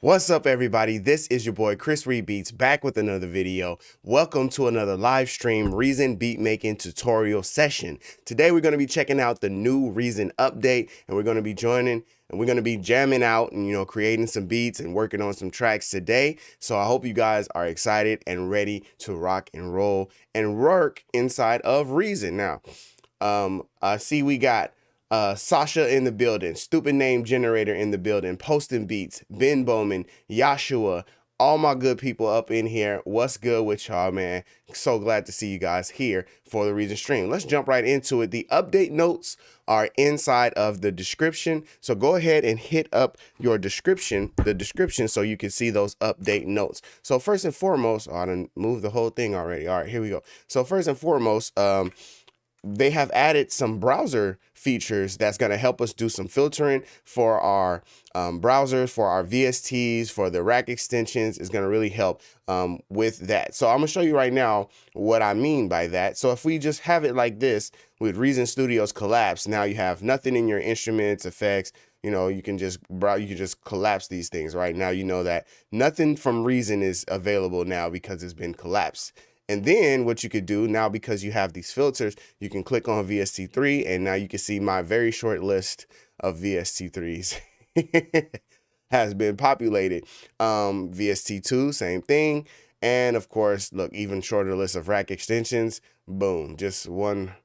What's up, everybody? This is your boy Chris Reed Beats back with another video. Welcome to another live stream Reason beat making tutorial session. Today we're going to be checking out the new Reason update, and we're going to be joining and we're going to be jamming out and creating some beats and working on some tracks today. So I hope you guys are excited and ready to rock and roll and work inside of Reason. Now, I see we got Sasha in the building, Stupid Name Generator in the building, Posting Beats, Ben Bowman, Yashua, all my good people up in here. What's good with y'all, man? So glad to see you guys here for the Reason stream. Let's jump right into it. The update notes are inside of the description. So go ahead and hit up your description, so you can see those update notes. So first and foremost, I done moved the whole thing already. All right, here we go. So first and foremost, they have added some browser features that's going to help us do some filtering for our browsers, for our VSTs, for the rack extensions. Is going to really help with that. So I'm going to show you right now what I mean by that. So if we just have it like this with Reasonstudios collapse, now you have nothing in your instruments, effects. You can just collapse these things right now. You know that nothing from Reason is available now because it's been collapsed. And then what you could do now, because you have these filters, you can click on VST3, and now you can see my very short list of VST3s has been populated. VST2, same thing. And of course, look, even shorter list of rack extensions. Boom, just one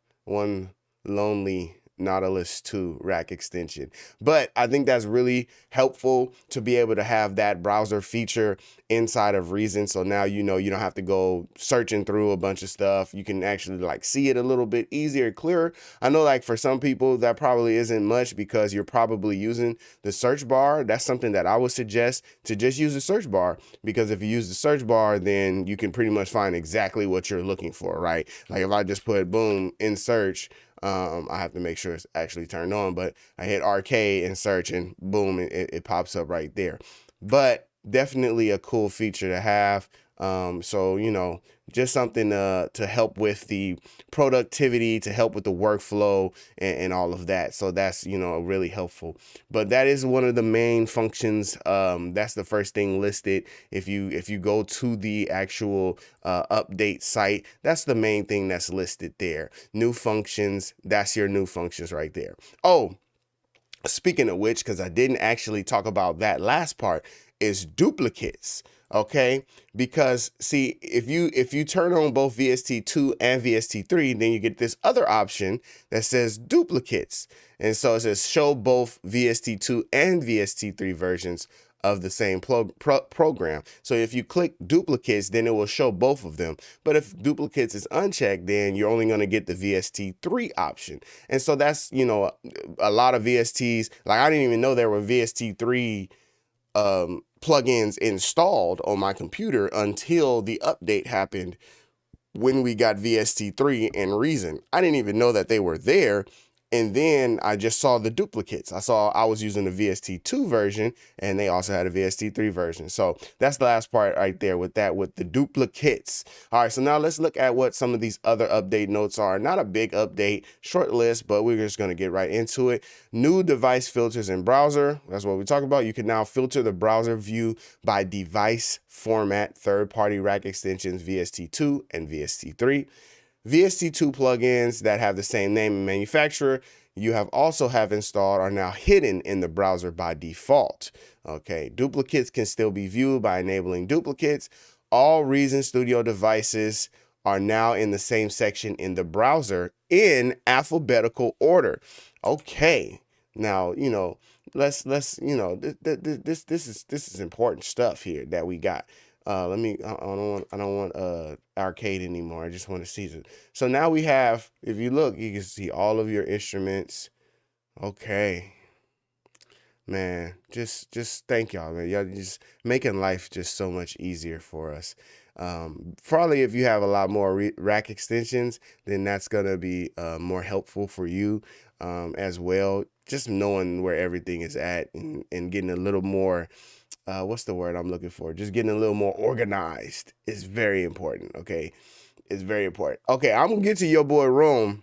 lonely Nautilus 2 rack extension. But I think that's really helpful to be able to have that browser feature inside of Reason. So now you don't have to go searching through a bunch of stuff. You can actually see it a little bit easier, clearer. I know for some people that probably isn't much because you're probably using the search bar. That's something that I would suggest, to just use the search bar, because if you use the search bar, then you can pretty much find exactly what you're looking for, right? Like if I just put boom in search, I have to make sure it's actually turned on, but I hit arcade and search, and boom, it pops up right there. But definitely a cool feature to have. So just something to help with the productivity, to help with the workflow and all of that. So that's really helpful. But that is one of the main functions. That's the first thing listed. If you go to the actual update site, that's the main thing that's listed there. New functions, that's your new functions right there. Oh, speaking of which, because I didn't actually talk about that last part, is duplicates. Okay, because see, if you turn on both VST2 and VST3, then you get this other option that says duplicates. And so it says show both VST2 and VST3 versions of the same program. So if you click duplicates, then it will show both of them. But if duplicates is unchecked, then you're only going to get the VST3 option. And so that's, a lot of VSTs. Like I didn't even know there were VST3 plugins installed on my computer until the update happened when we got VST3 and Reason. I didn't even know that they were there. And then I just saw the duplicates. I was using the VST2 version, and they also had a VST3 version. So that's the last part right there with the duplicates. All right, so now let's look at what some of these other update notes are. Not a big update, short list, but we're just going to get right into it. New device filters in browser. That's what we talk about. You can now filter the browser view by device format, third-party rack extensions, VST2 and VST3. VST2 plugins that have the same name and manufacturer you also have installed are now hidden in the browser by default. Okay, duplicates can still be viewed by enabling duplicates. All Reason Studio devices are now in the same section in the browser in alphabetical order. Okay, now let's this is important stuff here that we got. I don't want arcade anymore. I just want to see it. So now we have, if you look, you can see all of your instruments. Okay, man, just thank y'all, man. Y'all just making life just so much easier for us. Probably if you have a lot more rack extensions, then that's gonna be more helpful for you as well. Just knowing where everything is at and getting a little more. What's the word I'm looking for? Just getting a little more organized is very important, okay? It's very important. Okay, I'm gonna get to your boy Rome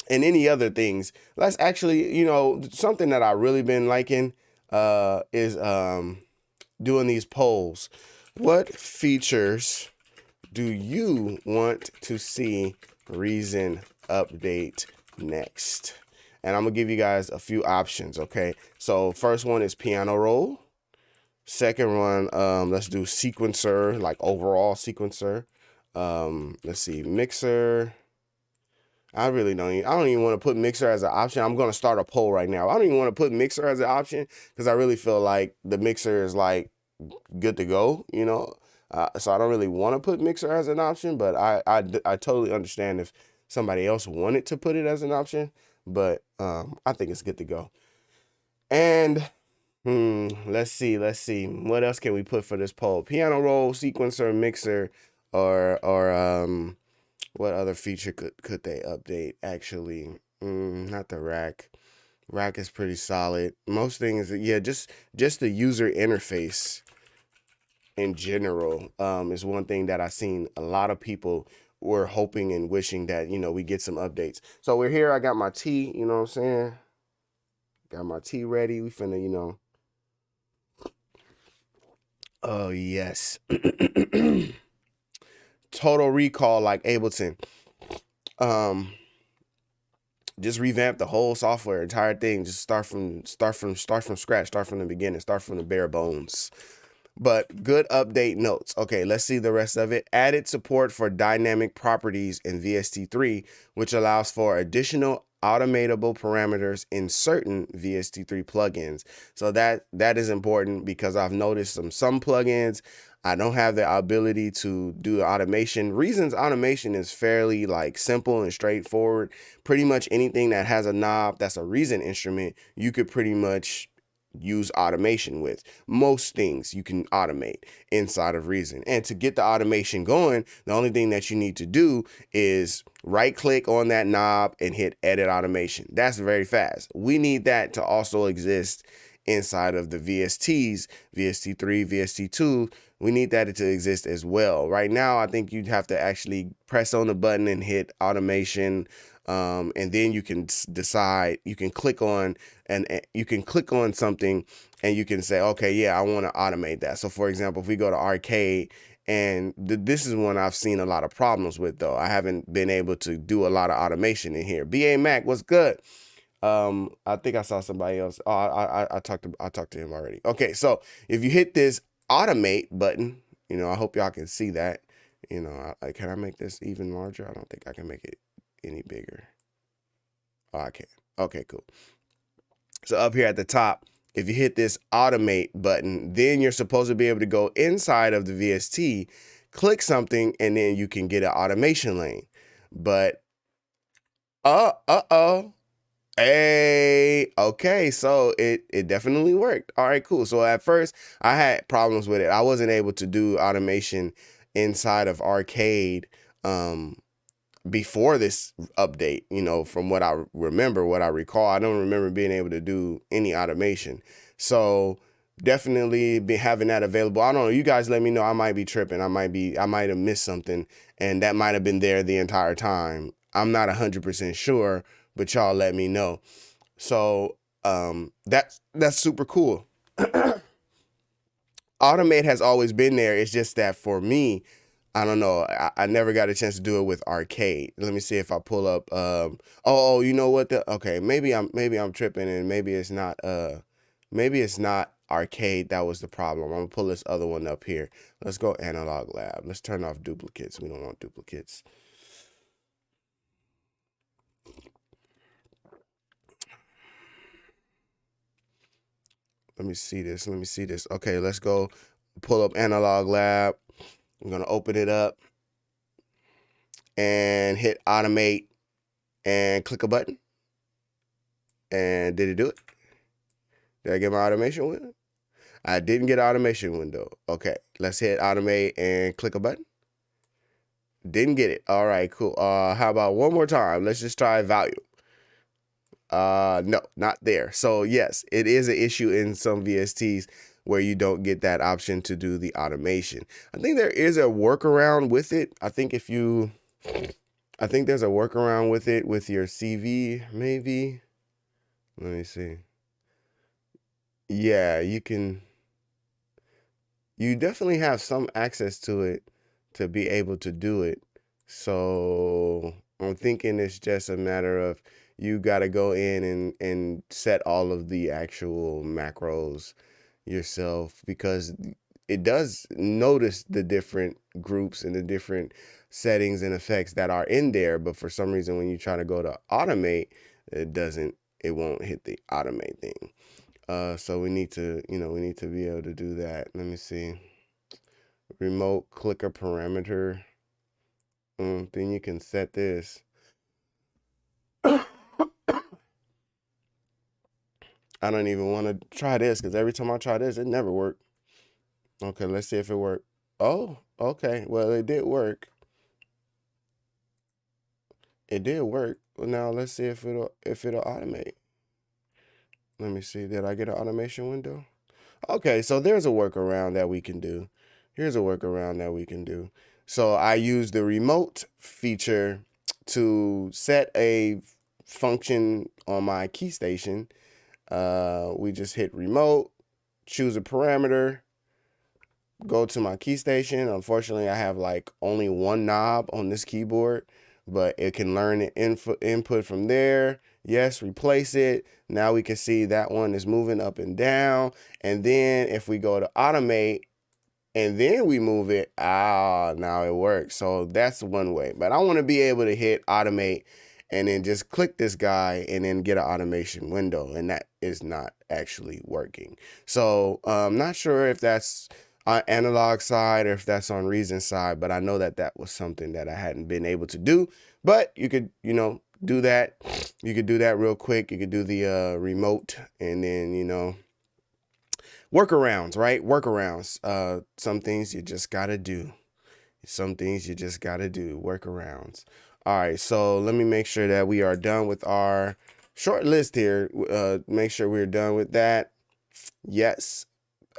and any other things. Let's actually, something that I really been liking is doing these polls. What features do you want to see Reason update next? And I'm gonna give you guys a few options, okay? So first one is piano roll. Second one, let's do sequencer, like overall sequencer. Let's see, mixer. I don't even want to put mixer as an option. I'm going to start a poll right now. I don't even want to put mixer as an option because I really feel like the mixer is like good to go, you know? So I don't really want to put mixer as an option, but I totally understand if somebody else wanted to put it as an option, but I think it's good to go. And let's see. What else can we put for this poll? Piano roll, sequencer, mixer, or what other feature could they update? Actually, not the rack. Rack is pretty solid. Most things, yeah, just the user interface in general is one thing that I've seen a lot of people were hoping and wishing that, you know, we get some updates. So we're here. I got my tea, you know what I'm saying? Got my tea ready. We finna, you know. Oh, yes. Total Recall, like Ableton. Just revamp the whole software, entire thing. Just start from scratch, start from the beginning, start from the bare bones. But good update notes. Okay, let's see the rest of it. Added support for dynamic properties in VST3, which allows for additional automatable parameters in certain VST3 plugins. So that is important because I've noticed some plugins, I don't have the ability to do automation. Reason's automation is fairly like simple and straightforward. Pretty much anything that has a knob that's a Reason instrument, you could pretty much use automation with. Most things you can automate inside of Reason. And to get the automation going, the only thing that you need to do is right click on that knob and hit edit automation. That's very fast. We need that to also exist inside of the VSTs, VST3, VST2. We need that to exist as well. Right now, I think you'd have to actually press on the button and hit automation. And then you can decide, you can click on something and you can say, okay, yeah, I want to automate that. So for example, if we go to arcade, and this is one I've seen a lot of problems with though. I haven't been able to do a lot of automation in here. BA Mac, what's good? I think I saw somebody else. Oh, I talked to him already. Okay, so if you hit this automate button, you know, I hope y'all can see that. You know, can I make this even larger? I don't think I can make it any bigger. Oh, I can. Okay, cool. So up here at the top, if you hit this automate button, then you're supposed to be able to go inside of the VST, click something, and then you can get an automation lane. But hey, okay, so it definitely worked. All right, cool. So at first I had problems with it. I wasn't able to do automation inside of arcade before this update, you know, from what I remember, what I recall. I don't remember being able to do any automation. So definitely be having that available. I don't know, you guys let me know. I might be tripping. I might have missed something, and that might have been there the entire time. I'm not 100% sure, but y'all let me know. So that's super cool. Automate has always been there. It's just that for me, I don't know. I never got a chance to do it with arcade. Let me see if I pull up. Oh, you know what? Okay, maybe I'm tripping, and maybe it's not arcade. That was the problem. I'm gonna pull this other one up here. Let's go analog lab. Let's turn off duplicates. We don't want duplicates. Let me see this. Okay, let's go pull up analog lab. I'm gonna open it up and hit automate and click a button. And did it do it? Did I get my automation window? I didn't get automation window. Okay, let's hit automate and click a button. Didn't get it. All right, cool. How about one more time? Let's just try volume. No, not there. So yes, it is an issue in some VSTs where you don't get that option to do the automation. I think there is a workaround with it. I think there's a workaround with it with your CV, maybe. Let me see. Yeah, you can you definitely have some access to it to be able to do it. So I'm thinking it's just a matter of you got to go in and set all of the actual macros yourself, because it does notice the different groups and the different settings and effects that are in there. But for some reason, when you try to go to automate, it won't hit the automate thing. So we need to, we need to be able to do that. Let me see. Remote clicker parameter. Then you can set this. I don't even want to try this because every time I try this, it never worked. Okay, let's see if it worked. Oh, okay. Well, it did work. It did work. Well, now let's see if it'll automate. Let me see. Did I get an automation window? Okay, so there's a workaround that we can do. Here's a workaround that we can do. So I use the remote feature to set a function on my key station. We just hit remote, choose a parameter, go to my key station. Unfortunately, I have like only one knob on this keyboard, but it can learn the input from there. Yes, replace it. Now we can see that one is moving up and down. And then if we go to automate and then we move it, now it works. So that's one way. But I want to be able to hit automate and then just click this guy and then get an automation window. And that is not actually working. So I'm not sure if that's on analog side or if that's on Reason side, but I know that that was something that I hadn't been able to do. But you could, do that. You could do that real quick. You could do the remote and then, workarounds, right? Workarounds. Some things you just gotta do. Some things you just gotta do. Workarounds. All right, so let me make sure that we are done with our short list here. Make sure we're done with that. Yes.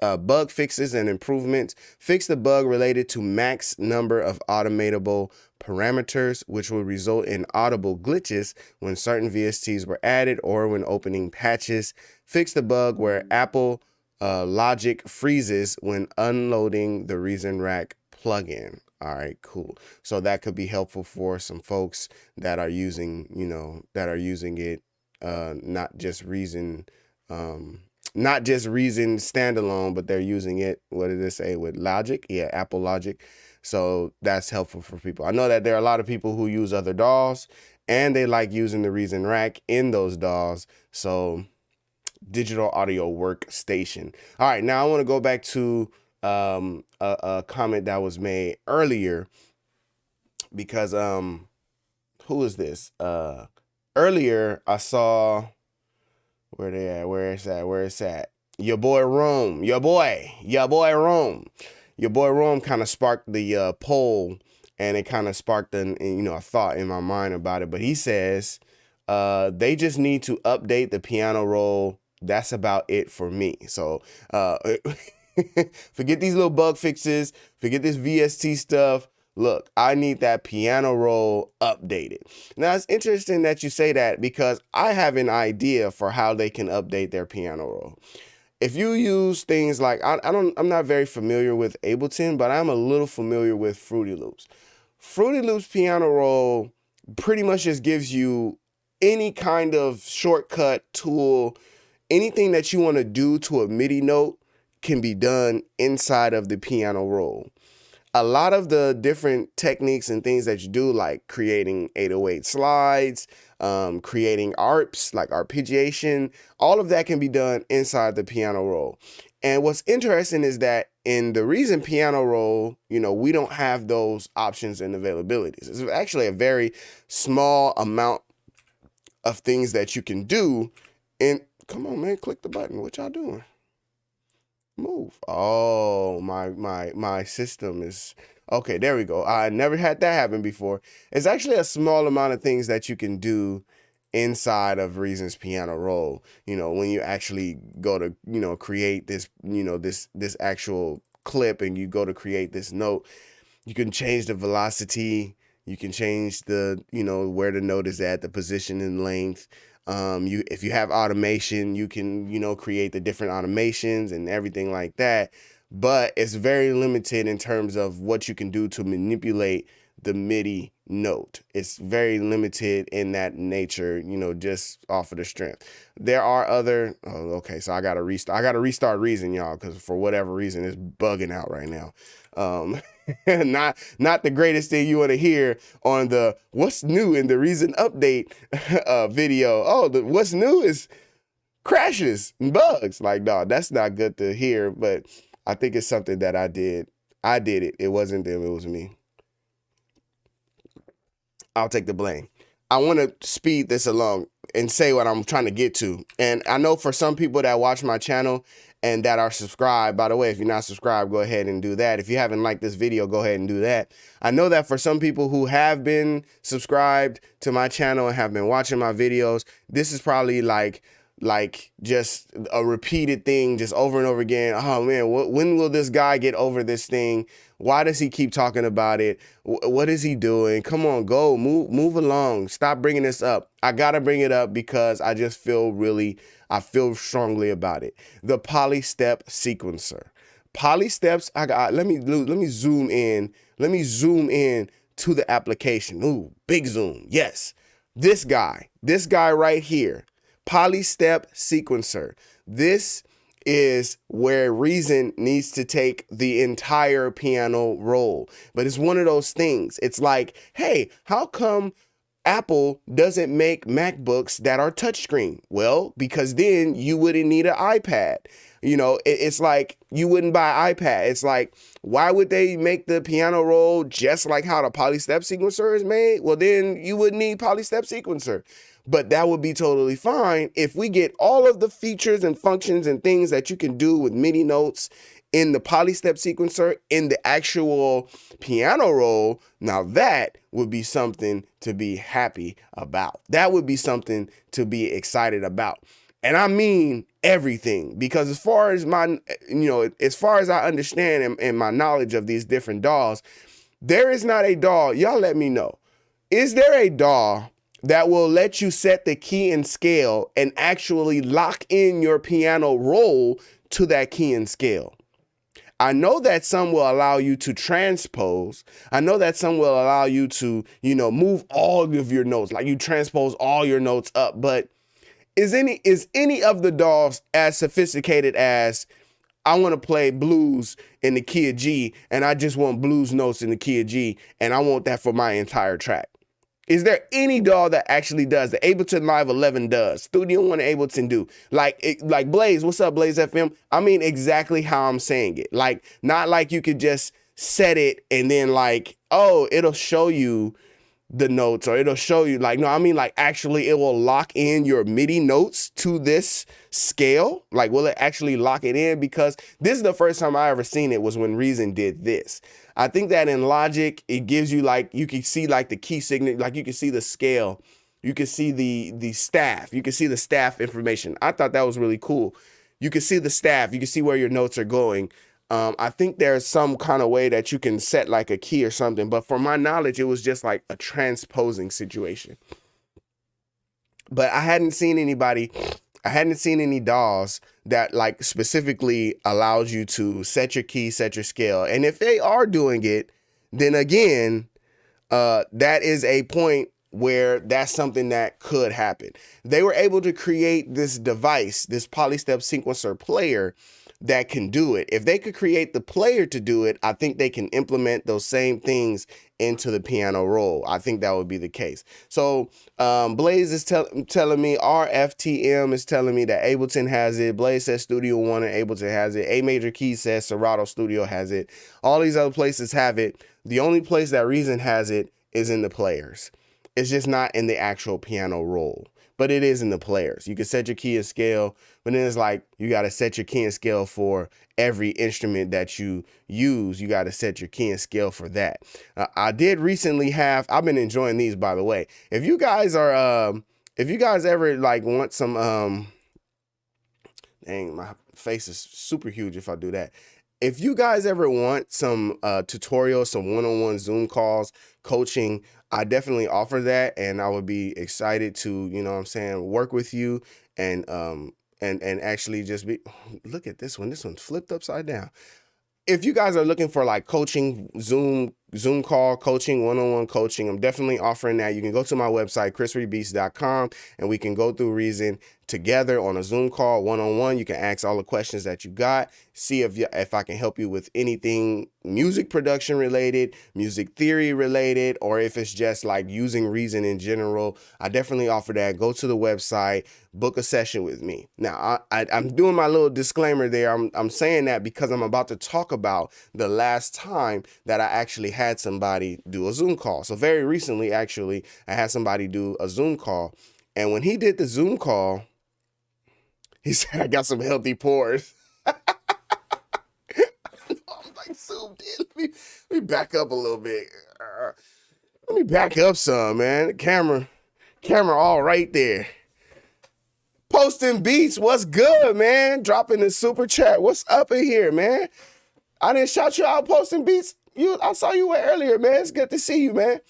Bug fixes and improvements. Fix the bug related to max number of automatable parameters, which will result in audible glitches when certain VSTs were added or when opening patches. Fix the bug where Apple Logic freezes when unloading the Reason Rack plugin. All right, cool. So that could be helpful for some folks that are using, it, not just Reason standalone, but they're using it, what did it say, with Logic? Yeah, Apple Logic. So that's helpful for people. I know that there are a lot of people who use other DAWs and they like using the Reason Rack in those DAWs. So digital audio workstation. All right, now I want to go back to a comment that was made earlier, because who is this? Earlier I saw, where they at? Where it's at? Your boy Rome. Your boy Rome. Your boy Rome kind of sparked the poll, and it kind of sparked a thought in my mind about it. But he says they just need to update the piano roll. That's about it for me. So forget these little bug fixes. Forget this VST stuff. Look, I need that piano roll updated. Now, it's interesting that you say that, because I have an idea for how they can update their piano roll. If you use things like, I'm not very familiar with Ableton, but I'm a little familiar with Fruity Loops. Fruity Loops piano roll pretty much just gives you any kind of shortcut tool. Anything that you want to do to a MIDI note can be done inside of the piano roll. A lot of the different techniques and things that you do, like creating 808 slides, creating ARPs, like arpeggiation, all of that can be done inside the piano roll. And what's interesting is that in the Reason piano roll, we don't have those options and availabilities. It's actually a very small amount of things that you can do. And come on, man, click the button. What y'all doing? Move. Oh, my system is okay. There we go. I never had that happen before. It's actually a small amount of things that you can do inside of Reason's piano roll. When you actually go to create this this actual clip, and you go to create this note, you can change the velocity. You can change the where the note is at, the position and length. If you have automation, you can, create the different automations and everything like that. but it's very limited in terms of what you can do to manipulate the MIDI note. It's very limited in that nature, you know, just off of the strength. There are other, oh, okay, so I gotta restart Reason, y'all, because for whatever reason, it's bugging out right now. Not the greatest thing you want to hear on the what's new in the Reason update video. Oh, what's new is crashes and bugs. Like, no, that's not good to hear, but I think it's something that I did. I did it. It wasn't them, it was me. I'll take the blame. I want to speed this along and say what I'm trying to get to. And I know for some people that watch my channel and that are subscribed, by the way, if you're not subscribed, go ahead and do that. If you haven't liked this video, go ahead and do that. I know that for some people who have been subscribed to my channel and have been watching my videos, this is probably like just a repeated thing just over and over again. Oh man, when will this guy get over this thing? Why does he keep talking about it? What is he doing? Come on, go, move along. Stop bringing this up. I gotta bring it up because I just feel I feel strongly about it. The polystep sequencer. Polysteps, let me zoom in. Let me zoom in to the application. Ooh, big zoom. Yes. This guy right here. Polystep sequencer. This is where Reason needs to take the entire piano roll. But it's one of those things. It's like, hey, how come Apple doesn't make MacBooks that are touchscreen? Well, because then you wouldn't need an iPad. You know, it's like you wouldn't buy an iPad. It's like, why would they make the piano roll just like how the polystep sequencer is made? Well, then you wouldn't need polystep sequencer. But that would be totally fine if we get all of the features and functions and things that you can do with MIDI notes in the polystep sequencer in the actual piano roll. Now that would be something to be happy about. That would be something to be excited about. And I mean everything, because as far as as far as I understand and my knowledge of these different DAWs, there is not a DAW. Y'all let me know. Is there a DAW that will let you set the key and scale and actually lock in your piano roll to that key and scale? I know that some will allow you to transpose. I know that some will allow you to, move all of your notes, like you transpose all your notes up. But is any of the DAWs as sophisticated as I want to play blues in the key of G and I just want blues notes in the key of G and I want that for my entire track? Is there any DAW that actually does? The Ableton Live 11 does. Studio One and Ableton do. Like Blaze, what's up, Blaze FM? I mean exactly how I'm saying it. Like, not like you could just set it and then like, oh, it'll show you the notes, or it'll show you like, no, I mean like actually it will lock in your MIDI notes to this scale. Like, will it actually lock it in? Because this is the first time I ever seen it was when Reason did this. I think that in Logic, it gives you like, you can see like the key signal, like you can see the scale, you can see the staff, you can see the staff information. I thought that was really cool. You can see the staff, you can see where your notes are going. I think there's some kind of way that you can set like a key or something, but from my knowledge, it was just like a transposing situation. But I hadn't seen any DAWs that like specifically allows you to set your key, set your scale. And if they are doing it, then again, that is a point where that's something that could happen. They were able to create this device, this polystep sequencer player that can do it. If they could create the player to do it, I think they can implement those same things into the piano roll. I think that would be the case. So Blaze is telling me, RFTM is telling me that Ableton has it. Blaze says Studio One and Ableton has it. A Major Key says Serato Studio has it. All these other places have it. The only place that Reason has it is in the players. It's just not in the actual piano roll, but it is in the players. You can set your key and scale, but then it's like you got to set your key and scale for every instrument that you use. You got to set your key and scale for that. I did recently I've been enjoying these, by the way. If you guys ever like want some, dang, my face is super huge if I do that. If you guys ever want some tutorials, some one-on-one Zoom calls, coaching, I definitely offer that, and I would be excited to, work with you and actually just be, look at this one. This one's flipped upside down. if you guys are looking for like coaching, Zoom call coaching, one-on-one coaching, I'm definitely offering that. You can go to my website, chrisreedbeats.com, and we can go through Reason together on a Zoom call, one-on-one. You can ask all the questions that you got, see if I can help you with anything music production related, music theory related, or if it's just like using Reason in general. I definitely offer that. Go to the website, book a session with me. Now, I'm doing my little disclaimer there. I'm saying that because I'm about to talk about the last time that I actually had somebody do a Zoom call. So very recently, actually, I had somebody do a Zoom call. And when he did the Zoom call, he said, I got some healthy pores. I'm like zoomed in. Let me back up a little bit. Let me back up some, man. Camera all right there. Posting Beats, what's good, man? Dropping the super chat. What's up in here, man? I didn't shout you out, Posting Beats. I saw you earlier, man. It's good to see you, man.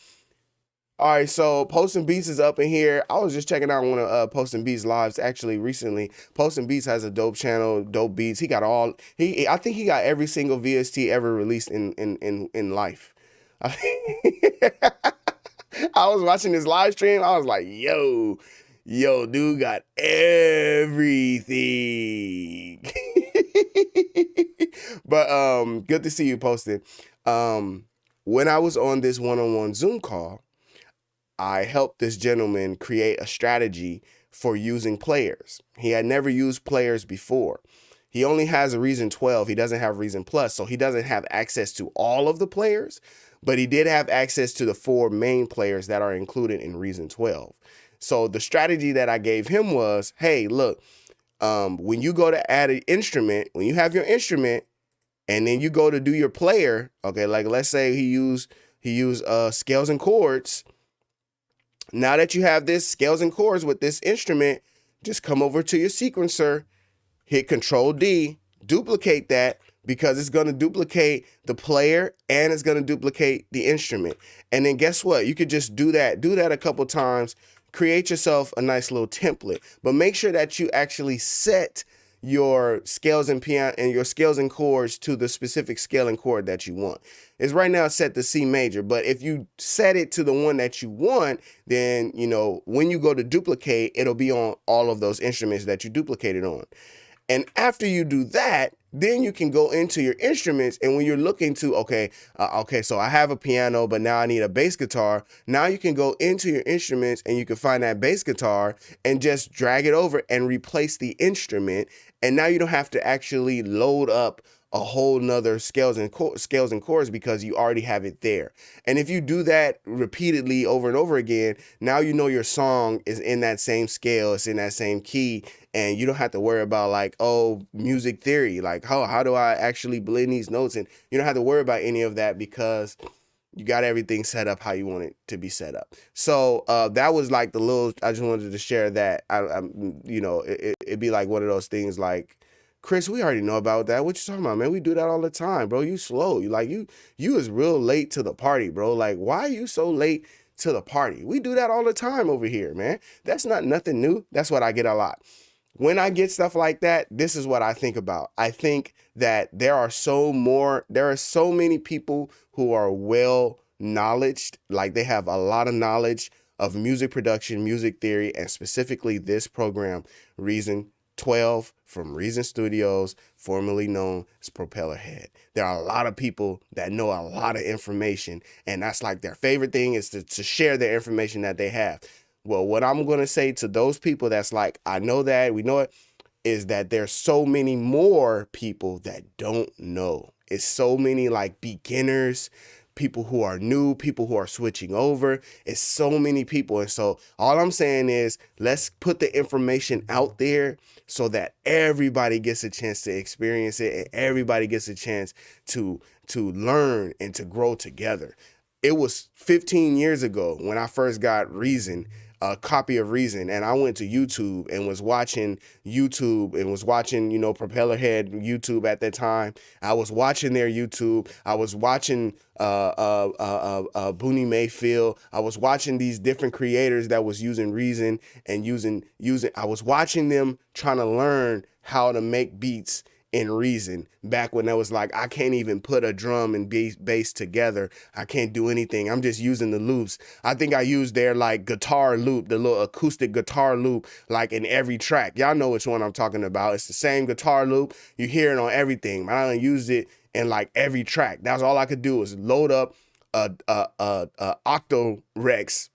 All right, so Posting Beats is up in here. I was just checking out one of Posting Beats lives actually recently. Posting Beats has a dope channel, dope beats. He got I think he got every single VST ever released in life. I was watching his live stream. I was like, yo, dude got everything. But good to see you posted. When I was on this one-on-one Zoom call, I helped this gentleman create a strategy for using players. He had never used players before. He only has a Reason 12. He doesn't have Reason Plus, so he doesn't have access to all of the players, but he did have access to the 4 main players that are included in Reason 12. So the strategy that I gave him was, hey, look, when you go to add an instrument, when you have your instrument, and then you go to do your player, okay, like let's say he used scales and chords. Now that you have this scales and chords with this instrument, just come over to your sequencer, hit Control D, duplicate that, because it's going to duplicate the player and it's going to duplicate the instrument. And then guess what? You could just do that a couple times, create yourself a nice little template, but make sure that you actually set your scales and piano and your scales and chords to the specific scale and chord that you want. It's right now set to C major, but if you set it to the one that you want, then when you go to duplicate, it'll be on all of those instruments that you duplicated on. And after you do that, then you can go into your instruments, and when you're looking to, okay, so I have a piano, but now I need a bass guitar. Now you can go into your instruments and you can find that bass guitar and just drag it over and replace the instrument. And now you don't have to actually load up a whole nother scales and chords because you already have it there. And if you do that repeatedly over and over again, now you know your song is in that same scale, it's in that same key, and you don't have to worry about like, oh, music theory, like how do I actually blend these notes? And you don't have to worry about any of that because you got everything set up how you want it to be set up. So that was like I just wanted to share that. It'd be like one of those things like, Chris, we already know about that. What you talking about, man? We do that all the time, bro. You slow. You is real late to the party, bro. Like, why are you so late to the party? We do that all the time over here, man. That's not nothing new. That's what I get a lot. When I get stuff like that, this is what I think about. I think that there are so many people who are well knowledged, like they have a lot of knowledge of music production, music theory, and specifically this program, Reason 12 from Reasonstudios, formerly known as Propellerhead. There are a lot of people that know a lot of information, and that's like their favorite thing is to share their information that they have. Well, what I'm going to say to those people that's like, I know that, we know it, is that there's so many more people that don't know. It's so many like beginners, people who are new, people who are switching over. It's so many people. And so all I'm saying is let's put the information out there so that everybody gets a chance to experience it and everybody gets a chance to learn and to grow together. It was 15 years ago when I first got Reason, a copy of Reason, and I went to YouTube and was watching Propellerhead YouTube at that time. I was watching their YouTube. I was watching Booney Mayfield. I was watching these different creators that was using Reason and using. I was watching them trying to learn how to make beats in Reason, back when I was like, I can't even put a drum and bass together. I can't do anything. I'm just using the loops. I think I used their like guitar loop, the little acoustic guitar loop, like in every track. Y'all know which one I'm talking about. It's the same guitar loop. You hear it on everything. But I don't use it in like every track. That's all I could do was load up a Octo Rex.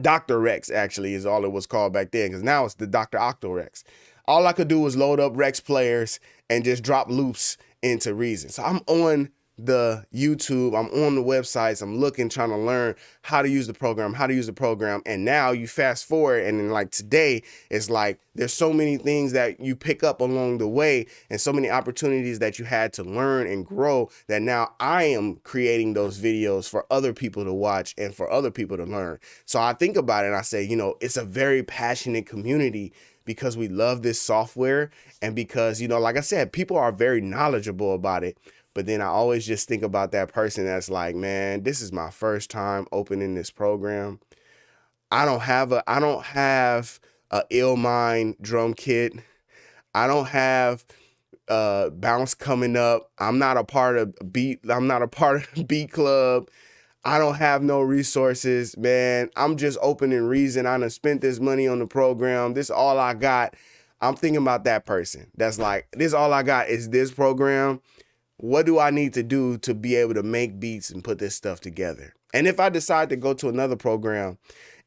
Dr. Rex actually is all it was called back then, because now it's the Dr. Octo Rex. All I could do was load up Rex players and just drop loops into Reason. So I'm on the YouTube, I'm on the websites, I'm looking, trying to learn how to use the program, and now you fast forward, and then like today, it's like there's so many things that you pick up along the way, and so many opportunities that you had to learn and grow, that now I am creating those videos for other people to watch and for other people to learn. So I think about it and I say, you know, it's a very passionate community, because we love this software, and because, you know, like I said, people are very knowledgeable about it. But then I always just think about that person that's like, man, this is my first time opening this program. I don't have a Illmind drum kit. I don't have bounce coming up. I'm not a part of beat beat club. I don't have no resources, man. I'm just opening Reason. I done spent this money on the program. This is all I got. I'm thinking about that person that's like, this all I got is this program. What do I need to do to be able to make beats and put this stuff together? And if I decide to go to another program,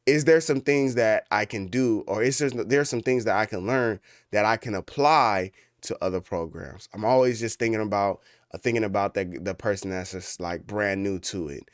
is there some things that I can do, or is there some things that I can learn that I can apply to other programs? I'm always just thinking about the person that's just like brand new to it.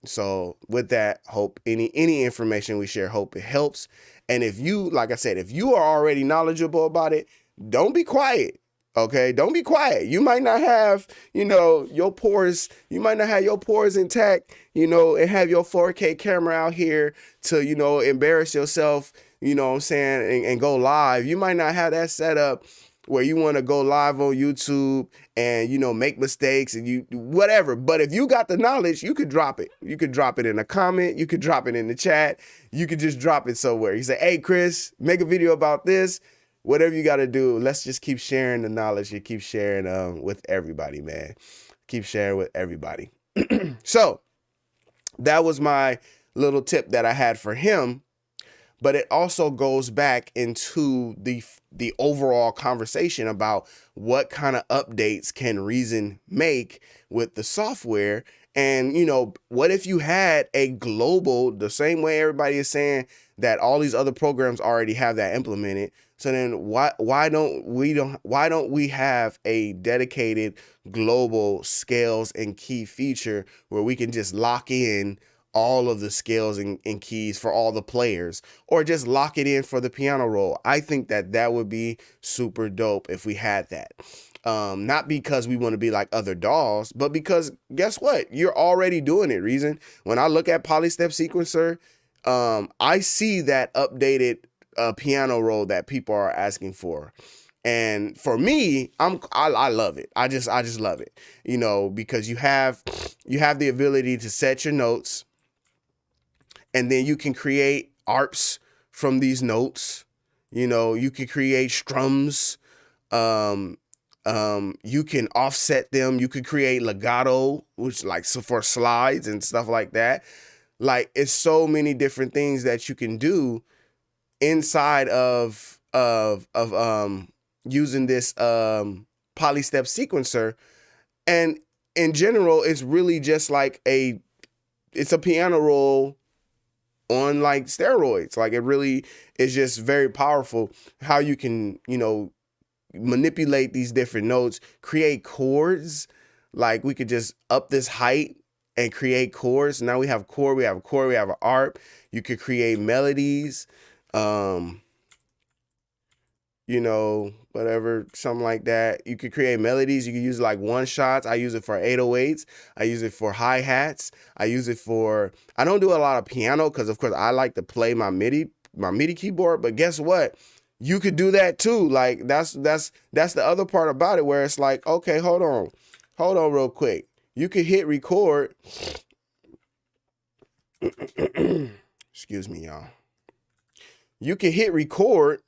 So with that, hope any information we share, hope it helps. And if you, like I said, if you are already knowledgeable about it, don't be quiet. Okay, don't be quiet. You might not have, you know, your pores, you might not have your pores intact, you know, and have your 4K camera out here to, you know, embarrass yourself, you know what I'm saying, and go live. You might not have that set up where you want to go live on YouTube and, you know, make mistakes and you whatever. But if you got the knowledge, you could drop it. You could drop it in a comment. You could drop it in the chat. You could just drop it somewhere. You say, hey, Chris, make a video about this. Whatever you got to do, let's just keep sharing the knowledge and keep sharing with everybody, man. Keep sharing with everybody. So that was my little tip that I had for him. But it also goes back into the overall conversation about what kind of updates can Reason make with the software. And, you know, what if you had a global, the same way everybody is saying that all these other programs already have that implemented. So then why don't we have a dedicated global scales and key feature where we can just lock in all of the scales and keys for all the players, or just lock it in for the piano roll? I think that would be super dope if we had that. Not because we want to be like other dolls, but because guess what? You're already doing it, Reason. When I look at Polystep Sequencer, I see that updated piano roll that people are asking for. And for me, I love it. I just love it, you know, because you have the ability to set your notes, and then you can create arps from these notes. You know, you can create strums. You can offset them. You could create legato, which like so for slides and stuff like that. Like, it's so many different things that you can do inside of using this Polystep Sequencer. And in general, it's really just like it's a piano roll on like steroids. Like, it really is just very powerful how you can, you know, manipulate these different notes, create chords. Like, we could just up this height and create chords. Now we have chord, we have an arp. You could create melodies, you know, whatever, something like that. You could create melodies. You could use like one shots. I use it for 808s. I use it for hi-hats. I don't do a lot of piano because of course I like to play my MIDI keyboard, but guess what? You could do that too. Like, that's the other part about it, where it's like, okay, hold on real quick. You could hit record. Excuse me, y'all. You can hit record.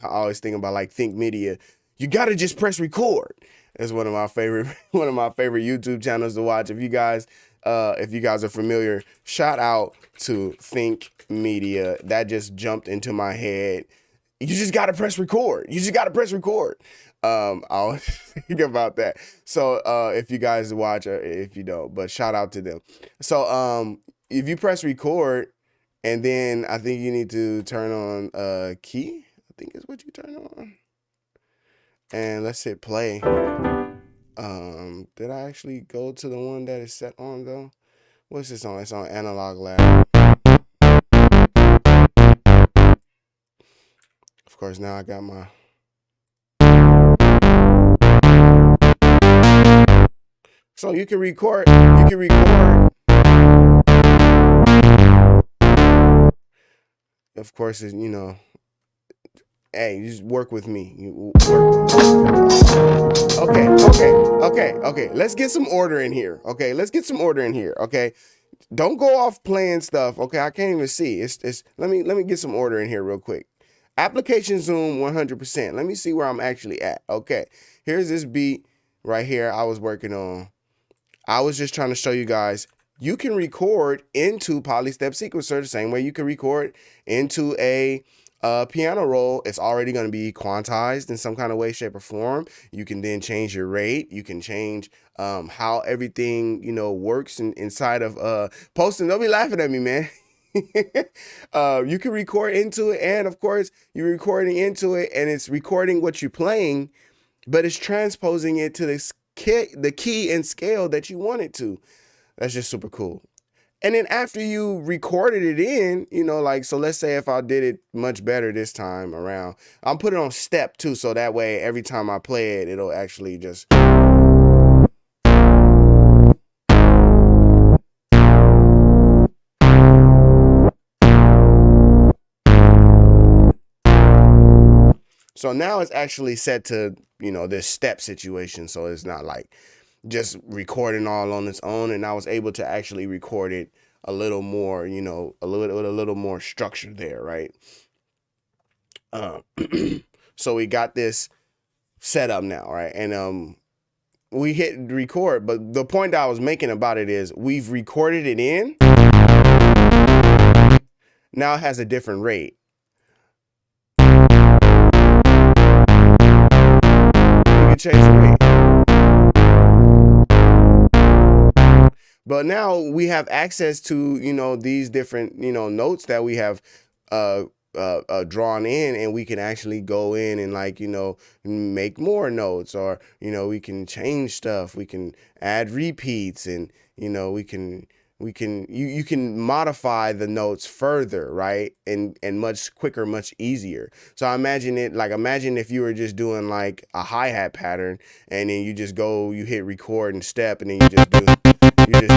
I always think about like Think Media. you gotta just press record. It's one of my favorite YouTube channels to watch. If you guys are familiar, shout out to Think Media. That just jumped into my head. You just gotta press record. You just gotta press record. I'll think about that. So if you guys watch, or if you don't, but shout out to them. So if you press record, and then I think you need to turn on key. I think is what you turn on. And let's hit play. Did I actually go to the one that is set on though? What's this on? It's on Analog Lab. Of course, now I got my. So you can record. Of course, you know. Hey, you just work with me. Okay. Let's get some order in here. Okay. Don't go off playing stuff. Okay, I can't even see. Let me get some order in here real quick. Application zoom 100%. Let me see where I'm actually at. Okay, here's this beat right here I was working on. I was just trying to show you guys you can record into Polystep Sequencer the same way you can record into a piano roll. It's already going to be quantized in some kind of way, shape, or form. You can then change your rate. You can change how everything, you know, works inside of Posting. Don't be laughing at me, man. You can record into it, and of course you're recording into it, and it's recording what you're playing, but it's transposing it to the key and scale that you want it to. That's just super cool. And then after you recorded it in, you know, like, so let's say if I did it much better this time around, I'm putting it on step too, so that way every time I play it, it'll actually just. So now it's actually set to, you know, this step situation. So it's not like just recording all on its own. And I was able to actually record it a little more, you know, a little more structure there, right? So we got this set up now, right? And we hit record, but the point I was making about it is we've recorded it in. Now it has a different rate. Change the rate. But now we have access to, you know, these different, you know, notes that we have drawn in, and we can actually go in and, like, you know, make more notes, or, you know, we can change stuff. We can add repeats, and, you know, you can modify the notes further, right? And much quicker, much easier. So I imagine if you were just doing like a hi-hat pattern, and then you hit record and step, and then you just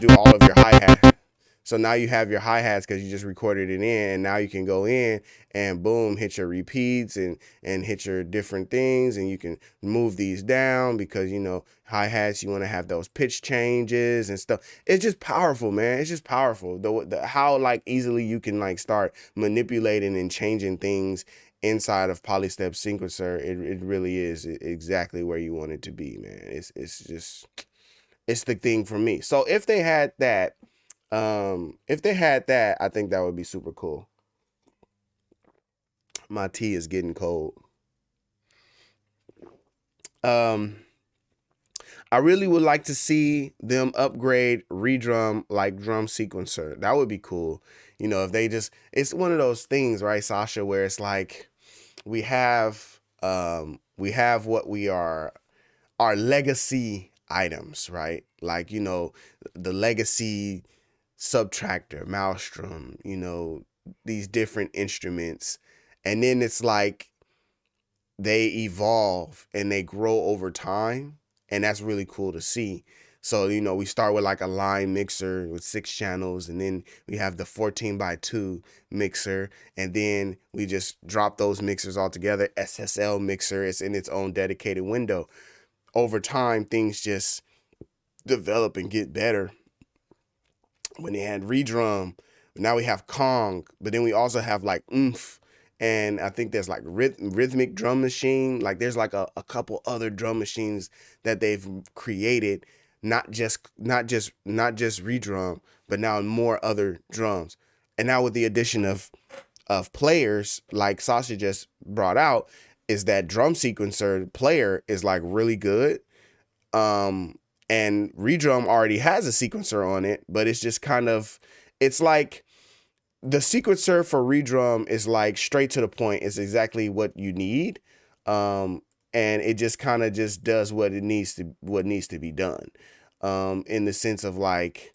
do all of your hi-hat. So now you have your hi-hats because you just recorded it in, and now you can go in and boom, hit your repeats and hit your different things, and you can move these down because, you know, hi-hats, you want to have those pitch changes and stuff. It's just powerful, man. It's just powerful. How like easily you can like start manipulating and changing things inside of Polystep Sequencer. It really is exactly where you want it to be, man. It's the thing for me. So if they had that, I think that would be super cool. My tea is getting cold. I really would like to see them upgrade Redrum like drum sequencer. That would be cool. You know, if they just, it's one of those things, right, Sasha, where it's like we have what we are, our legacy items, right? Like, you know, the legacy subtractor, maelstrom, you know, these different instruments. And then it's like they evolve and they grow over time. And that's really cool to see. So, you know, we start with like a line mixer with 6 channels, and then we have the 14x2 mixer, and then we just drop those mixers all together. SSL mixer, it's in its own dedicated window. Over time, things just develop and get better. When they had Redrum, now we have Kong, but then we also have like oomph and I think there's like rhythmic drum machine. Like there's like a couple other drum machines that they've created, not just redrum, but now more other drums. And now with the addition of players, like Sasha just brought out, is that drum sequencer player is like really good. And redrum already has a sequencer on it, but it's just kind of, it's like the sequencer for redrum is like straight to the point. It's exactly what you need. And it just kind of just does what needs to be done. In the sense of like,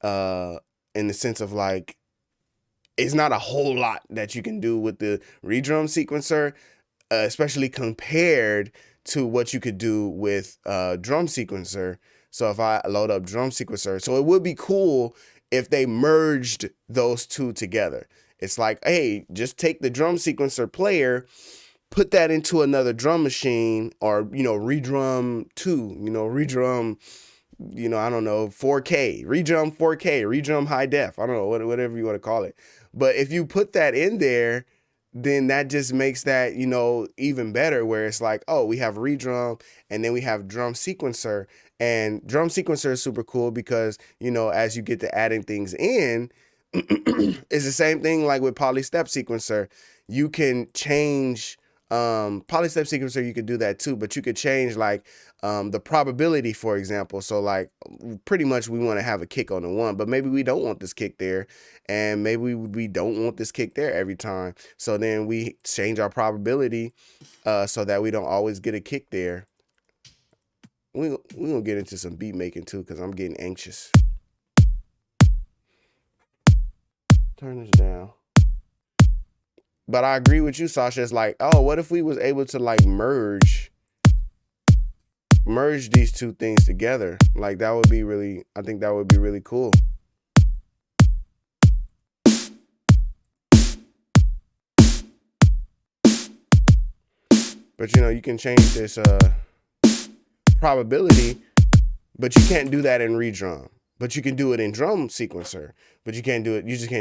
uh, in the sense of like, it's not a whole lot that you can do with the redrum sequencer, especially compared to what you could do with drum sequencer. So if I load up drum sequencer, so it would be cool if they merged those two together. It's like, hey, just take the drum sequencer player, put that into another drum machine, or, redrum 2, redrum, I don't know, 4K, redrum 4K, redrum high def. I don't know, whatever you want to call it. But if you put that in there, then that just makes that, even better, where it's like, oh, we have redrum and then we have drum sequencer. And drum sequencer is super cool because, as you get to adding things in, it's the same thing like with polystep sequencer. You can change polystep sequencer, you could do that too, but you could change like the probability, for example. So like pretty much we want to have a kick on the one, but maybe we don't want this kick there, and maybe we don't want this kick there every time. So then we change our probability so that we don't always get a kick there. We're gonna get into some beat making too, because I'm getting anxious. Turn this down. But I agree with you, Sasha. It's like, oh, what if we was able to like merge these two things together? Like that would be really, I think that would be really cool. But you can change this probability, but you can't do that in redrum. But you can do it in drum sequencer, but you just can't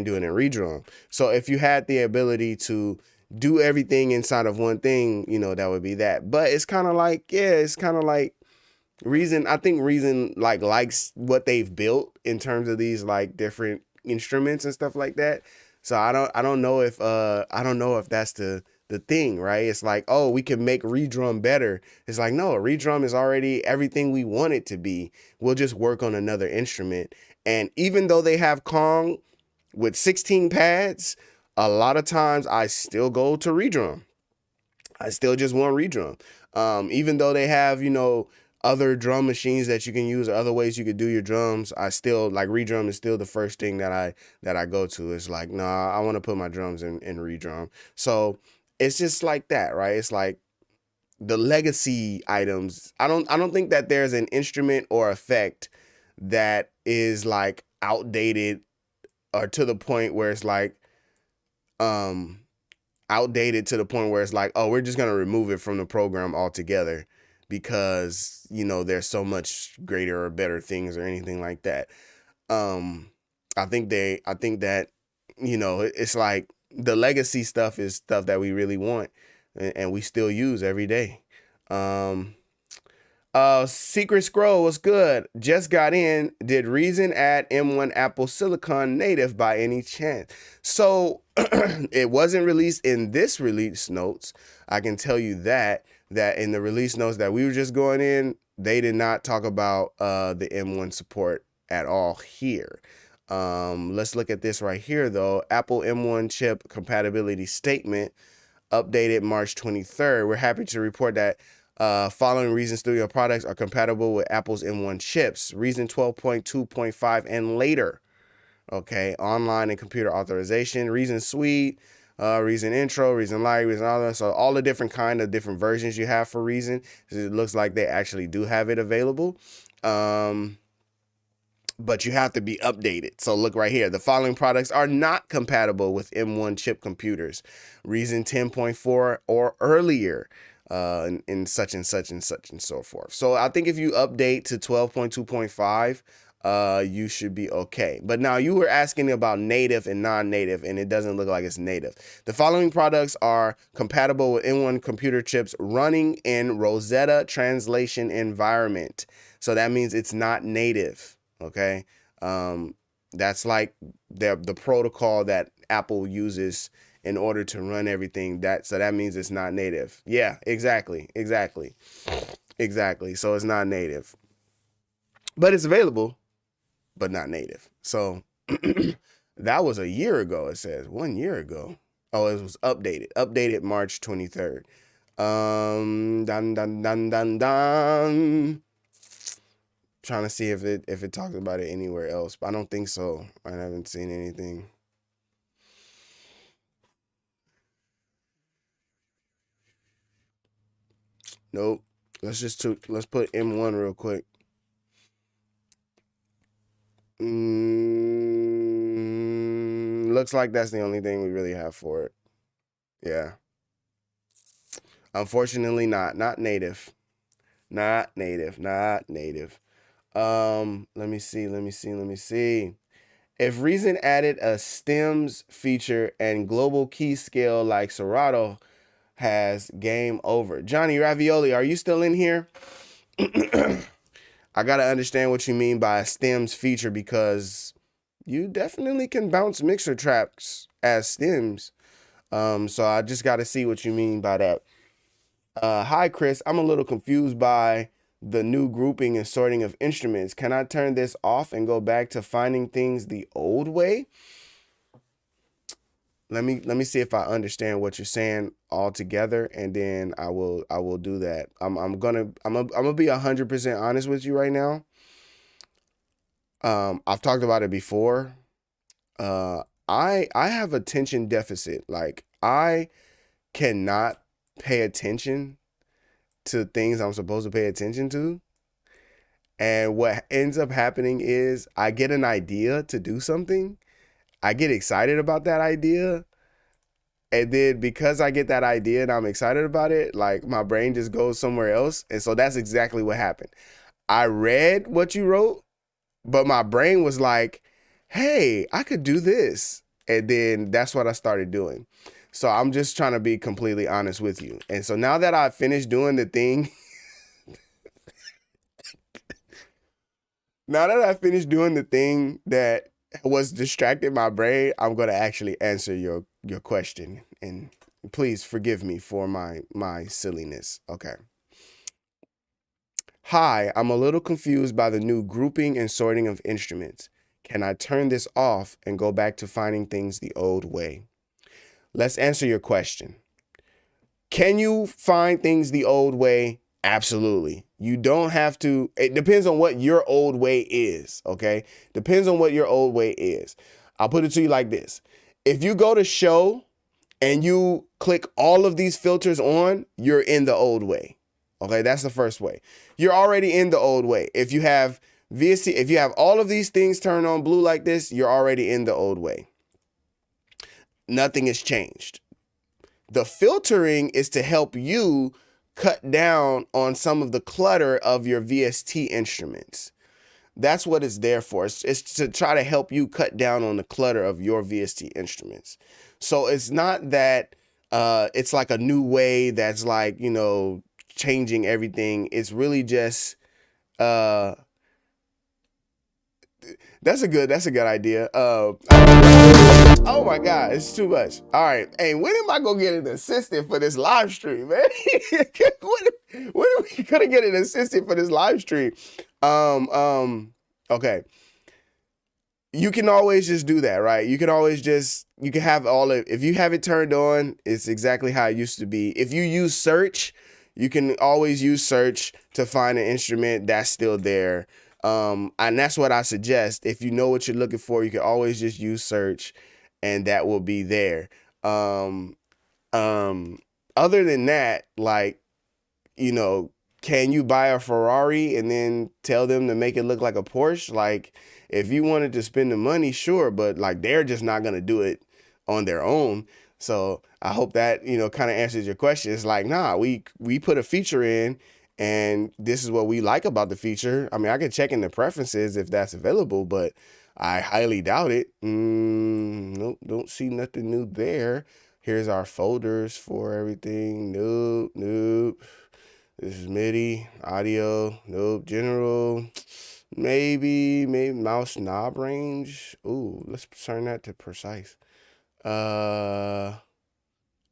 do it in redrum. So if you had the ability to do everything inside of one thing, that would be that. But it's kind of like, Reason, I think Reason likes what they've built in terms of these like different instruments and stuff like that. So I don't know if that's the thing, right? It's like, oh, we can make redrum better. It's like, no, redrum is already everything we want it to be. We'll just work on another instrument. And even though they have Kong with 16 pads, a lot of times I still go to redrum. I still just want redrum. Even though they have, other drum machines that you can use, or other ways you could do your drums, I still like redrum is still the first thing that I go to. It's like, nah, I want to put my drums in redrum. So it's just like that, right? It's like the legacy items. I don't think that there's an instrument or effect that is like outdated, or to the point where it's like outdated to the point where it's like, oh, we're just gonna remove it from the program altogether because there's so much greater or better things or anything like that. I think that it's like the legacy stuff is stuff that we really want and we still use every day. Secret Scroll was good. Just got in. Did Reason add M1 Apple Silicon native by any chance? So it wasn't released in this release notes. I can tell you that in the release notes that we were just going in, they did not talk about the M1 support at all here. Let's look at this right here though. Apple M1 chip compatibility statement updated March 23rd. We're happy to report that following Reason Studio products are compatible with Apple's M1 chips, Reason 12.2.5 and later. Okay, online and computer authorization, Reason Suite, Reason Intro, Reason Lite, Reason all that. So all the different different versions you have for Reason. It looks like they actually do have it available. But you have to be updated. So look right here. The following products are not compatible with M1 chip computers. Reason 10.4 or earlier. In such and such and such and so forth. So I think if you update to 12.2.5, you should be okay. But now you were asking about native and non-native, and it doesn't look like it's native. The following products are compatible with M1 computer chips running in Rosetta translation environment. So that means it's not native, okay? That's like the protocol that Apple uses in order to run everything. So that means it's not native. Yeah, exactly. So it's not native. But it's available, but not native. So that was a year ago, it says. 1 year ago. Oh, it was updated. Updated March 23rd. Dun dun dun dun dun. Trying to see if it talks about it anywhere else, but I don't think so. I haven't seen anything. Nope. Let's put M1 real quick. Looks like that's the only thing we really have for it. Yeah. Unfortunately, not native. Not native. Let me see. If Reason added a stems feature and global key scale like Serato has, game over. Johnny Ravioli, are you still in here? I gotta understand what you mean by a stems feature, because you definitely can bounce mixer tracks as stems. So I just gotta see what you mean by that. Hi, Chris. I'm a little confused by the new grouping and sorting of instruments. Can I turn this off and go back to finding things the old way? Let me see if I understand what you're saying all together, and then I will do that. I'm gonna be 100% honest with you right now. I've talked about it before. I have attention deficit. Like, I cannot pay attention to things I'm supposed to pay attention to. And what ends up happening is I get an idea to do something. I get excited about that idea. And then because I get that idea and I'm excited about it, like, my brain just goes somewhere else. And so that's exactly what happened. I read what you wrote, but my brain was like, hey, I could do this. And then that's what I started doing. So I'm just trying to be completely honest with you. And so now that I've finished doing the thing, that was distracting my brain, I'm going to actually answer your question. And please forgive me for my silliness. Okay. Hi, I'm a little confused by the new grouping and sorting of instruments. Can I turn this off and go back to finding things the old way? Let's answer your question. Can you find things the old way? Absolutely. You don't have to. It depends on what your old way is, okay? Depends on what your old way is. I'll put it to you like this. If you go to show and you click all of these filters on, you're in the old way. Okay, that's the first way. You're already in the old way. If you have VST, if you have all of these things turned on blue like this, you're already in the old way. Nothing has changed. The filtering is to help you cut down on some of the clutter of your VST instruments. That's what it's there for. It's to try to help you cut down on the clutter of your VST instruments. So it's not that it's like a new way that's like, changing everything. It's really just that's a good idea. Oh my God, it's too much. All right. Hey, when am I gonna get an assistant for this live stream, man? when are we gonna get an assistant for this live stream? Okay. You can always just do that, right? You can always you can have if you have it turned on, it's exactly how it used to be. If you use search, you can always use search to find an instrument that's still there. And that's what I suggest. If you know what you're looking for, you can always just use search and that will be there. Other than that, like, can you buy a Ferrari and then tell them to make it look like a Porsche? Like, if you wanted to spend the money, sure, but like, they're just not going to do it on their own. So I hope that, kind of answers your question. It's like, nah, we put a feature in And this is what we like about the feature. I mean, I can check in the preferences if that's available, but I highly doubt it. Nope, don't see nothing new there. Here's our folders for everything. Nope, nope. This is MIDI, audio, nope, general. Maybe mouse knob range. Ooh, let's turn that to precise.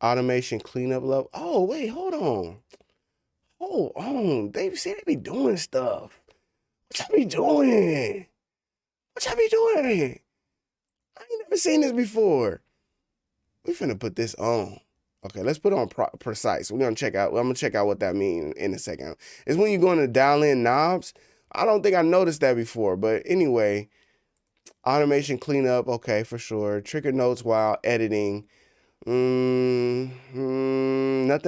Automation cleanup level. Oh, wait, hold on. Hold on. They say they be doing stuff. What y'all be doing? What y'all be doing? I ain't never seen this before. We finna put this on. Okay, let's put on precise. We're gonna check out. I'm gonna check out what that means in a second. It's when you're going to dial in knobs. I don't think I noticed that before, but anyway, automation cleanup. Okay, for sure. Trigger notes while editing. Nothing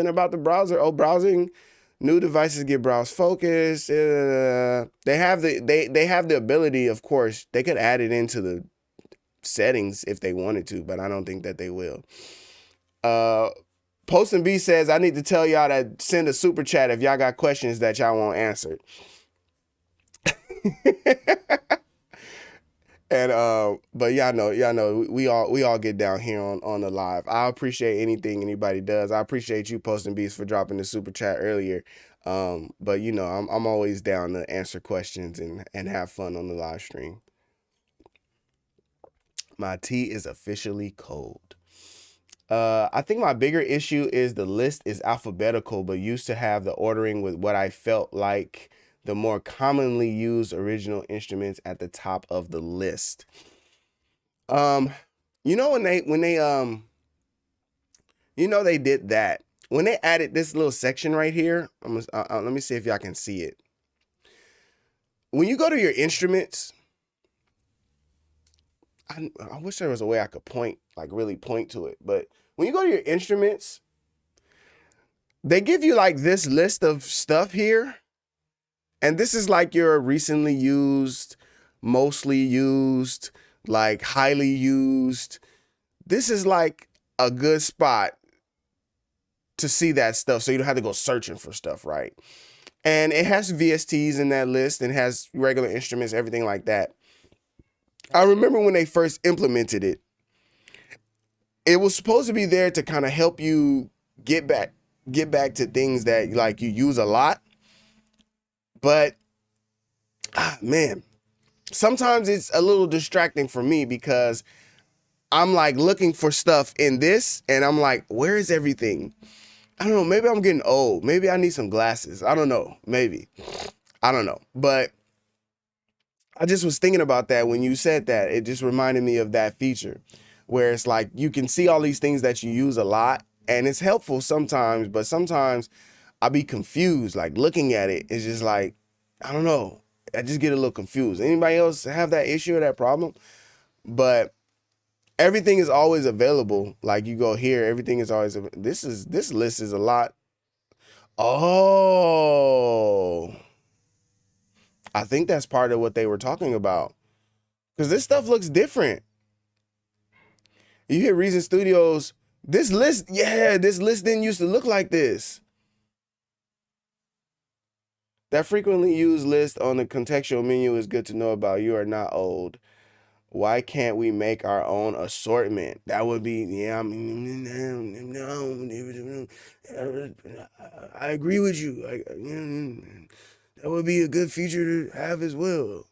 about the browser. Oh, browsing. New devices get browse focus. They have the ability, of course. They could add it into the settings if they wanted to, but I don't think that they will. Postin' B says, I need to tell y'all to send a super chat if y'all got questions that y'all want answered. And but y'all know, we all get down here on the live. I appreciate anything anybody does. I appreciate you, Postin' Beast, for dropping the super chat earlier. But you know, I'm always down to answer questions and have fun on the live stream. My tea is officially cold. I think my bigger issue is the list is alphabetical, but used to have the ordering with what I felt like the more commonly used original instruments at the top of the list. You know, when they they did that, when they added this little section right here, let me see if y'all can see it. When you go to your instruments, I wish there was a way I could really point to it, but when you go to your instruments, they give you like this list of stuff here. And this is like your recently used, mostly used, like highly used. This is like a good spot to see that stuff so you don't have to go searching for stuff, right? And it has VSTs in that list and has regular instruments, everything like that. I remember when they first implemented it, it was supposed to be there to kind of help you get back to things that like you use a lot. But man, sometimes it's a little distracting for me because I'm like looking for stuff in this and I'm like, where is everything? I don't know. Maybe I'm getting old. Maybe I need some glasses. I don't know. Maybe. I don't know. But I just was thinking about that when you said that. It just reminded me of that feature where it's like you can see all these things that you use a lot and it's helpful sometimes, but sometimes I be confused. Like looking at it, it's just like, I don't know. I just get a little confused. Anybody else have that issue or that problem? But everything is always available. Like you go here, everything is always, this list is a lot. Oh, I think that's part of what they were talking about. Because this stuff looks different. You hear Reasonstudios, this list didn't used to look like this. That frequently used list on the contextual menu is good to know about. You are not old. Why can't we make our own assortment? That would be, yeah, no, I agree with you. That would be a good feature to have as well.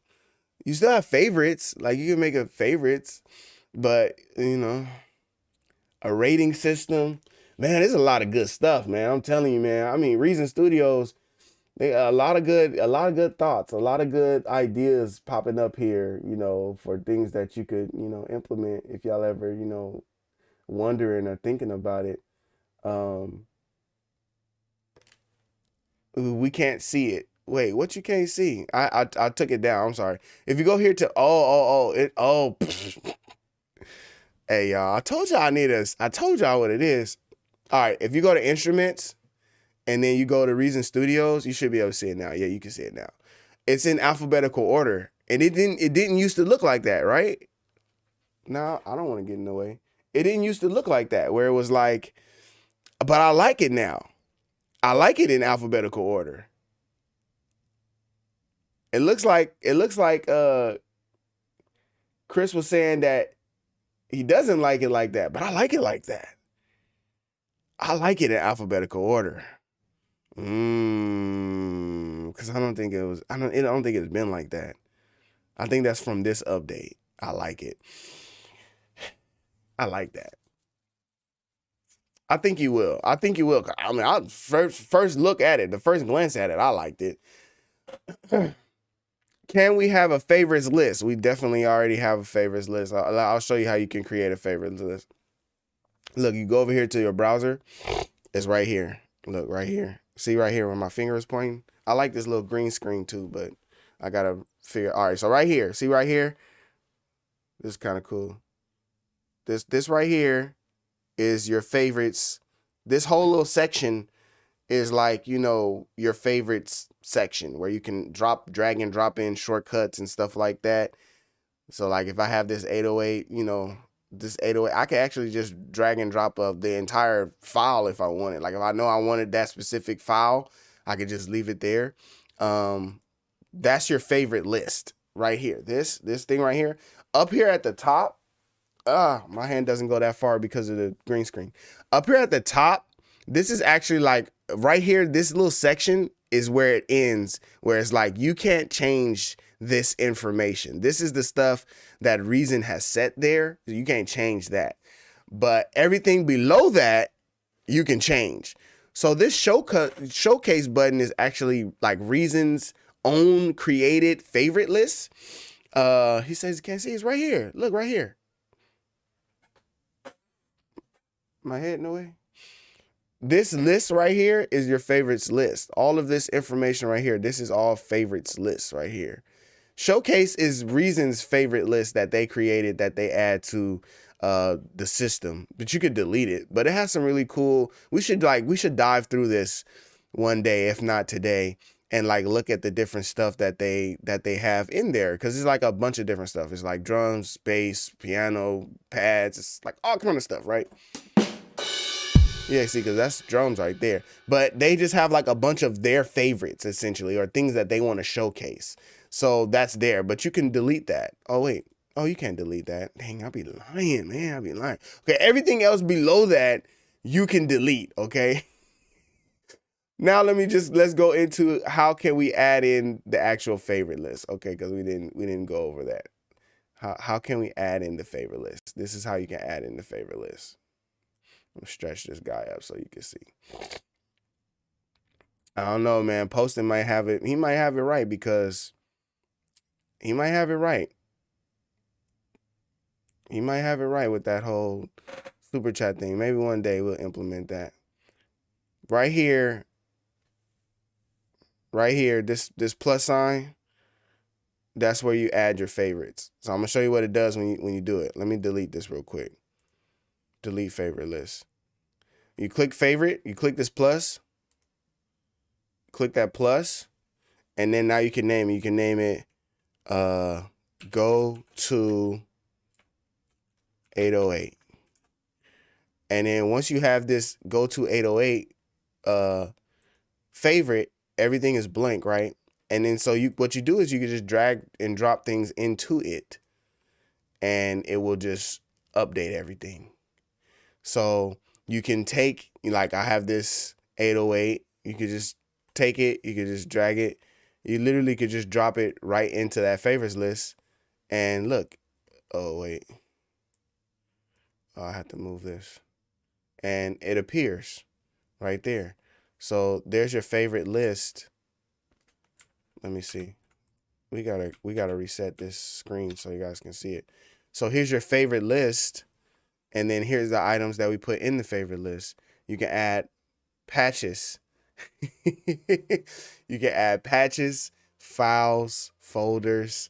You still have favorites, like you can make a favorites, but you know, a rating system, man, there's a lot of good stuff, man. I'm telling you, man. I mean, Reasonstudios, they a lot of good thoughts, a lot of good ideas popping up here, you know, for things that you could, you know, implement if y'all ever, you know, wondering or thinking about it. We can't see it. Wait, what you can't see? I took it down. I'm sorry. If you go here to hey y'all, I told y'all I told y'all what it is. All right, if you go to instruments and then you go to Reasonstudios, you should be able to see it now. Yeah, you can see it now. It's in alphabetical order. And it didn't used to look like that, right? No, I don't want to get in the way. It didn't used to look like that, where it was like, but I like it now. I like it in alphabetical order. It looks like Chris was saying that he doesn't like it like that, but I like it like that. I like it in alphabetical order. Because I don't think it's been like that. I think that's from this update. I like it. I like that. I think you will. I mean, I first look at it, the first glance at it, I liked it. Can we have a favorites list? We definitely already have a favorites list. I'll show you how you can create a favorites list. Look, you go over here to your browser. It's right here. Look, right here. See right here where my finger is pointing? I like this little green screen too, but I gotta figure. All right, so right here. See right here? This is kind of cool. This right here is your favorites. This whole little section is like, you know, your favorites section where you can drag and drop in shortcuts and stuff like that. So like if I have this 808, you know, this 808, I can actually just drag and drop of the entire file if I wanted. Like if I know I wanted that specific file, I could just leave it there. That's your favorite list right here. This thing right here. Up here at the top, my hand doesn't go that far because of the green screen. Up here at the top, this is actually like right here, this little section is where it ends, where it's like you can't change this information. This is the stuff that Reason has set there. You can't change that. But everything below that, you can change. So this showcase button is actually like Reason's own created favorite list. He says you can't see, it's right here. Look, right here. My head, no way. This list right here is your favorites list. All of this information right here, this is all favorites lists right here. Showcase is Reason's favorite list that they created, that they add to the system, but you could delete it. But it has some really cool, we should dive through this one day, if not today, and like look at the different stuff that they have in there, because it's like a bunch of different stuff. It's like drums, bass, piano, pads, it's like all kind of stuff, right? Yeah, see, because that's drums right there. But they just have like a bunch of their favorites, essentially, or things that they want to showcase. So that's there, but you can delete that. Oh, wait. Oh, you can't delete that. Dang, I'll be lying, man. I'll be lying. Okay, everything else below that, you can delete, okay? Now let's go into how can we add in the actual favorite list, okay? Because we didn't go over that. How can we add in the favorite list? This is how you can add in the favorite list. I'm gonna stretch this guy up so you can see. I don't know, man. Poston might have it. He might have it right because he might have it right. He might have it right with that whole super chat thing. Maybe one day we'll implement that. Right here, this plus sign, that's where you add your favorites. So I'm gonna show you what it does when you do it. Let me delete this real quick. Delete favorite list. You click favorite, you click this plus, click that plus, and then now you can name it. You can name it go to 808. And then once you have this go to 808 favorite, everything is blank, right? And then so what you do is you can just drag and drop things into it, and it will just update everything. So you can take, like I have this 808, you could just take it, you could just drag it. You literally could just drop it right into that favorites list. And look, oh wait, I have to move this. And it appears right there. So there's your favorite list. Let me see. We gotta reset this screen so you guys can see it. So here's your favorite list. And then here's the items that we put in the favorite list. You can add patches. You can add patches, files, folders,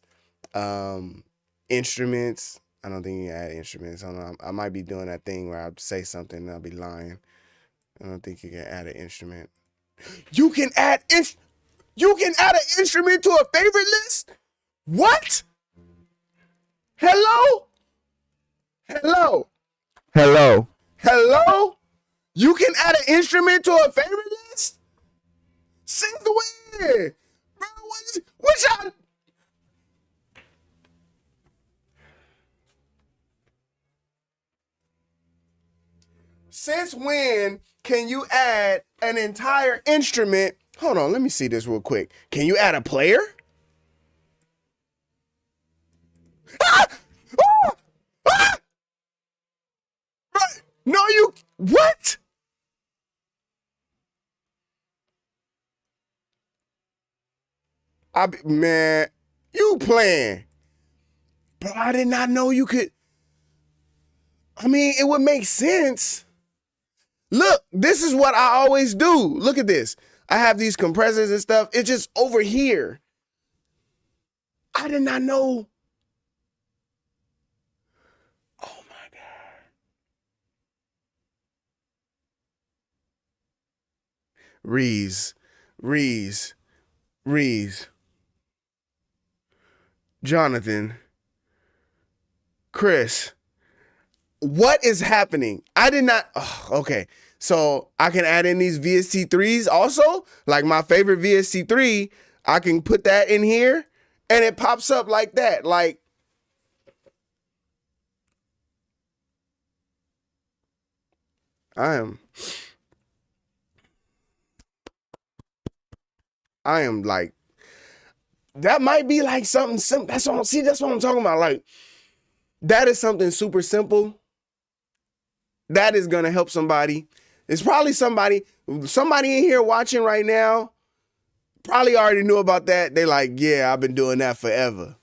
instruments. I don't think you can add instruments. I don't know. I might be doing that thing where I say something and I'll be lying. I don't think you can add an instrument. You can add an instrument to a favorite list? What? Hello? Hello? Hello? Hello? You can add an instrument to a favorite list? Since when? Bro, what Since when can you add an entire instrument? Hold on, let me see this real quick. Can you add a player? Ah! Ah! Ah! No, you what? Man, you playing. Bro, I did not know you could. I mean, it would make sense. Look, this is what I always do. Look at this. I have these compressors and stuff. It's just over here. I did not know. Oh my God. Rees, Rees, Rees, Jonathan, Chris. What is happening? I did not. Oh, okay. So I can add in these VST3s also. Like my favorite VST3, I can put that in here and it pops up like that. Like, I am like, that might be like something simple. That's what I'm talking about. Like, that is something super simple. That is gonna help somebody. It's probably somebody in here watching right now probably already knew about that. They like, yeah, I've been doing that forever.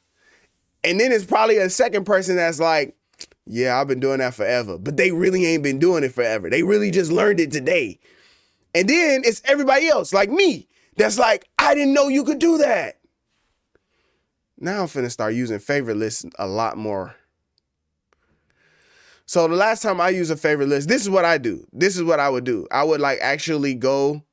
And then it's probably a second person that's like, yeah, I've been doing that forever. But they really ain't been doing it forever. They really just learned it today. And then it's everybody else, like me, that's like, I didn't know you could do that. Now I'm finna start using favorite lists a lot more. So the last time I used a favorite list, this is what I do. This is what I would do. I would like actually go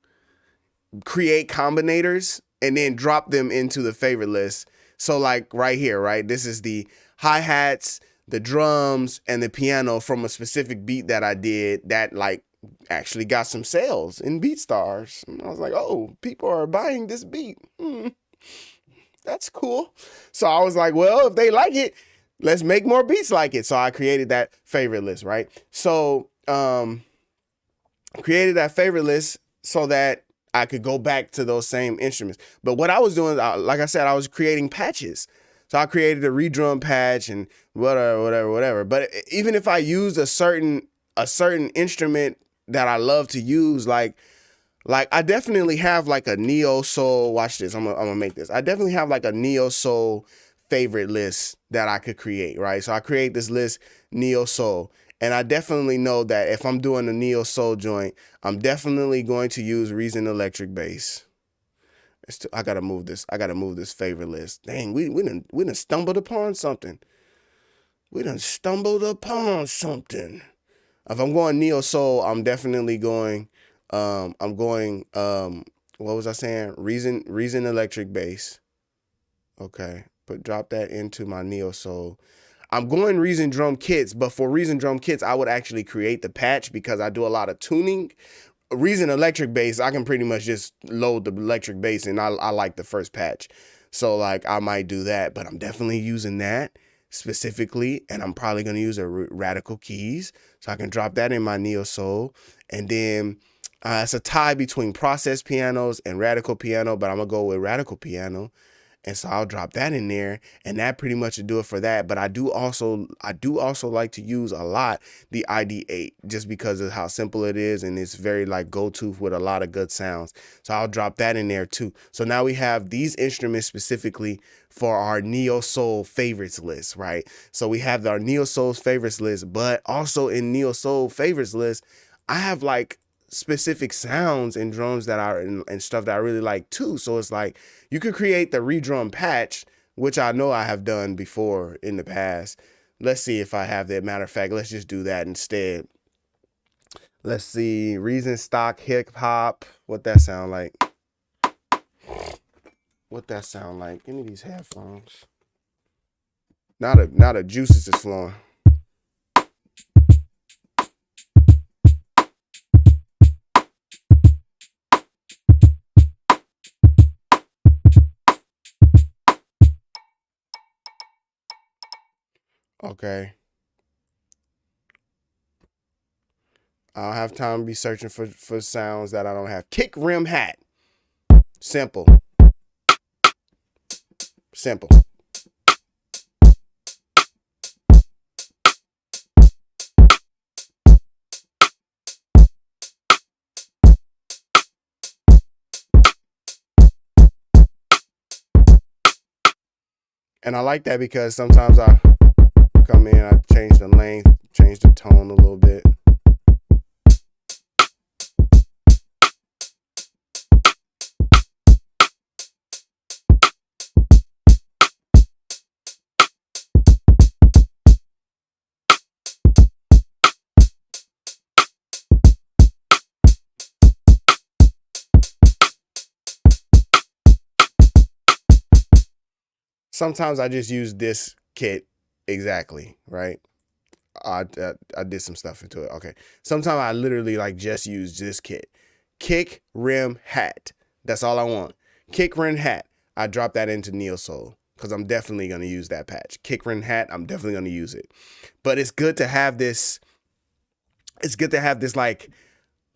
create combinators and then drop them into the favorite list. So like right here, right? This is the hi-hats, the drums, and the piano from a specific beat that I did that like actually got some sales in BeatStars. And I was like, oh, people are buying this beat. That's cool. So I was like, well, if they like it, let's make more beats like it. So I created that favorite list, right? So created that favorite list so that I could go back to those same instruments. But what I was doing, like I said, I was creating patches. So I created a redrum patch and whatever. But even if I used a certain instrument that I love to use, like I definitely have like a neo soul. Watch this. I'm gonna make this. I definitely have like a neo soul favorite list that I could create, right? So I create this list, neo soul. And I definitely know that if I'm doing a neo soul joint, I'm definitely going to use Reason electric bass. I gotta move this. I gotta move this favorite list. Dang, we done stumbled upon something. We done stumbled upon something. If I'm going neo soul, I'm definitely going. I'm going. What was I saying? Reason electric bass. Okay, but drop that into my neo soul. I'm going Reason drum kits, but for Reason drum kits, I would actually create the patch because I do a lot of tuning. Reason electric bass, I can pretty much just load the electric bass and I like the first patch. So like I might do that, but I'm definitely using that specifically, and I'm probably gonna use a radical keys. So I can drop that in my neo soul. And then it's a tie between process pianos and radical piano, but I'm gonna go with radical piano. And so I'll drop that in there, and that pretty much would do it for that. But I do also like to use a lot the ID8 just because of how simple it is, and it's very like go-to with a lot of good sounds. So I'll drop that in there too. So now we have these instruments specifically for our Neo Soul favorites list, right? So we have our Neo Soul's favorites list, but also in Neo Soul favorites list, I have like specific sounds and drums that are and stuff that I really like too. So it's like you could create the redrum patch, which I know I have done before in the past. Let's see if I have that. Matter of fact, let's just do that instead. Let's see, Reason stock hip hop. What that sound like? What that sound like? Give me these headphones. Now the juices is flowing. Okay. I don't have time to be searching for sounds that I don't have. Kick rim hat. Simple. Simple. And I like that because sometimes I come in, I change the length, change the tone a little bit. Sometimes I just use this kit exactly, right? I did some stuff into it. Okay. Sometimes I literally like just use this kit. Kick, rim, hat. That's all I want. Kick, rim, hat. I drop that into Neo Soul because I'm definitely going to use that patch. Kick, rim, hat. I'm definitely going to use it. But it's good to have this. It's good to have this like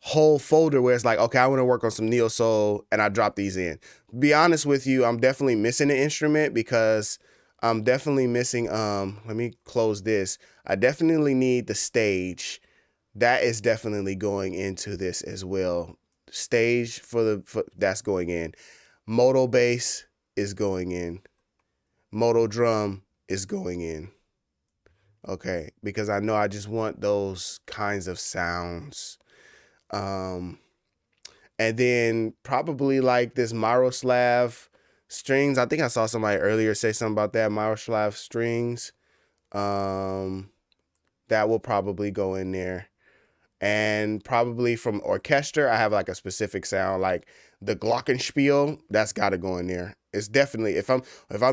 whole folder where it's like, okay, I want to work on some neo soul and I drop these in. Be honest with you, I'm definitely missing an instrument because I'm definitely missing, let me close this. I definitely need the stage. That is definitely going into this as well. Stage that's going in. Moto bass is going in. Moto drum is going in. Okay, because I know I just want those kinds of sounds. And then probably like this Miroslav strings. I think I saw somebody earlier say something about that Miroslav strings. That will probably go in there. And probably from orchestra, I have like a specific sound, like the glockenspiel. That's got to go in there. It's definitely if I'm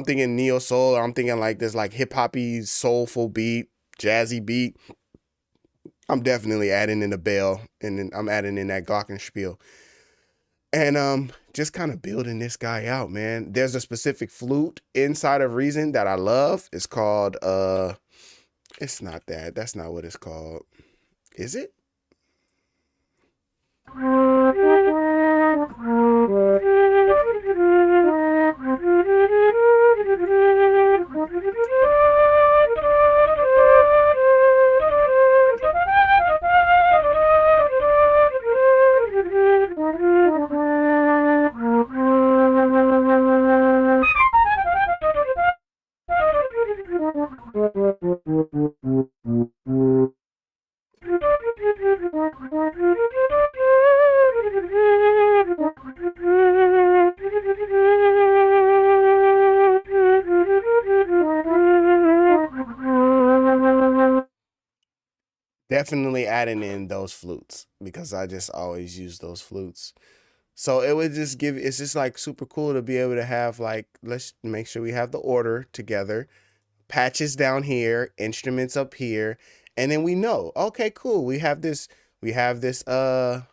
thinking neo soul, or I'm thinking like this like hip hoppy soulful beat, jazzy beat. I'm definitely adding in the bell, and then I'm adding in that glockenspiel. And just kind of building this guy out, man. There's a specific flute inside of Reason that I love. It's called it's not that. That's not what it's called. Is it? Definitely adding in those flutes because I just always use those flutes. So it would just give, it's just like super cool to be able to have like, let's make sure we have the order together. Patches down here, instruments up here, and then we know, okay, cool. We have this neo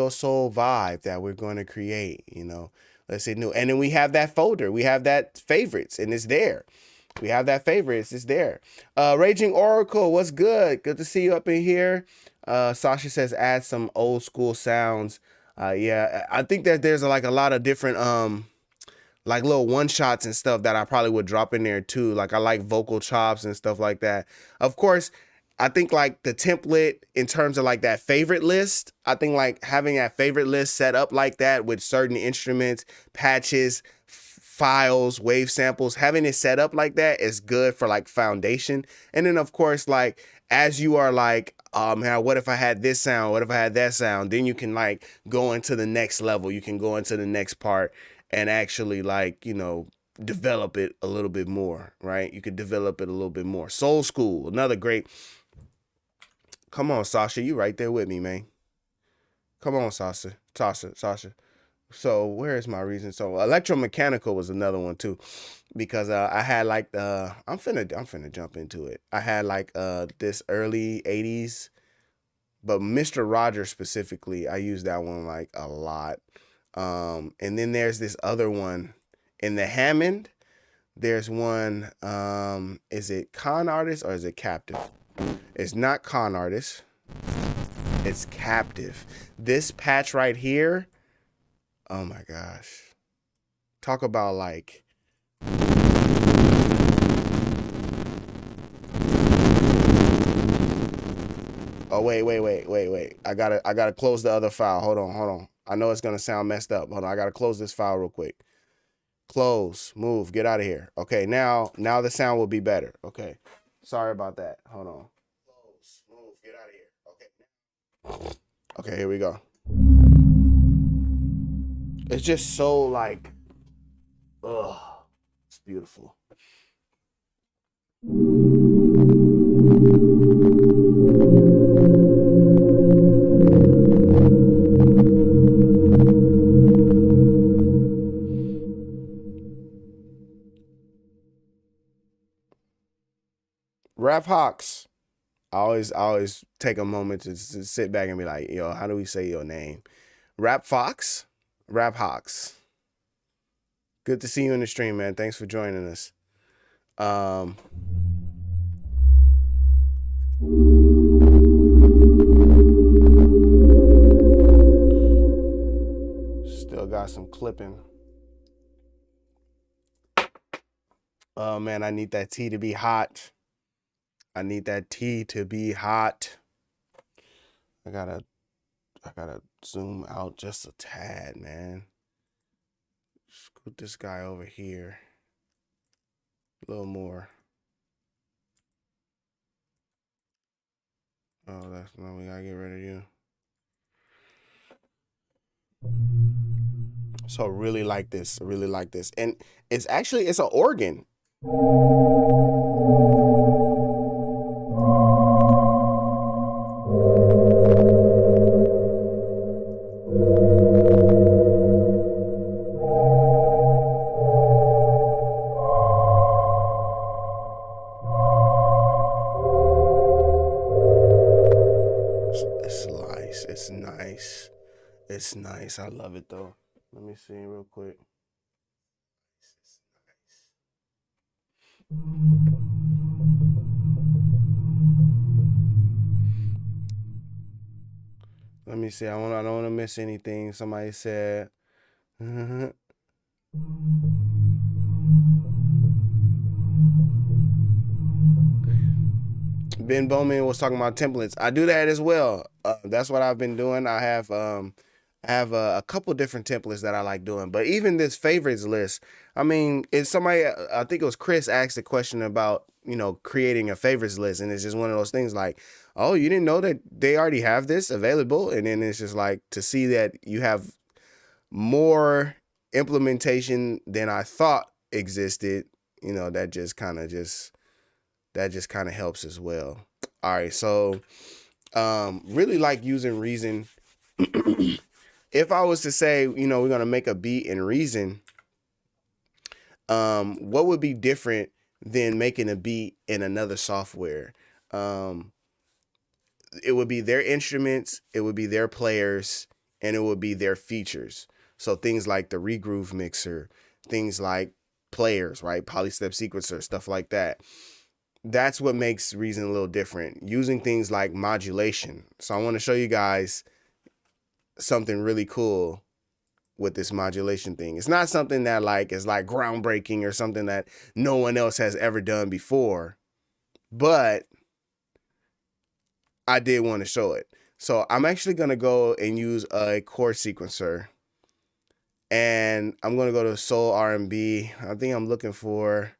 soul vibe that we're going to create, you know. Let's say new. And then we have that folder. We have that favorites and it's there. We have that favorites. It's there. Raging Oracle, what's good? Good to see you up in here. Sasha says add some old school sounds. Yeah, I think that there's like a lot of different like little one shots and stuff that I probably would drop in there too. Like I like vocal chops and stuff like that. Of course, I think like the template in terms of like that favorite list, I think like having that favorite list set up like that with certain instruments, patches, files, wave samples, having it set up like that is good for like foundation. And then of course, like as you are like, man, what if I had this sound? What if I had that sound? Then you can like go into the next level. You can go into the next part and actually like, you know, develop it a little bit more, right? You could develop it a little bit more. Soul School, another great. Come on, Sasha, you right there with me, man. Come on, Sasha. So where is my reason? So electromechanical was another one too, because I had like I'm finna jump into it. I had like this early '80s, but Mr. Rogers specifically, I use that one like a lot. And then there's this other one in the Hammond. There's one. Is it Con Artist or is it Captive? It's not con artist. It's captive. This patch right here, oh my gosh. Talk about like oh wait. I gotta close the other file. Hold on. I know it's gonna sound messed up. Hold on, I gotta close this file real quick. Close, move, get out of here. Okay, now the sound will be better. Okay. Sorry about that. Hold on. Close, move, get out of here. Okay. Okay, here we go. It's just so like, ugh, it's beautiful. Rap Hawks. I always take a moment to sit back and be like, yo, how do we say your name? Rap Fox? Rap Hawks. Good to see you in the stream, man. Thanks for joining us. Still got some clipping. Oh man, I need that tea to be hot. I need that tea to be hot. I gotta zoom out just a tad, man. Scoot this guy over here. A little more. Oh, that's no, we gotta get rid of you. So I really like this. I really like this. And it's an organ. It's nice. It's nice. I love it though. Let me see real quick. Let me see. I don't want to miss anything. Somebody said. Ben Bowman was talking about templates. I do that as well. That's what I've been doing. I have a couple different templates that I like doing. But even this favorites list, I mean, it's somebody. I think it was Chris asked a question about creating a favorites list, and it's just one of those things like, oh, you didn't know that they already have this available, and then it's just like to see that you have more implementation than I thought existed. That just kind of helps as well. All right, so really like using Reason. If I was to say, we're gonna make a beat in Reason, what would be different than making a beat in another software? It would be their instruments, it would be their players, and it would be their features. So things like the regroove mixer, things like players, right? Polystep sequencer, stuff like that. That's what makes Reason a little different. Using things like modulation. So I want to show you guys something really cool with this modulation thing. It's not something that is groundbreaking or something that no one else has ever done before, but I did want to show it. So I'm actually going to go and use a chord sequencer, and I'm going to go to Soul R&B. I think I'm looking for,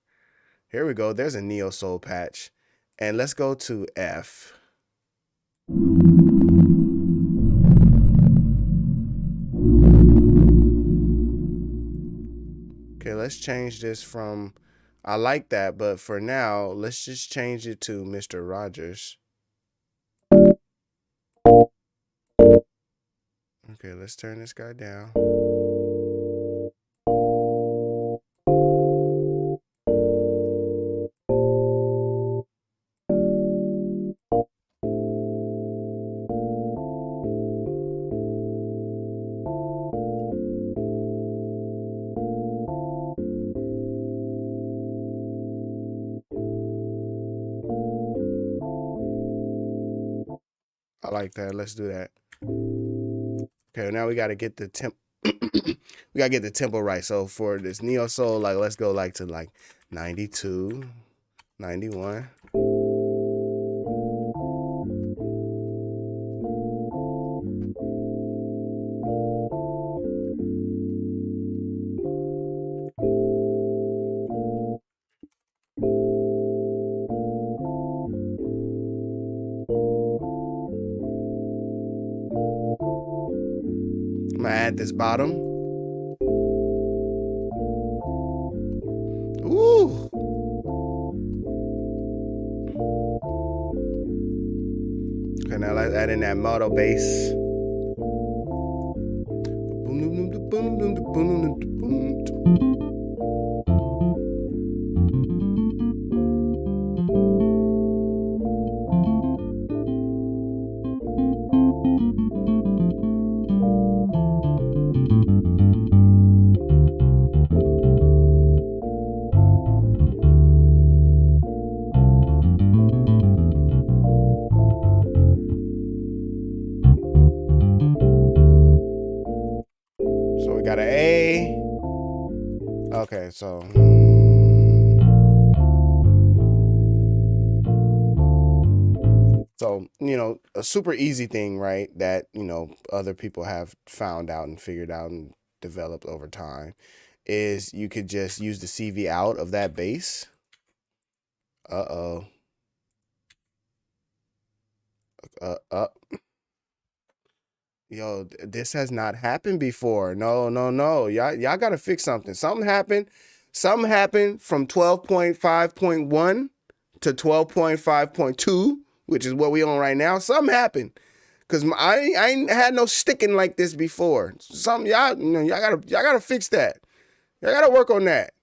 here we go. There's a Neo Soul patch, and let's go to F. Okay, let's change this from, I like that, but for now, let's just change it to Mr. Rogers. Okay, let's turn this guy down. like that. Let's do that. Okay, now we gotta get the temp. We gotta get the tempo right. So for this neo soul, like let's go like to like 92, 91. I'm gonna add this bottom. Ooh. Okay, now let's add in that model bass. So we got an A. Okay, so you know, a super easy thing, right? That, you know, other people have found out and figured out and developed over time is you could just use the CV out of that bass. Yo, this has not happened before. No. Y'all gotta fix something. Something happened from 12.5.1 to 12.5.2, which is what we on right now. Something happened. Cause I ain't had no sticking like this before. Something y'all gotta fix that. Y'all gotta work on that.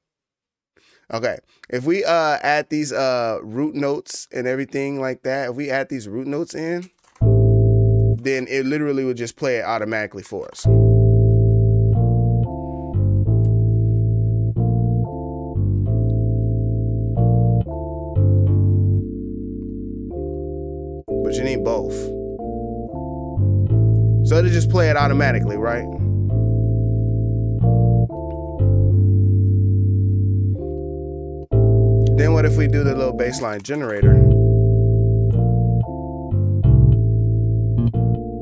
Okay. If we add these root notes and everything like that, if we add these root notes in, then it literally would just play it automatically for us. But you need both. So it'll just play it automatically, right? Then what if we do the little bassline generator?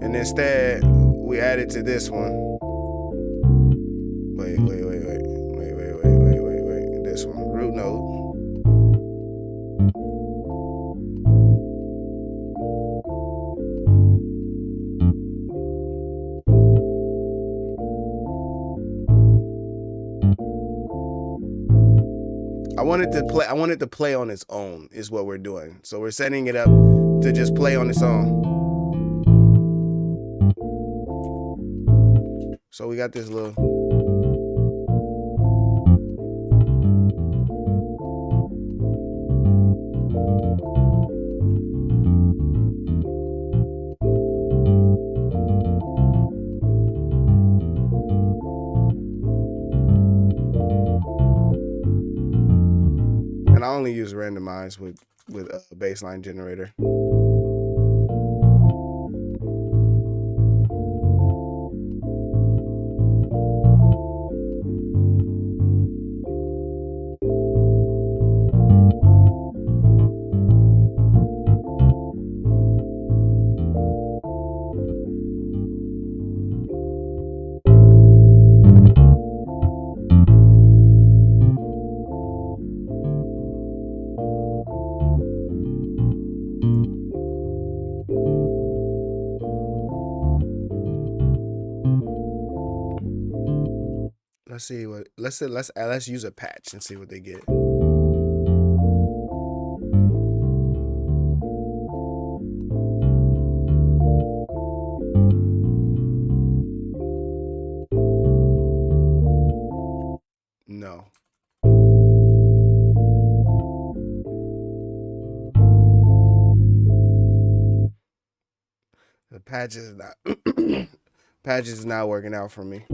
And instead, we add it to this one. Wait. This one, root note. I want it to play on its own is what we're doing. So we're setting it up to just play on its own. So we got this little. And I only use randomize with a bassline generator. Let's see what let's use a patch and see what they get. No. The patch is not working out for me.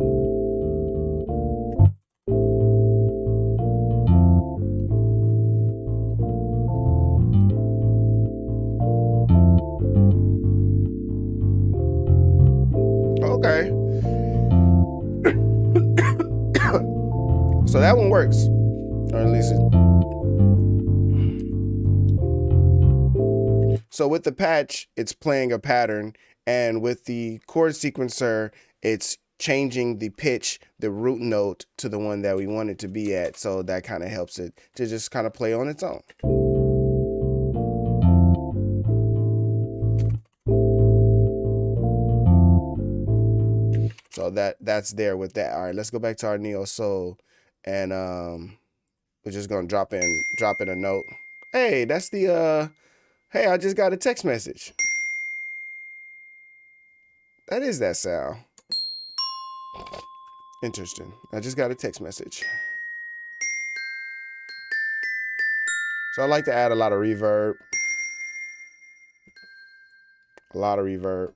So that one works, or at least it. So with the patch, it's playing a pattern, and with the chord sequencer, it's changing the pitch, the root note, to the one that we want it to be at. So that kind of helps it to just kind of play on its own. So that's there with that. All right, let's go back to our Neo Soul, and we're just gonna drop in a note. Hey, that's the hey, I just got a text message. That is that sound. Interesting. I just got a text message. So I like to add a lot of reverb. A lot of reverb.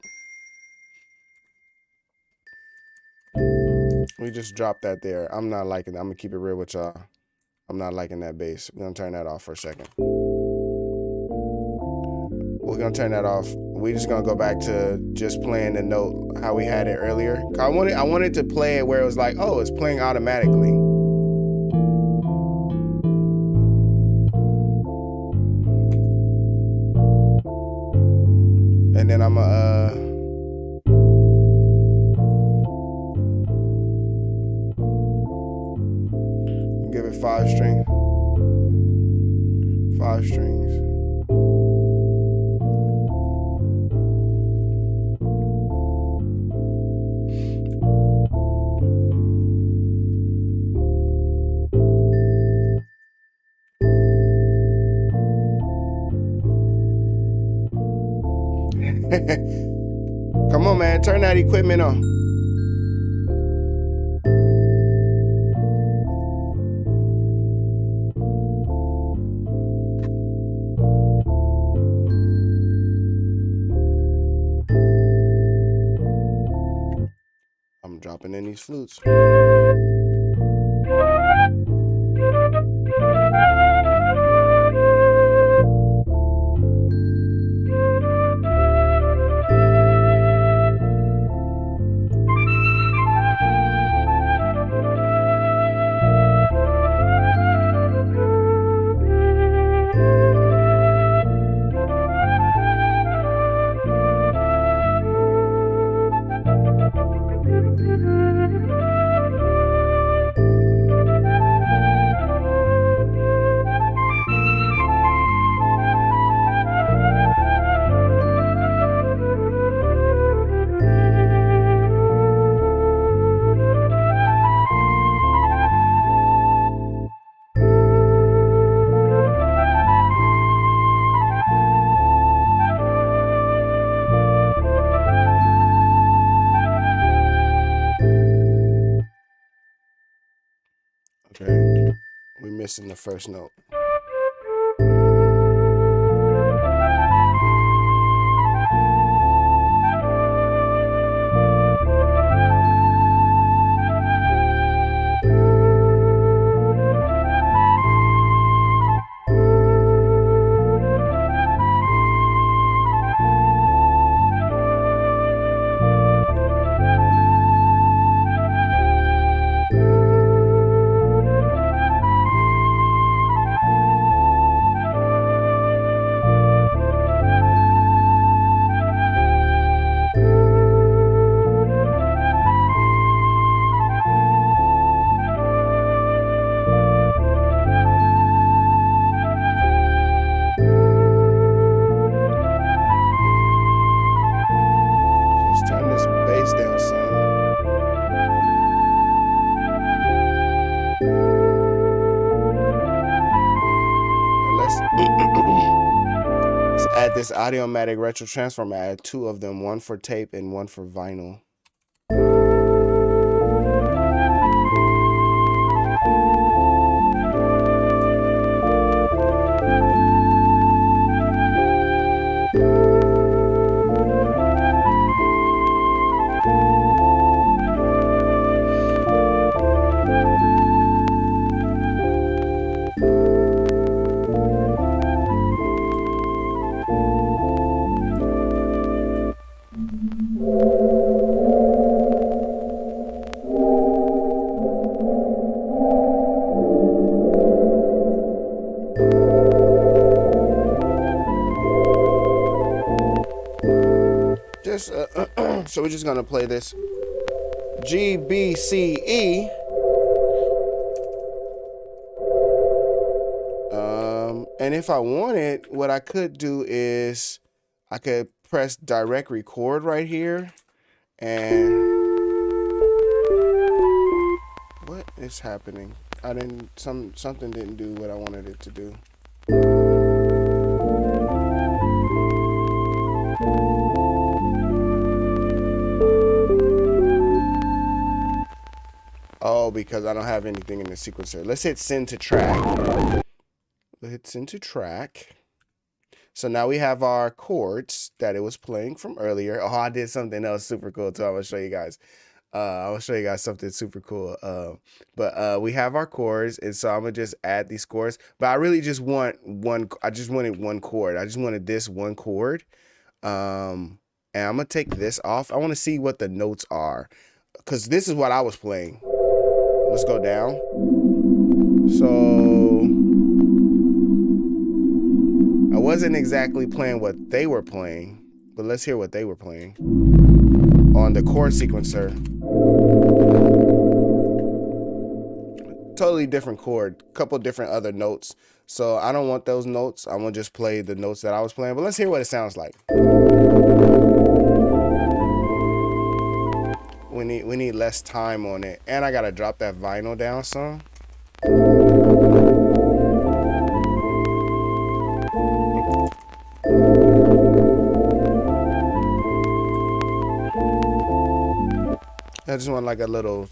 We just dropped that there. I'm not liking that. I'm gonna keep it real with y'all. I'm not liking that bass. We're gonna turn that off for a second. We're gonna turn that off. We're just gonna go back to just playing the note how we had it earlier. I wanted to play it where it was like, oh, it's playing automatically. And then I'm give it 5 string. 5 strings. Come on, man, turn that equipment on. I'm dropping in these flutes. Okay, we're missing the first note. Add this Audiomatic retro transform. I add 2 of them, one for tape and one for vinyl. chorus. So we're just gonna play this G, B, C, E. And if I wanted, what I could do is I could press direct record right here. And what is happening? Something didn't do what I wanted it to do. Oh, because I don't have anything in the sequencer. Let's hit send to track. Let's hit send to track. So now we have our chords that it was playing from earlier. Oh, I did something else super cool too. I'm gonna show you guys. I will show you guys something super cool. But we have our chords, and so I'm gonna just add these chords. But I really just want one. I just wanted one chord. I just wanted this one chord. And I'm gonna take this off. I want to see what the notes are, because this is what I was playing. Let's go down. So I wasn't exactly playing what they were playing, but let's hear what they were playing on the chord sequencer. Totally different chord, couple different other notes. So I don't want those notes. I'm gonna just play the notes that I was playing, but let's hear what it sounds like. We need less time on it, and I gotta drop that vinyl down some. I just want like a little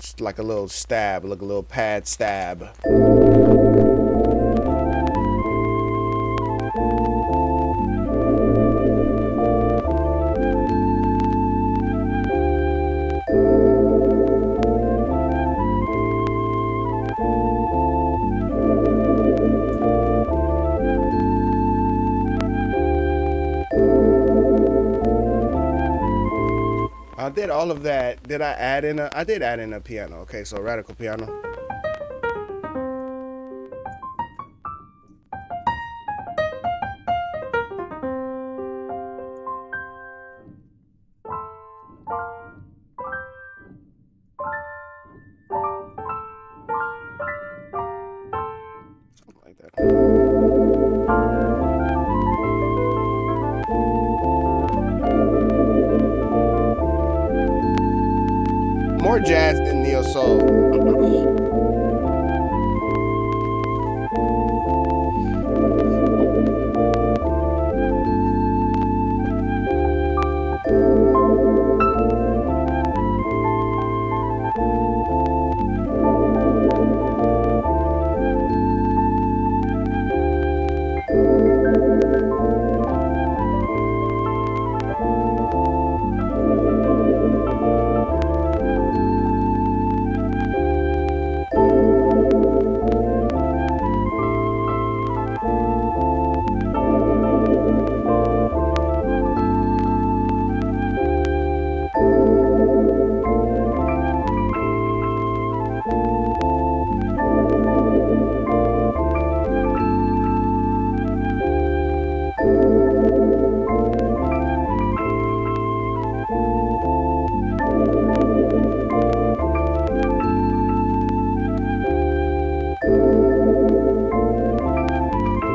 stab, like a little pad stab. I did all of that. Did I add in a? I did add in a piano. Okay, so radical piano. Something like that. More jazz than neo soul.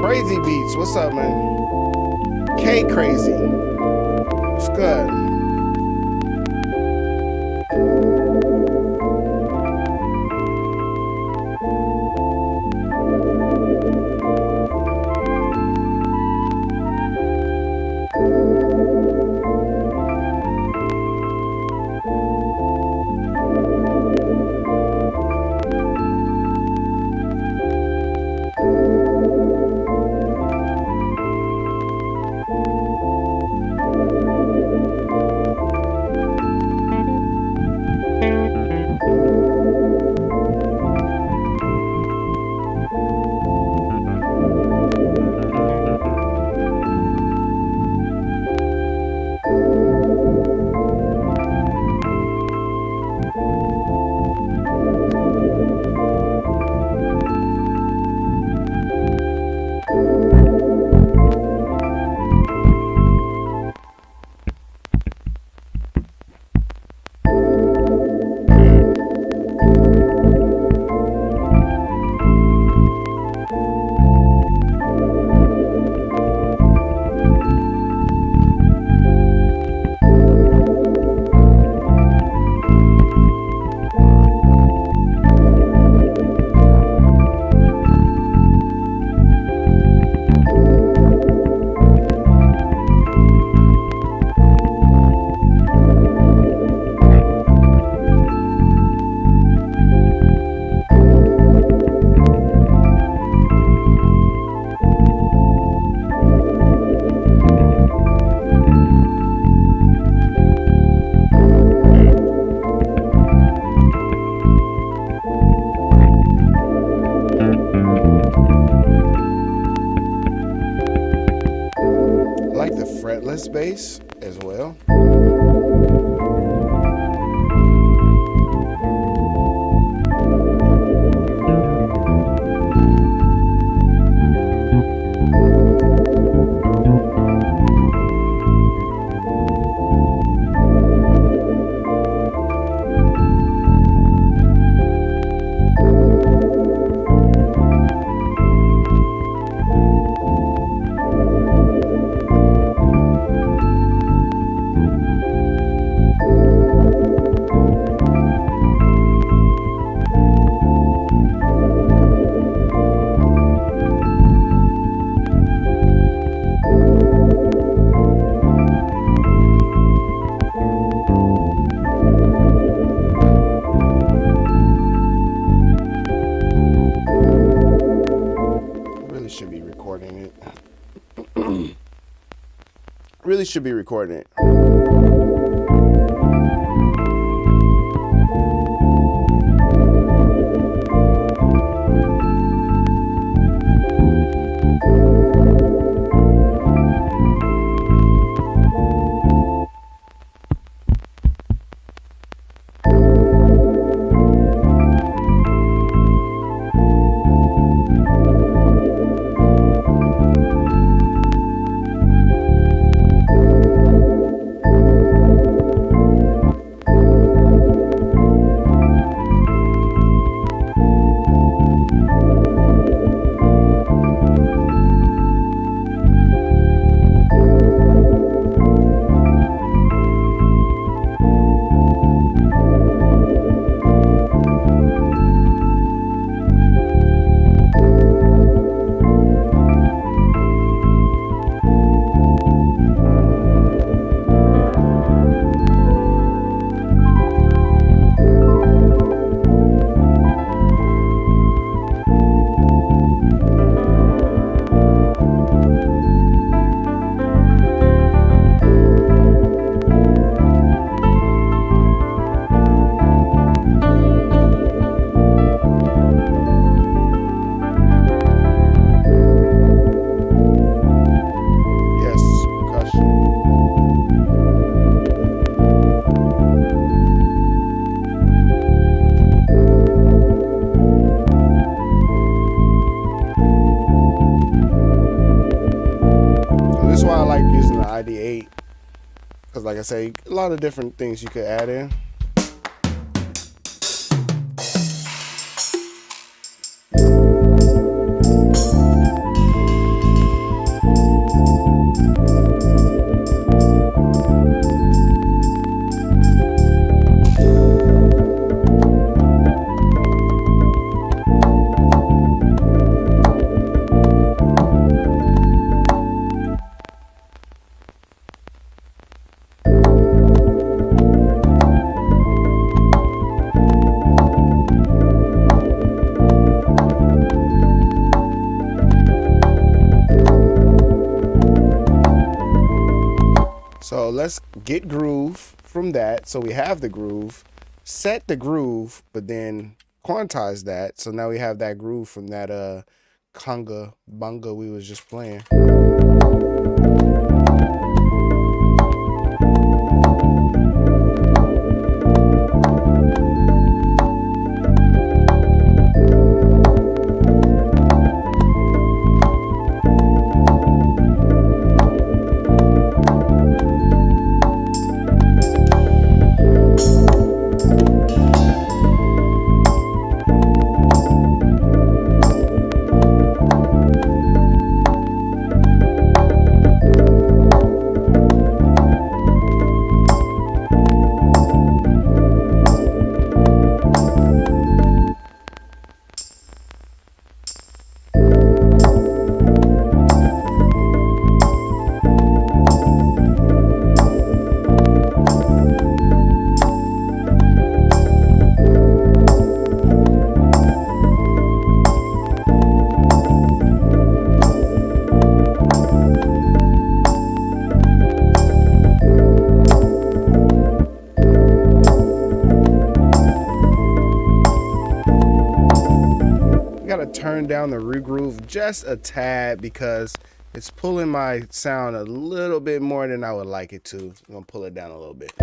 Crazy Beats, what's up, man? K Crazy, what's good? plus bass as well. Really should be recording it. Because like I say, a lot of different things you could add in. So let's get groove from that. So we have the groove, set the groove, but then quantize that. So now we have that groove from that conga bunga we was just playing. Turn down the regroove just a tad because It's pulling my sound a little bit more than I would like it to. I'm gonna pull it down a little bit.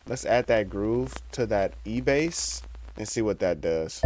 Let's add that groove to that E bass and see what that does.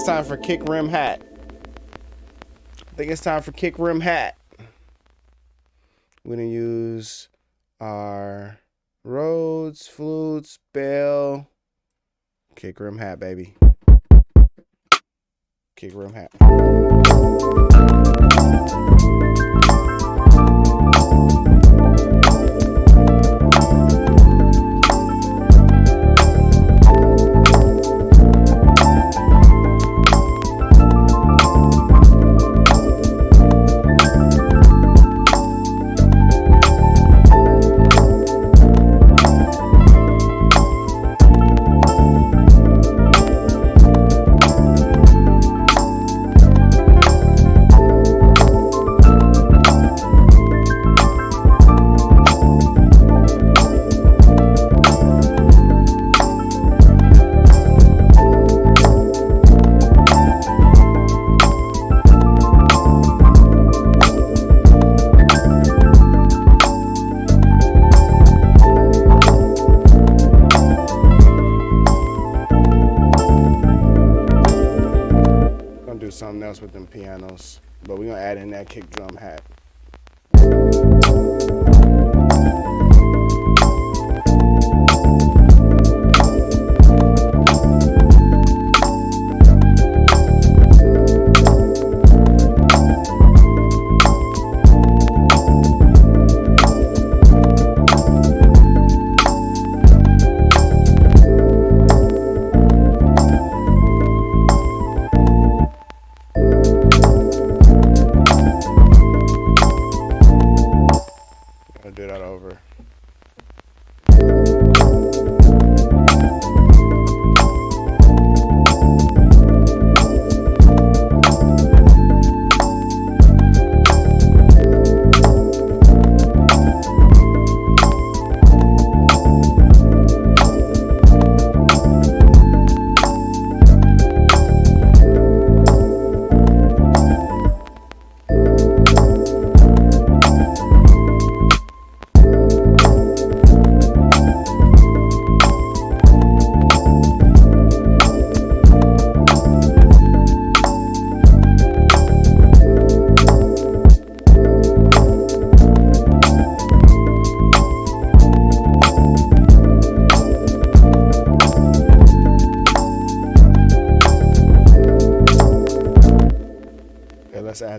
Time for kick rim hat. I think it's time for kick rim hat. We're gonna use our Rhodes, flutes, bell, kick rim hat, baby. Kick rim hat.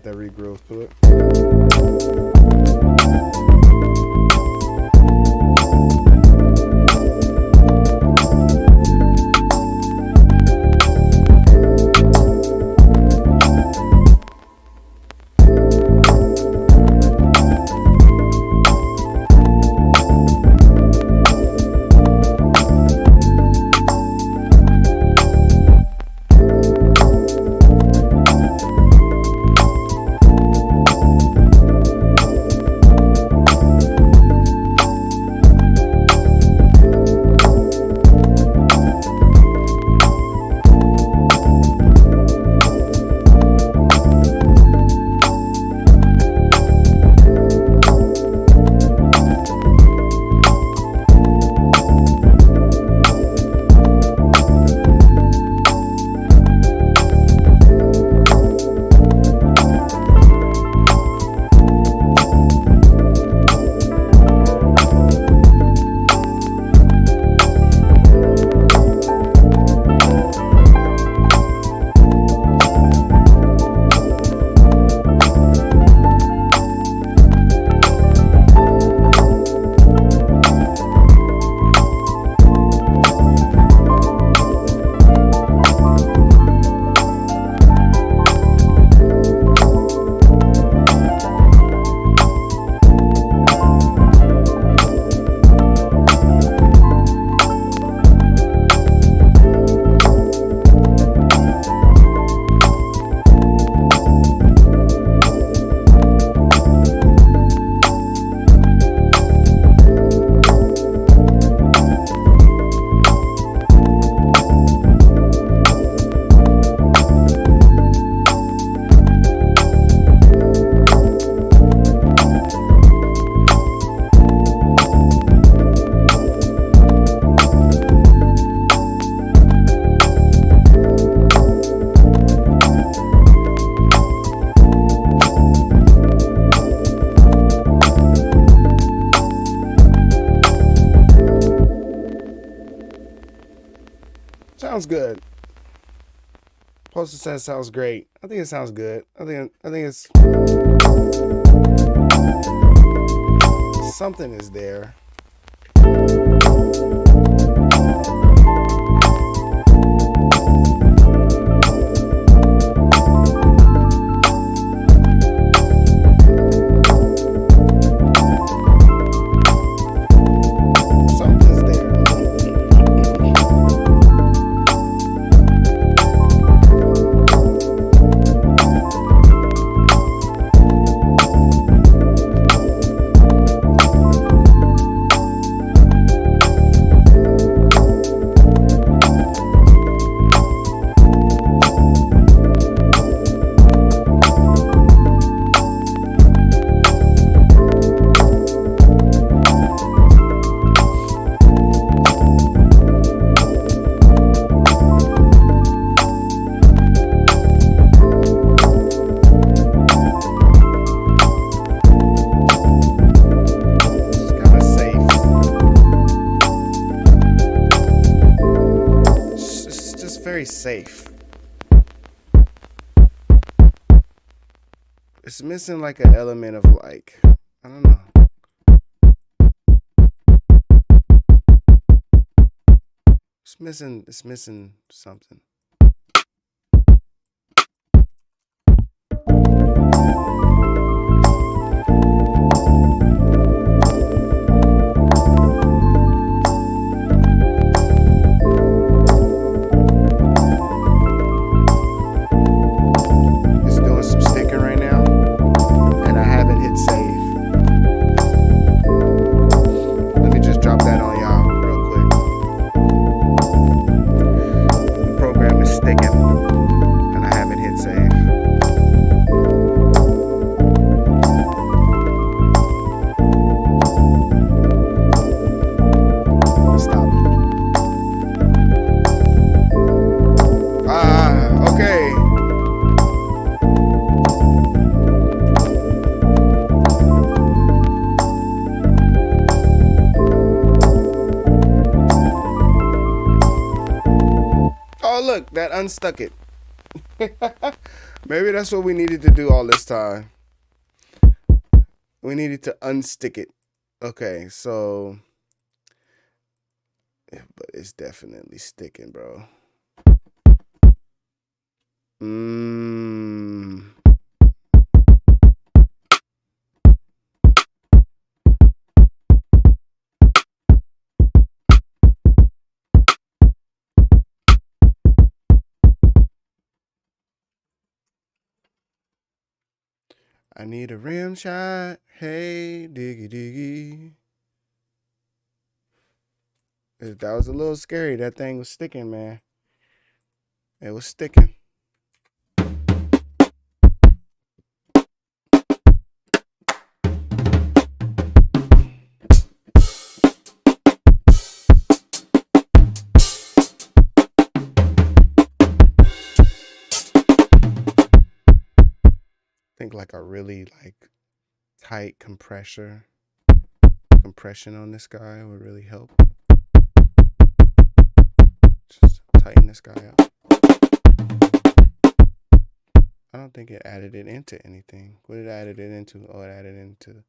add that regrowth to it. Sounds good. Poster says sounds great. I think it sounds good. I think it's something is there. Very safe. It's missing like an element of like, I don't know. It's missing something. Oh, look, that unstuck it. Maybe that's what we needed to do all this time. We needed to unstick it. Okay, so, yeah, but it's definitely sticking, bro. I need a rim shot. Hey, diggy diggy. That was a little scary. That thing was sticking, man. It was sticking. Think like a really tight compression on this guy would really help. Just tighten this guy up. I don't think it added it into anything. What did it added it into? Oh, it added it into.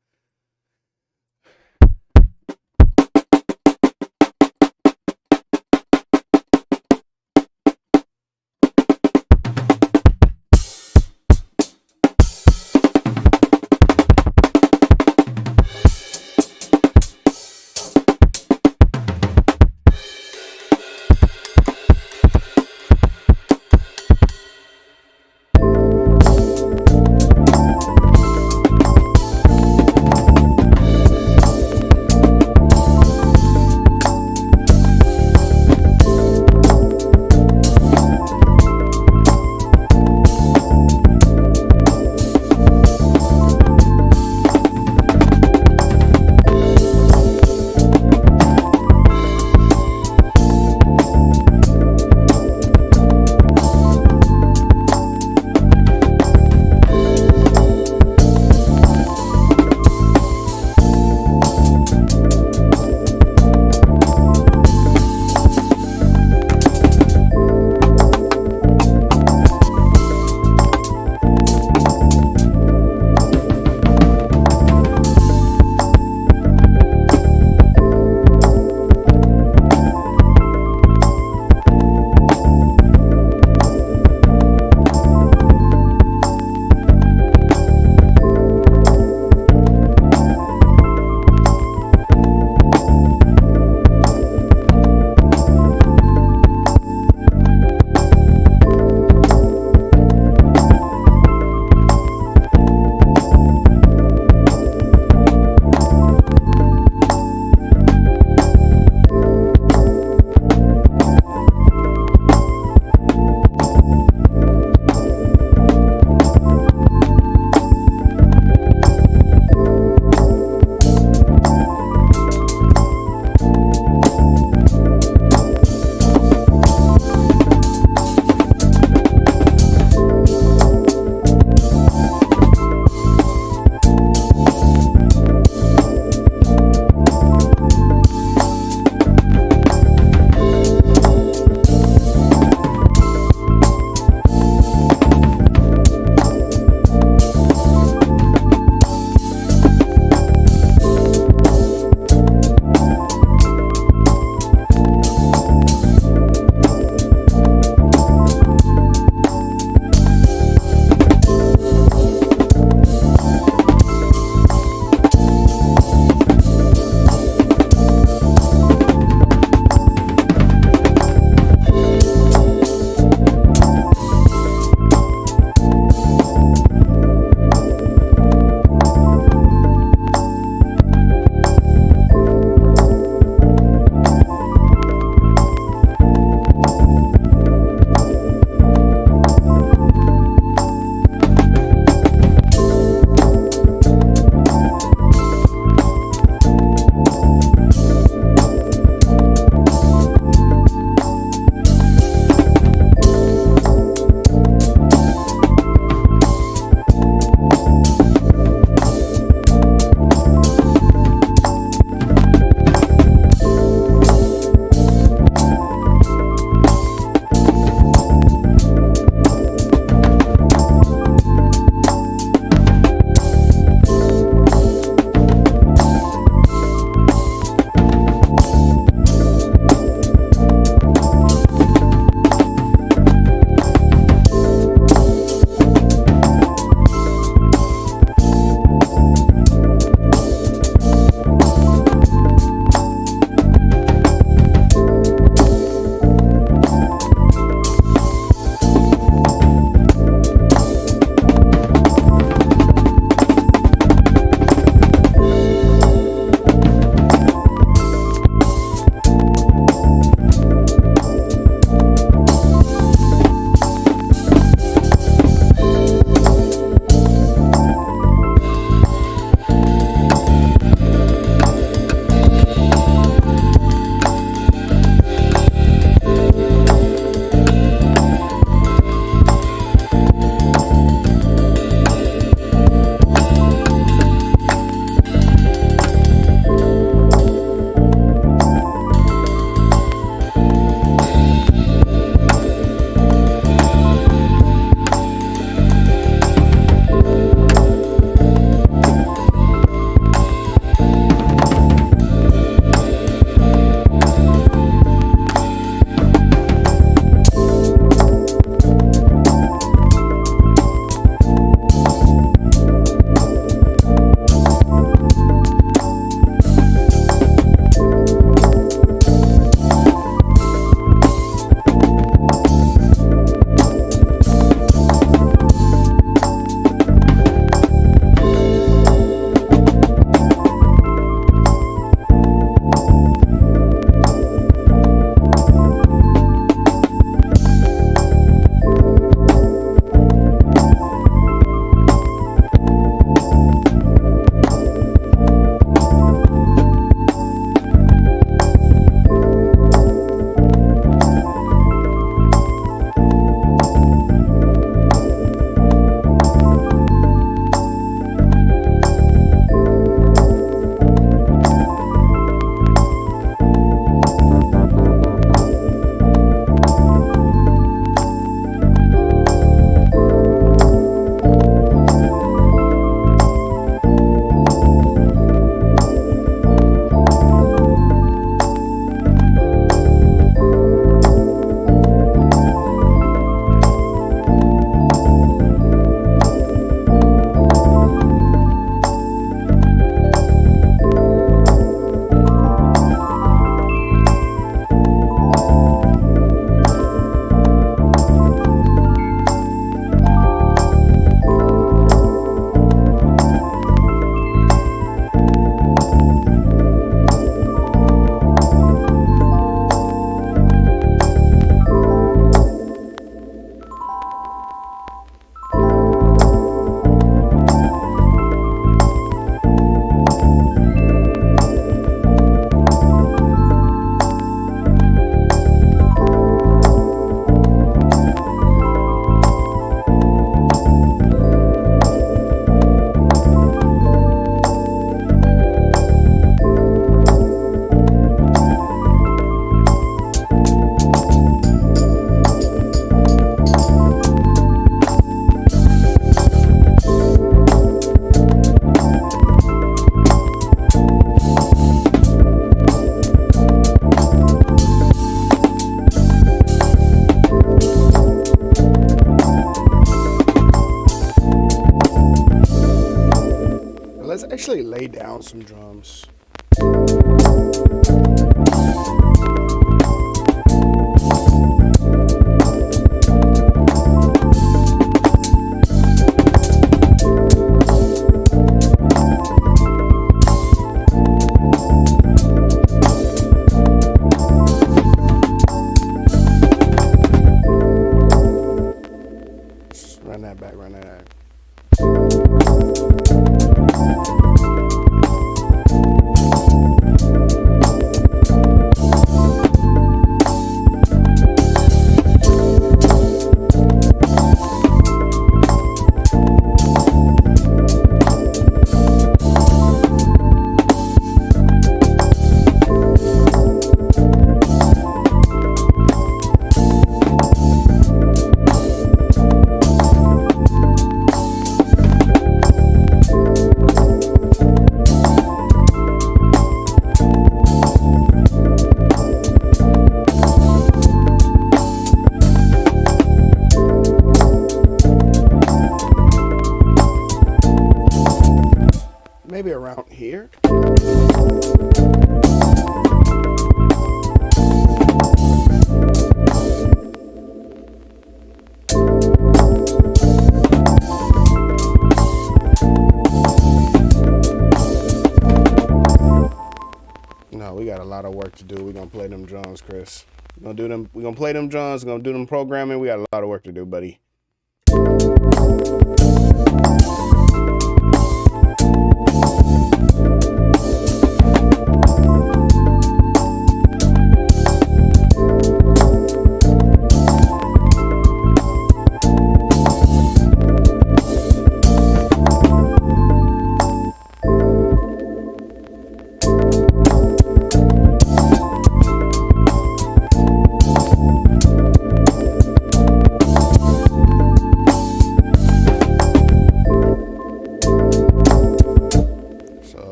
actually lay down some drums. Run that back, run that back. Maybe around here. No, we got a lot of work to do. We're gonna play them drums, Chris. We're gonna play them drums, we're gonna do them programming. We got a lot of work to do, buddy.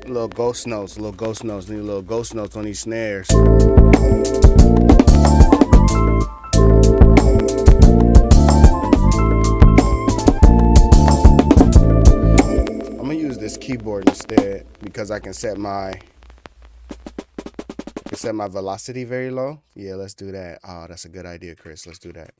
Little ghost notes, little ghost notes. Need a little ghost notes on these snares. I'm gonna use this keyboard instead because I can set my velocity very low. Yeah, let's do that. Oh, that's a good idea, Chris. Let's do that.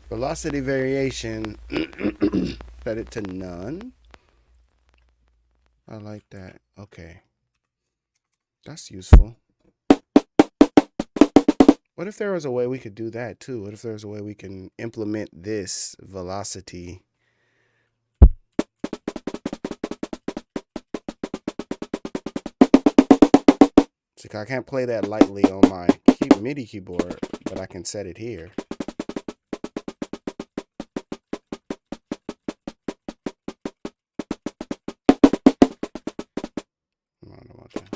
Velocity variation, set it to none. I like that. Okay. That's useful. What if there was a way we could do that too? What if there was a way we can implement this velocity? See, I can't play that lightly on my MIDI keyboard, but I can set it here. I don't know about that.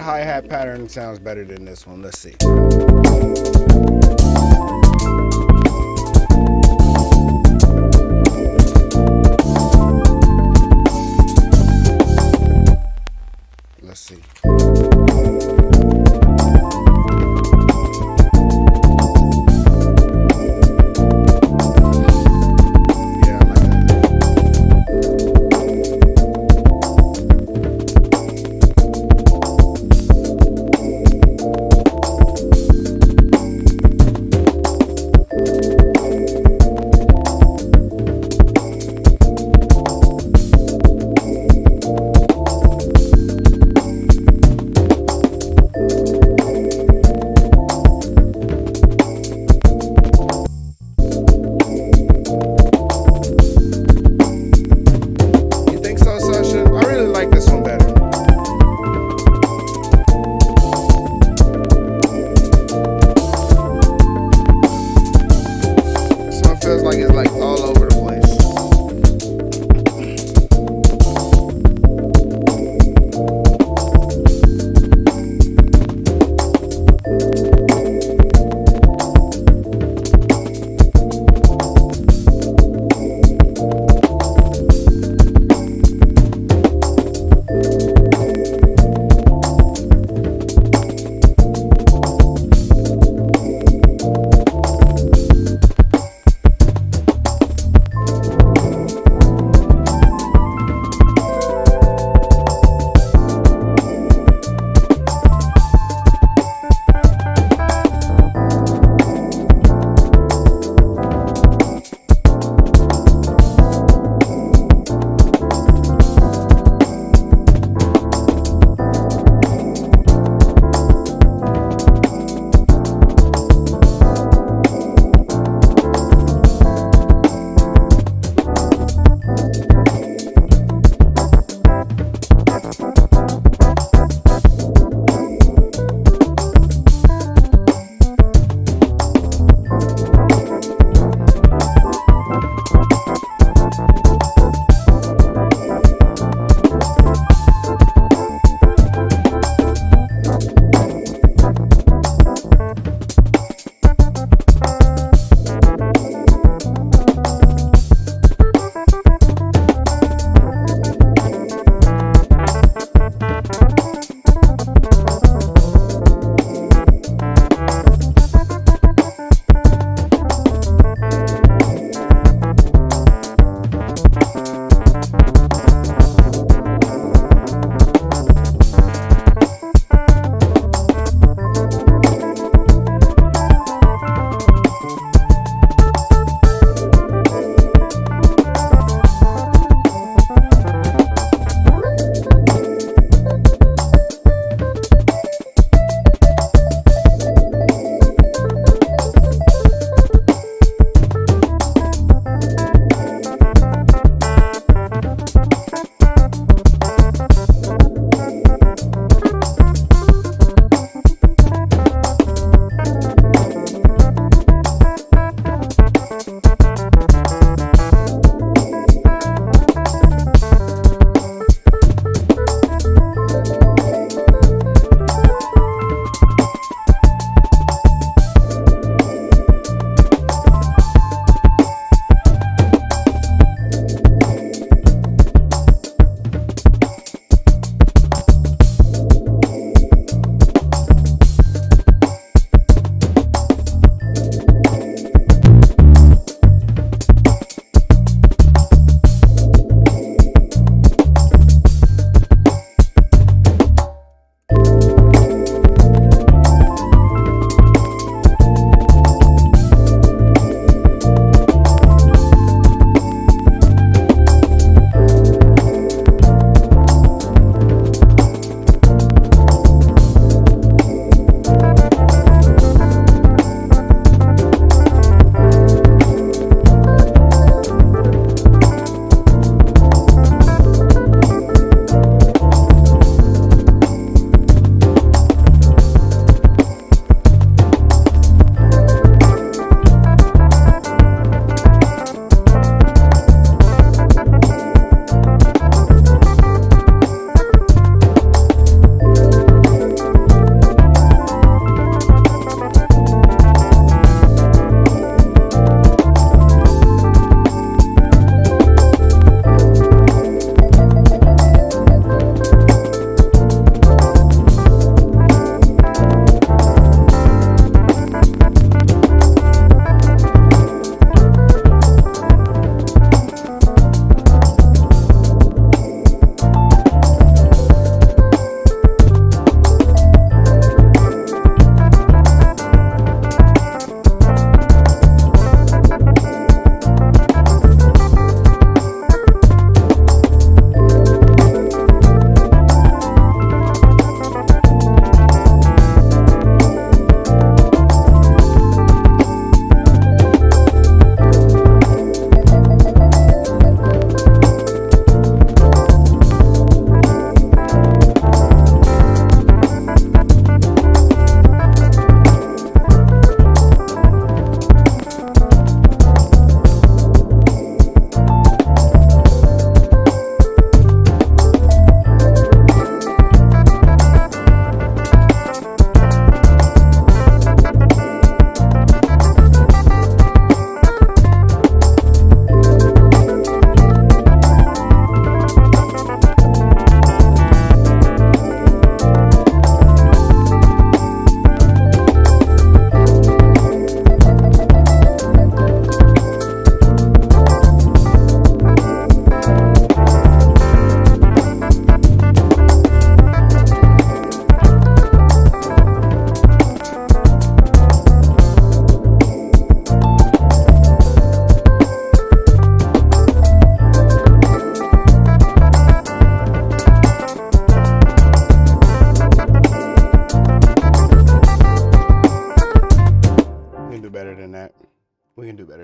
hi-hat pattern sounds better than this one. Let's see. Let's see. Yeah, I like that.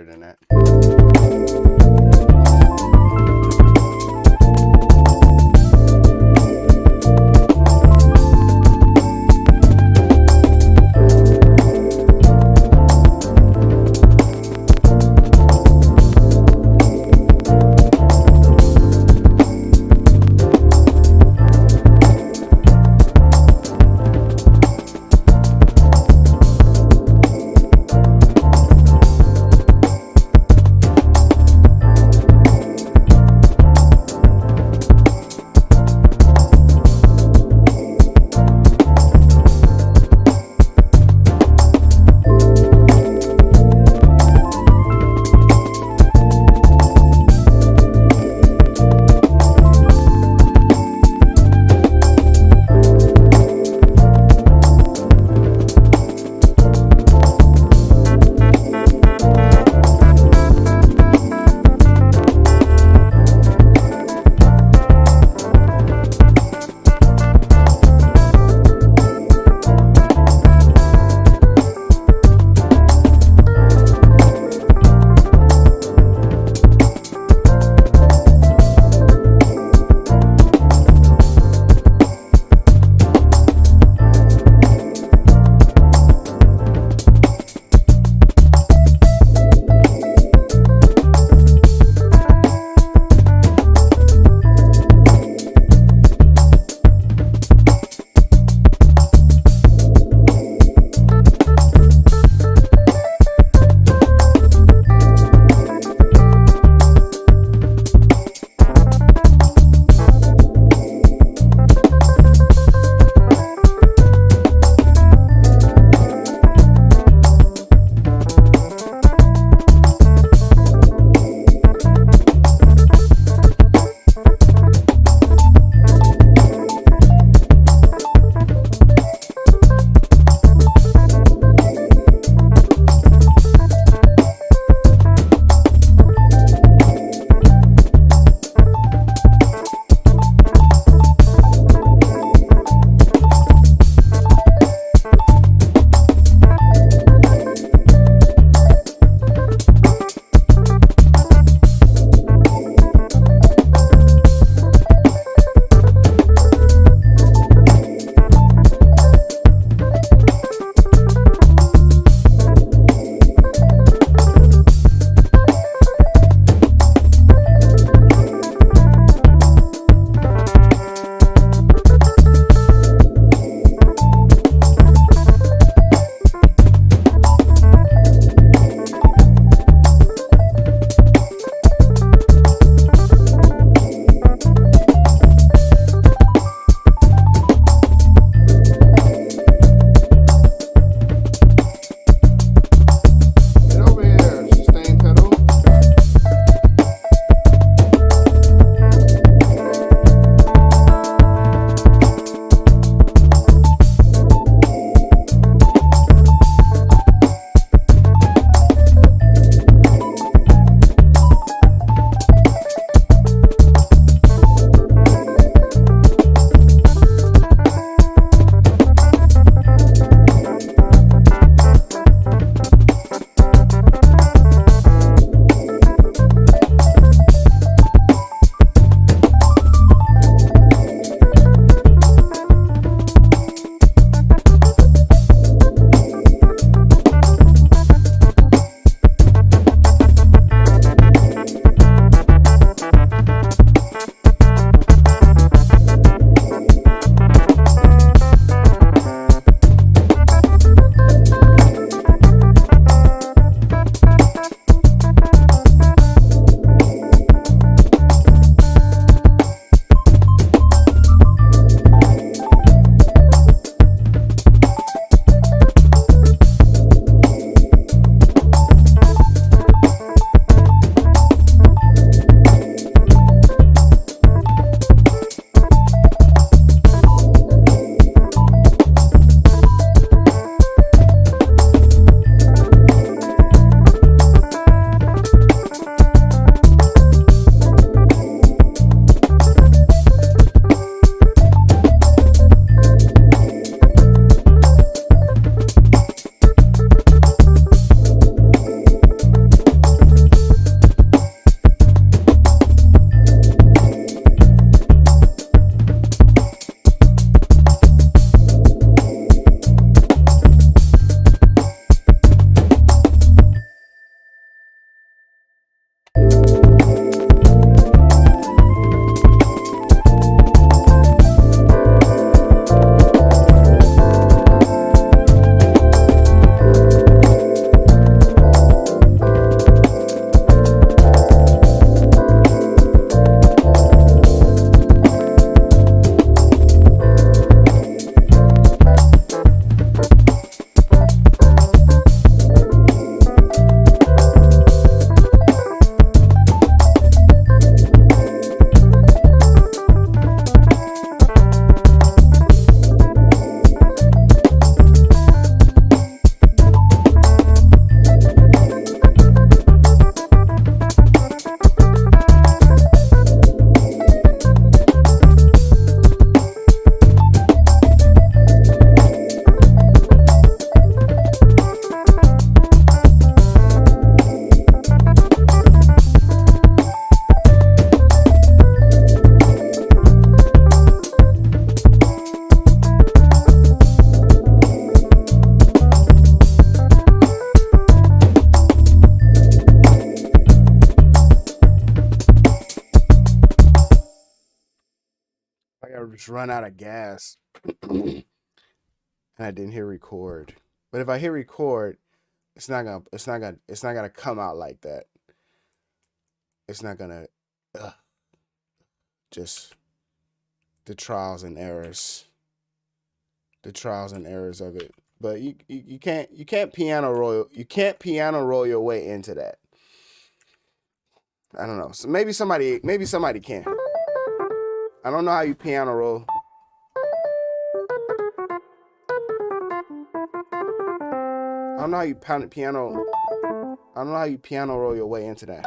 better than that. just run out of gas. And I didn't hit record. But if I hit record, it's not gonna come out like that. It's not gonna just the trials and errors. The trials and errors of it. But you can't piano roll your way into that. I don't know. So maybe somebody can. I don't know how you piano roll. I don't know how you piano roll your way into that.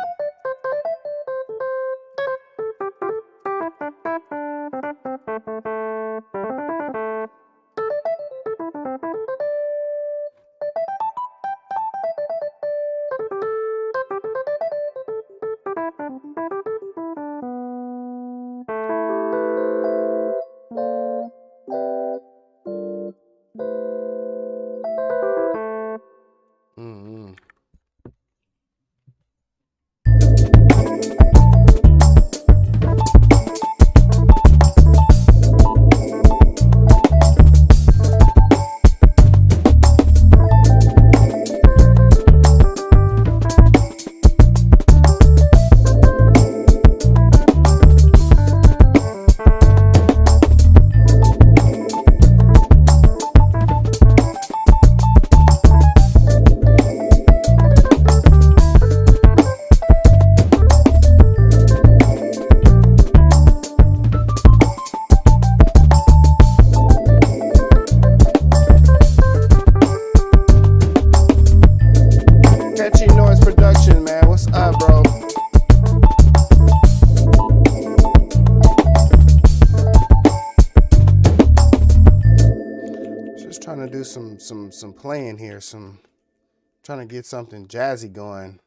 Production, man. What's up, bro? Just trying to do some playing here, trying to get something jazzy going.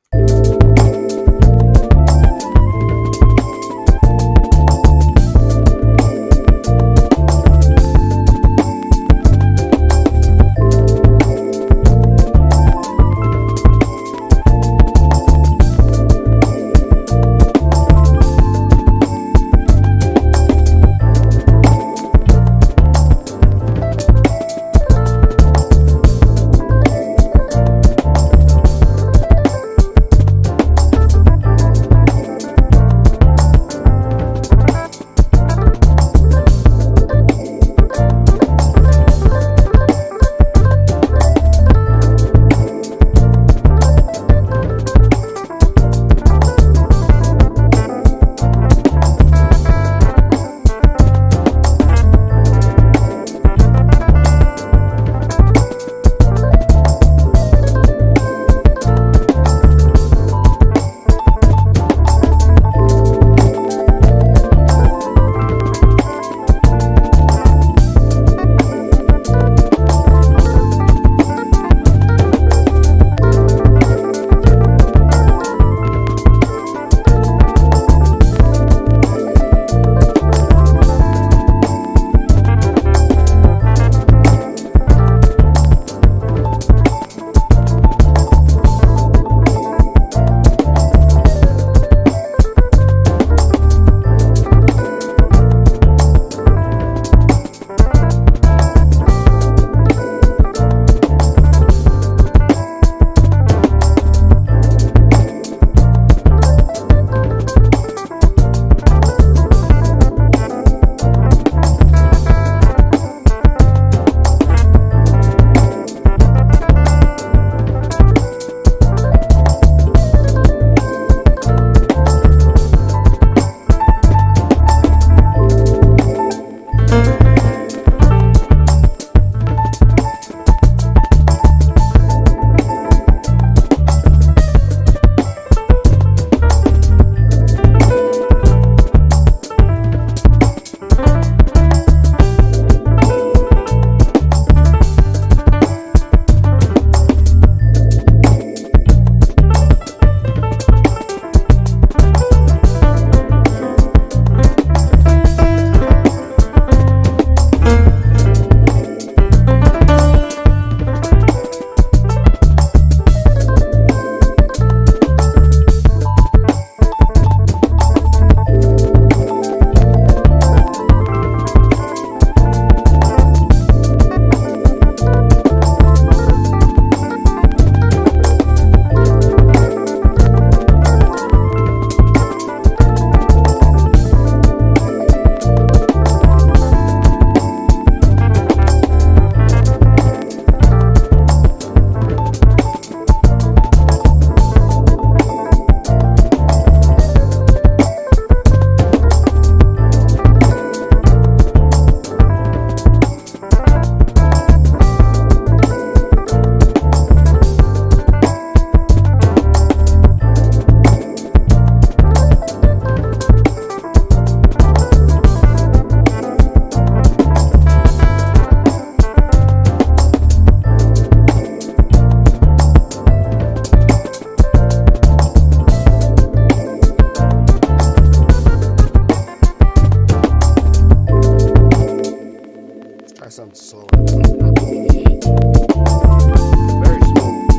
something slower. Very smooth.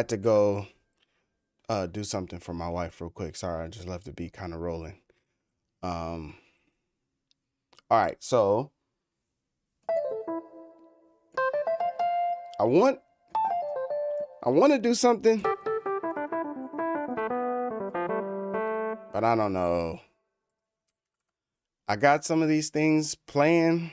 had to go do something for my wife real quick. Sorry, I just left the beat kind of rolling. All right, so I want to do something, but I don't know. I got some of these things playing.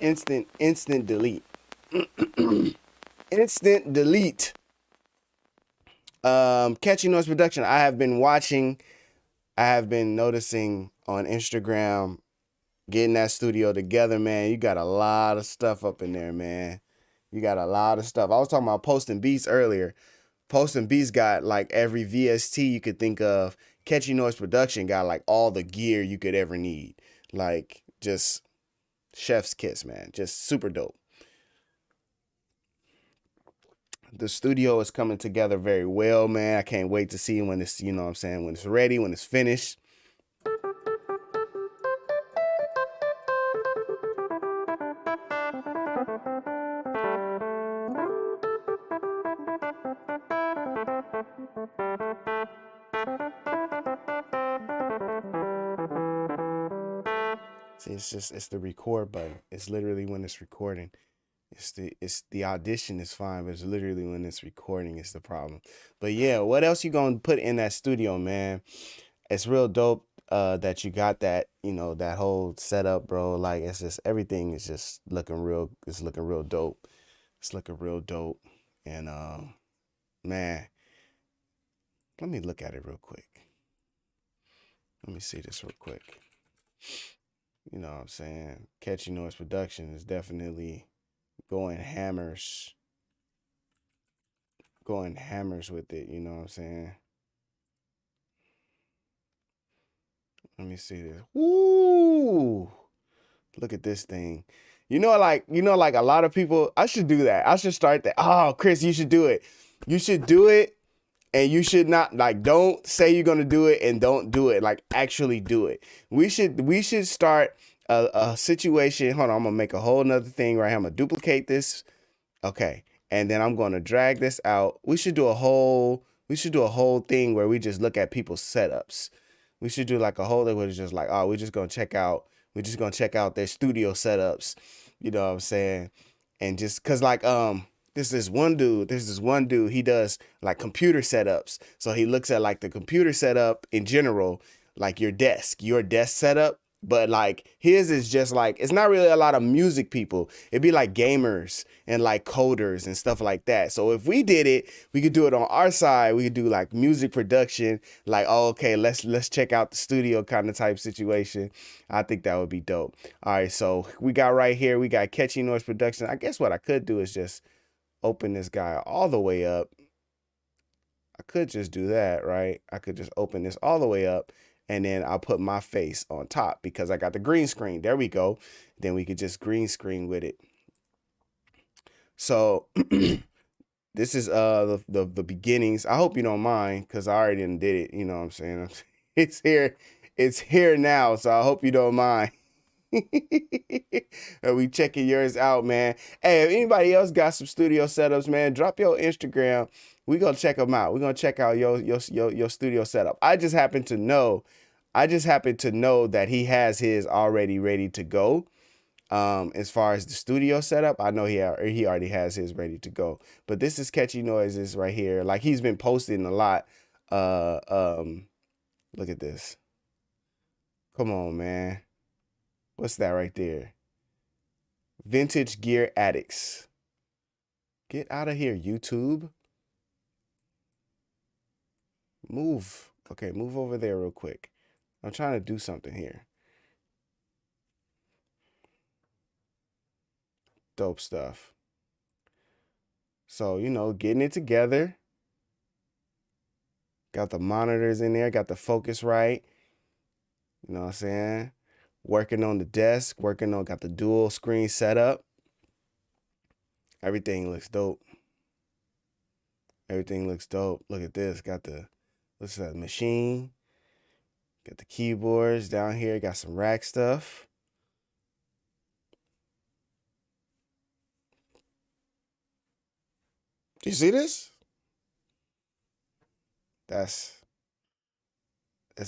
It's instant delete. Instant delete. Catchy Noise Production. I have been noticing on Instagram, getting that studio together, man. You got a lot of stuff up in there, man. You got a lot of stuff. I was talking about posting beats earlier. Posting beats got like every VST you could think of. Catchy Noise Production got like all the gear you could ever need. Like just chef's kiss, man. Just super dope. The studio is coming together very well, man. I can't wait to see when it's, when it's ready, when it's finished. See, it's the record button. It's literally when it's recording. It's the audition is fine, but it's literally when it's recording is the problem. But yeah, what else you gonna put in that studio, man? It's real dope that you got that, that whole setup, bro. Like it's just everything is just looking real. It's looking real dope. It's looking real dope. And man, let me look at it real quick. Let me see this real quick. You know what I'm saying? Catchy Noise Production is definitely going hammers with it, you know what I'm saying? Let me see this. Woo! Look at this thing. Like a lot of people, I should do that. I should start that. Oh, Chris, you should do it. You should do it, and you should not, like, don't say you're gonna do it and don't do it. Like, actually do it. We should start a situation. Hold on, I'm gonna make a whole nother thing right here. I'm gonna duplicate this. Okay. And then I'm gonna drag this out. We should do a whole thing where we just look at people's setups. We should do like a whole thing where it's just like, oh, we're just gonna check out their studio setups. You know what I'm saying? And just cause like there's this one dude, he does like computer setups. So he looks at like the computer setup in general, like your desk setup. But like his is just like, it's not really a lot of music people. It'd be like gamers and like coders and stuff like that. So if we did it, we could do it on our side. We could do like music production, like, oh, okay, let's check out the studio kind of type situation. I think that would be dope. All right, so we got right here, we got Catchy Noise Production. I guess what I could do is just open this guy all the way up. I could just do that, right? I could just open this all the way up. And then I'll put my face on top because I got the green screen. There we go. Then we could just green screen with it. So this is the beginnings. I hope you don't mind because I already done did it. You know what I'm saying? It's here. It's here now. So I hope you don't mind. We checking yours out, man. Hey, if anybody else got some studio setups, man, drop your Instagram. We gonna check them out. We gonna check out your studio setup. I just happen to know that he has his already ready to go. As far as the studio setup, I know he already has his ready to go. But this is Catchy Noises right here. Like he's been posting a lot. Look at this. Come on, man. What's that right there? Vintage Gear Addicts. Get out of here, YouTube. Move. Okay, move over there real quick. I'm trying to do something here. Dope stuff. So, you know, getting it together. Got the monitors in there, got the focus right. You know what I'm saying? Working on the desk, got the dual screen set up. Everything looks dope. Everything looks dope. Look at this. Got the, what's that, machine. Got the keyboards down here. Got some rack stuff. Do you see this? That's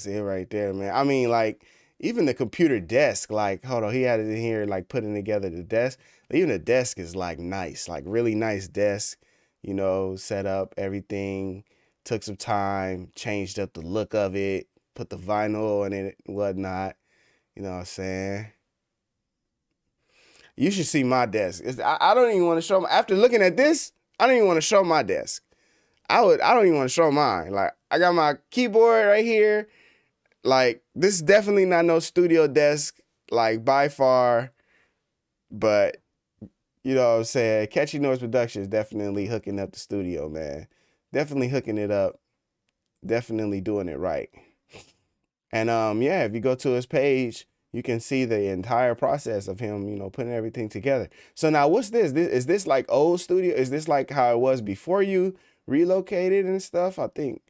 it right there, man. I mean, like, even the computer desk, like, hold on, he had it in here, like, putting together the desk. Even the desk is, like, nice, like, really nice desk, you know, set up, everything. Took some time, changed up the look of it, put the vinyl in it and whatnot. You know what I'm saying? You should see my desk. I don't even want to show, after looking at this, I don't even want to show my desk. I don't even want to show mine. Like, I got my keyboard right here. Like, this is definitely not no studio desk, like, by far. But, you know what I'm saying? Catchy Noise Production is definitely hooking up the studio, man. Definitely hooking it up. Definitely doing it right. And, yeah, if you go to his page, you can see the entire process of him, you know, putting everything together. So now what's this? Is this like old studio? Is this like how it was before you relocated and stuff? I think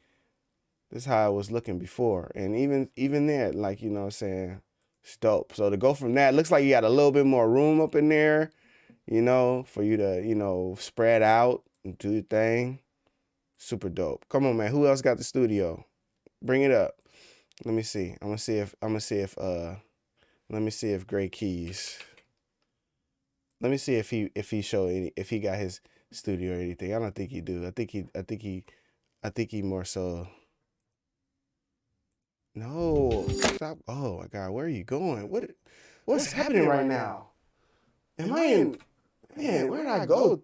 this is how I was looking before. And even there, like, you know what I'm saying, it's dope. So to go from that, looks like you got a little bit more room up in there, you know, for you to, you know, spread out and do your thing. Super dope. Come on, man. Who else got the studio? Bring it up. Let me see. Let me see if Gray Keys. Let me see if he got his studio or anything. I don't think he do. I think he more so. No, stop. Oh my God, where are you going? What's happening right now? Am I in, man, where did I go?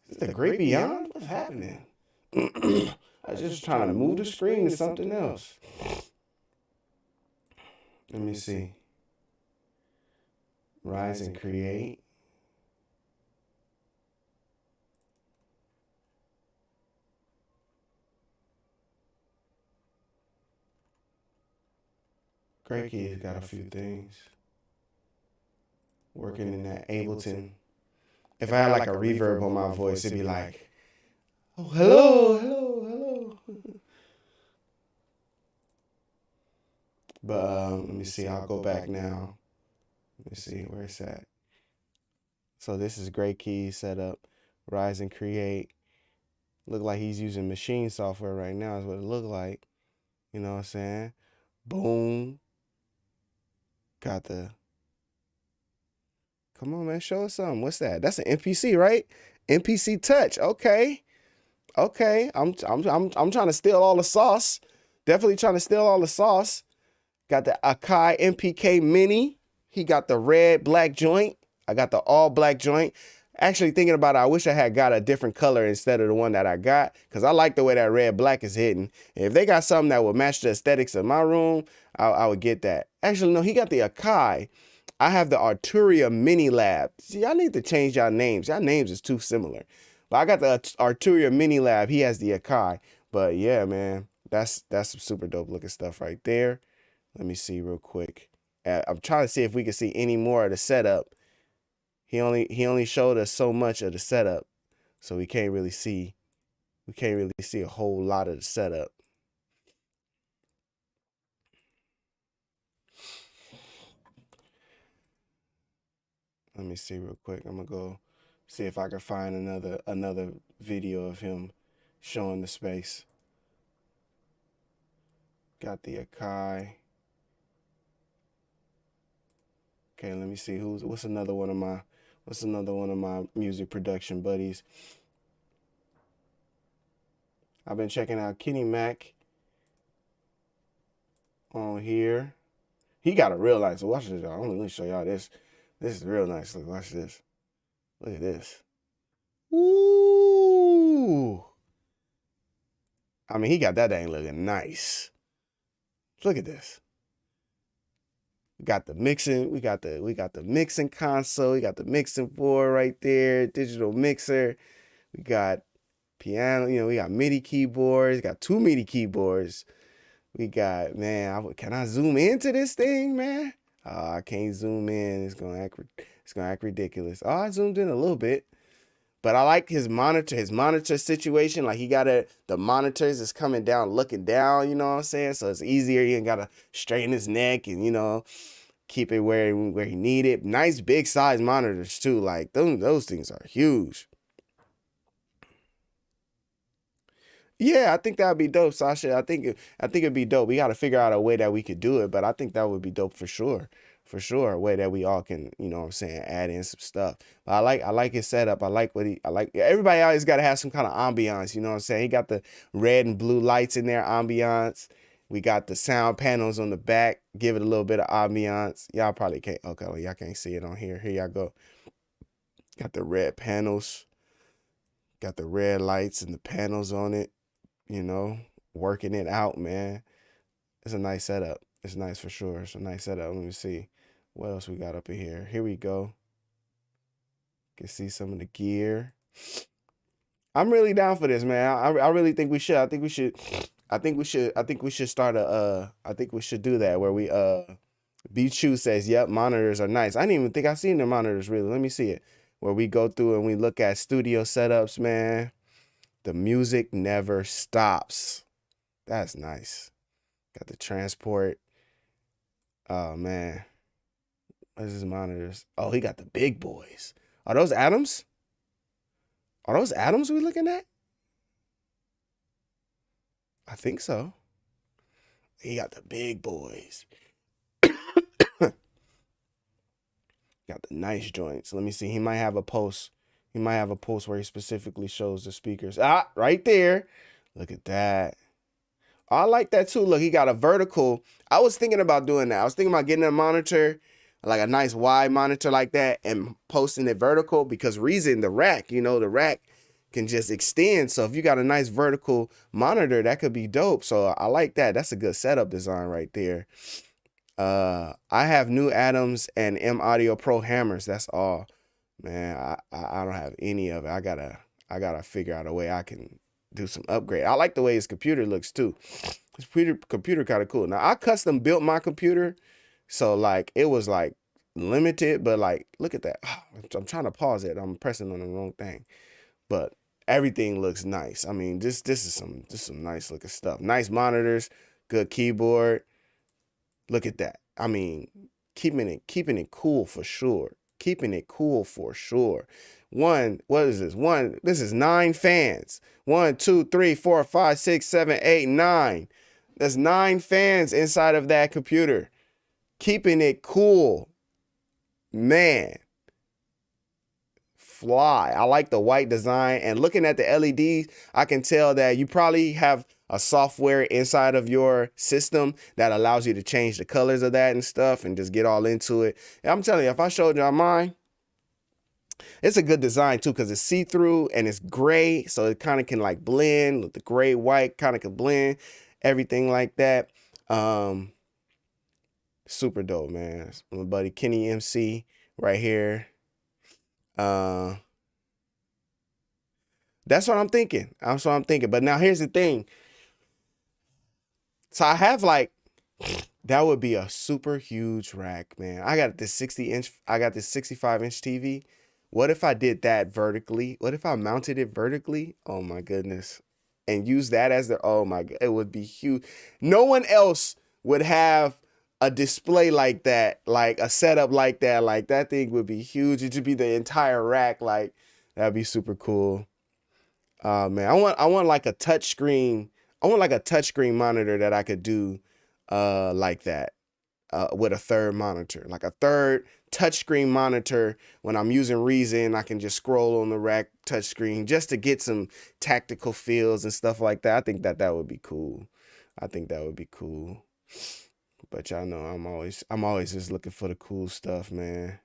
Is it the Great Beyond? What's happening? I was just trying to move the screen to something else. Let me see. Rise and create. Great Kid's got a few things. Working in that Ableton. If I had like a reverb on my voice, it'd be like, oh, hello, hello, hello. But let me see, I'll go back now. Let me see, where it's at. So this is Great Keys setup. Rise and create. Look like he's using machine software right now is what it looked like. You know what I'm saying? Boom. Got the, come on, man, show us something. What's that? That's an MPC, right? MPC Touch. Okay. Okay. I'm trying to steal all the sauce. Definitely trying to steal all the sauce. Got the Akai MPK Mini. He got the red black joint. I got the all black joint. Actually thinking about it, I wish I had got a different color instead of the one that I got, because I like the way that red black is hitting. And if they got something that would match the aesthetics of my room, I would get that. Actually, no, he got the Akai. I have the Arturia Mini Lab. See, y'all need to change y'all names. Y'all names is too similar. But I got the Arturia Mini Lab. He has the Akai. But yeah, man, that's some super dope looking stuff right there. Let me see real quick. I'm trying to see if we can see any more of the setup. He only showed us so much of the setup. so we can't really see a whole lot of the setup. Let me see real quick. I'm gonna go see if I can find another video of him showing the space. Got the Akai. Okay, let me see what's another one of my music production buddies. I've been checking out Kenny Mac on here. He got a real nice. So watch this, y'all. Let me show y'all this. This is real nice. Look, watch this. Look at this. Ooh. I mean, he got that thing looking nice. Look at this. We got the mixing. We got the mixing console. We got the mixing board right there. Digital mixer. We got piano. You know, we got MIDI keyboards. Got 2 MIDI keyboards. We got, man. Can I zoom into this thing, man? Oh, I can't zoom in. It's gonna act ridiculous. Oh, I zoomed in a little bit. But I like his monitor situation. Like, the monitors is coming down, looking down, you know what I'm saying? So it's easier. He ain't got to straighten his neck and, you know, keep it where he need it. Nice big size monitors too. Like, those things are huge. Yeah, I think that'd be dope, Sasha. I think it'd be dope. We got to figure out a way that we could do it, but I think that would be dope for sure. For sure, a way that we all can, you know what I'm saying, add in some stuff. But I like his setup. I like everybody always got to have some kind of ambiance, you know what I'm saying? He got the red and blue lights in there, ambiance. We got the sound panels on the back, give it a little bit of ambiance. Y'all probably can't, okay, well, y'all can't see it on here. Here y'all go. Got the red panels. Got the red lights and the panels on it, you know, working it out, man. It's a nice setup. It's nice for sure. It's a nice setup. Let me see what else we got up in here. Here we go. You can see some of the gear. I'm really down for this, man. I really think we should. I think we should start I think we should do that where we B-Chew says, yep, monitors are nice. I didn't even think I seen the monitors really. Let me see it. Where we go through and we look at studio setups, man. The music never stops. That's nice. Got the transport. Oh, man. What is his monitors? Oh, he got the big boys. Are those Atoms? Are those Atoms we looking at? I think so. He got the big boys. Got the nice joints. Let me see. He might have a post. He might have a post where he specifically shows the speakers. Ah, right there. Look at that. I like that too. Look, he got a vertical. I was thinking about doing that. I was thinking about getting a monitor, like a nice wide monitor like that, and posting it vertical because the rack, you know, the rack can just extend. So if you got a nice vertical monitor, that could be dope. So I like that. That's a good setup design right there. I have new Atoms and M Audio Pro hammers. That's all, man. I don't have any of it. I gotta figure out a way I can do some upgrade. I like the way his computer looks too. His computer kind of cool. Now I custom built my computer, so like it was like limited, but like look at that. I'm trying to pause it. I'm pressing on the wrong thing, but everything looks nice. I mean, this is some nice looking stuff. Nice monitors, good keyboard. Look at that. I mean, keeping it cool for sure. Keeping it cool for sure. What is this? This is 9 fans. 1, 2, 3, 4, 5, 6, 7, 8, 9. There's 9 fans inside of that computer. Keeping it cool. Man. Fly. I like the white design. And looking at the LEDs, I can tell that you probably have a software inside of your system that allows you to change the colors of that and stuff and just get all into it. And I'm telling you, if I showed y'all mine, it's a good design too because it's see-through and it's gray, so it kind of can like blend with the gray white, kind of can blend everything like that. Super dope, man. My buddy Kenny MC right here. That's what I'm thinking. That's what I'm thinking. But now here's the thing. So I have like, that would be a super huge rack, man. I got this 65-inch TV What if I did that vertically? What if I mounted it vertically? Oh my goodness. And use that as the, oh my god, it would be huge. No one else would have a display like that, like a setup like that. Like that thing would be huge. It should be the entire rack. Like that'd be super cool. Man, I want like a touch screen. I want like a touch screen monitor that I could do like that. With a third monitor, like a third touchscreen monitor. When I'm using Reason, I can just scroll on the rack touchscreen just to get some tactical feels and stuff like that. I think that that would be cool. I think that would be cool. But y'all know I'm always just looking for the cool stuff, man.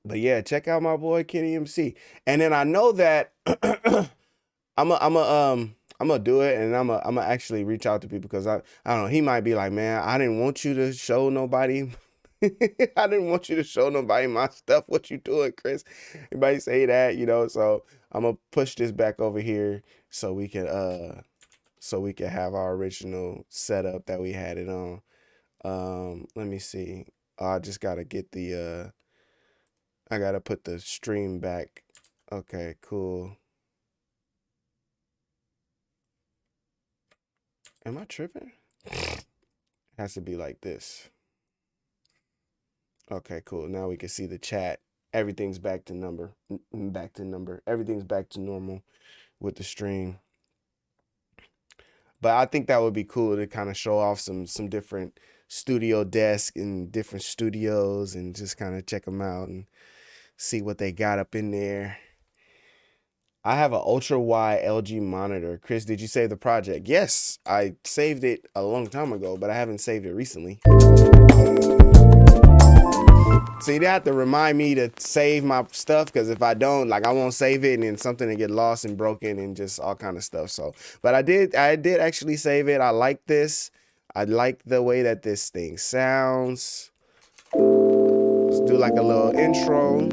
But yeah, check out my boy Kenny MC. And then I know that I'm gonna do it, and I'm gonna actually reach out to people because I don't know, he might be like, man, I didn't want you to show nobody. I didn't want you to show nobody my stuff. What you doing, Chris? Everybody say that, you know. So I'm gonna push this back over here so we can have our original setup that we had it on. Let me see. Oh, I just gotta get the I gotta put the stream back. Okay, cool. Am I tripping? It has to be like this. Okay, cool. Now we can see the chat. Everything's back to number. Back to number. Everything's back to normal with the stream. But I think that would be cool to kind of show off some different studio desks in different studios and just kind of check them out and see what they got up in there. I have an ultra wide LG monitor. Chris, did you save the project? Yes, I saved it a long time ago, but I haven't saved it recently. So you have to remind me to save my stuff, because if I don't, like, I won't save it and then something to get lost and broken and just all kind of stuff. So, but I did actually save it. I like this. I like the way that this thing sounds. Let's do like a little intro.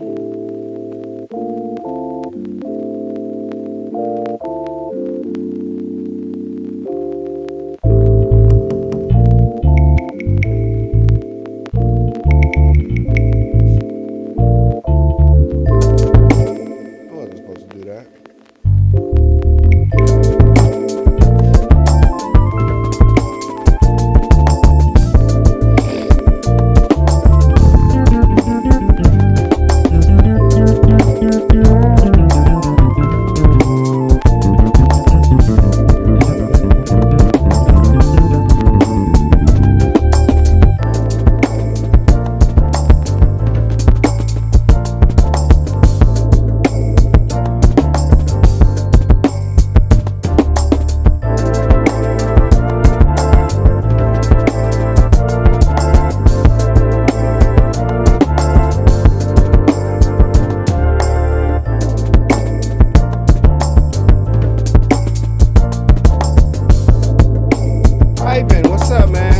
What's up, man?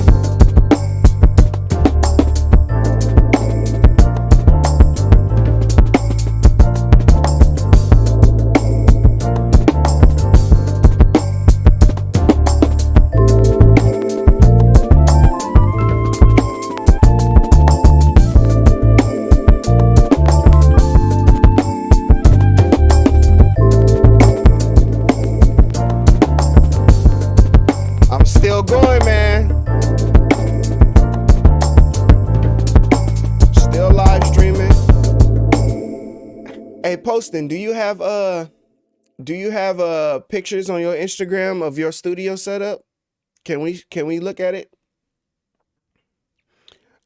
I'm still going, man. Still live streaming. Hey, Poston, do you have pictures on your Instagram of your studio setup? Can we look at it?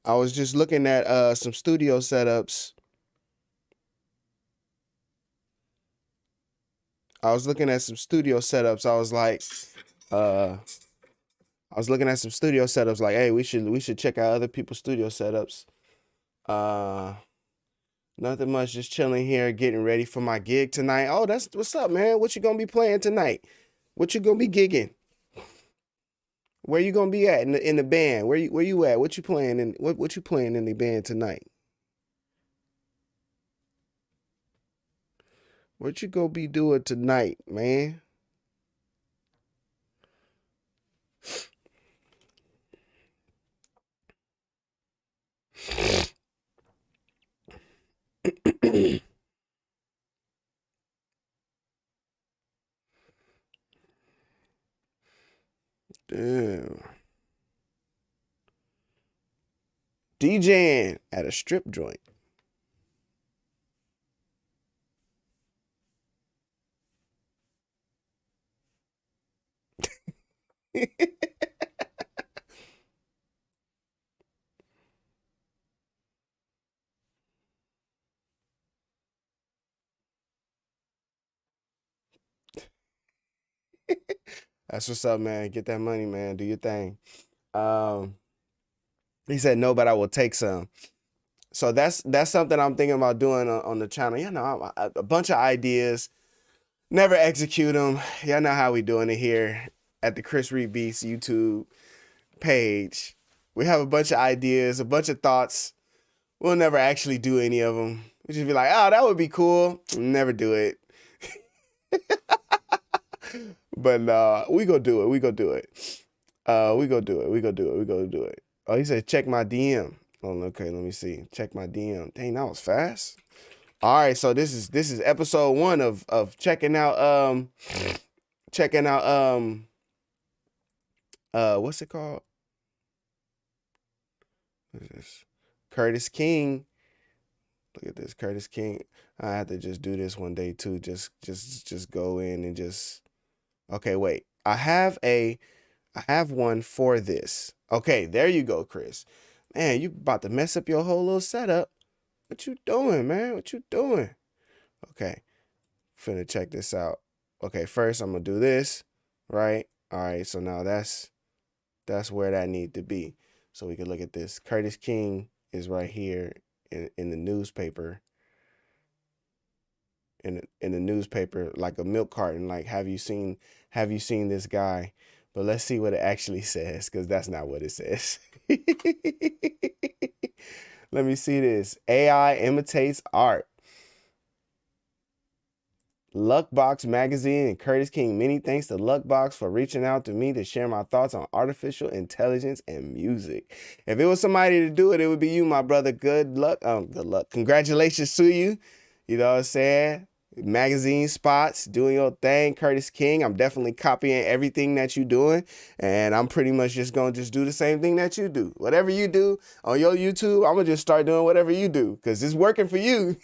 I was just looking at some studio setups. I was looking at some studio setups. I was looking at some studio setups like, hey, we should check out other people's studio setups. Nothing much, just chilling here, getting ready for my gig tonight. Oh, that's what's up, man. What you gonna be playing tonight? What you gonna be gigging? Where you gonna be at in the band? Where you at? What you playing in what you playing in the band tonight? What you gonna be doing tonight, man? Damn. DJing at a strip joint. That's what's up, man. Get that money, man. Do your thing. Um, he said no, but I will take some. So that's something I'm thinking about doing on the channel. You know, a bunch of ideas, never execute them. Y'all know how we doing it here at the Chris Reed Beats YouTube page. We have a bunch of ideas, a bunch of thoughts. We'll never actually do any of them. We just be like, oh, that would be cool. Never do it. But we gonna do it. We gonna do it. We gonna do it. We gonna do it. We gonna do it. Oh, he said check my DM. Oh, okay. Let me see. Check my DM. Dang, that was fast. All right, so this is episode 1 of checking out what's it called? What is this? Curtis King. Look at this, Curtis King. I have to just do this one day too. Just go in and just. Okay, wait. I have one for this. Okay, there you go, Chris. Man, you about to mess up your whole little setup. What you doing, man? What you doing? Okay, finna check this out. Okay, first I'm gonna do this, right? All right, so now that's where that need to be. So we can look at this. Curtis King is right here in the newspaper. In the newspaper, like a milk carton. Like, have you seen this guy? But let's see what it actually says, because that's not what it says. Let me see this. AI imitates art. Luckbox Magazine and Curtis King. Many thanks to Luckbox for reaching out to me to share my thoughts on artificial intelligence and music. If it was somebody to do it, it would be you, my brother. Good luck. Good luck. Congratulations to you. You know what I'm saying? Magazine spots, doing your thing, Curtis King. I'm definitely copying everything that you're doing, and I'm pretty much just gonna do the same thing that you do. Whatever you do on your YouTube, I'm gonna just start doing whatever you do, because it's working for you.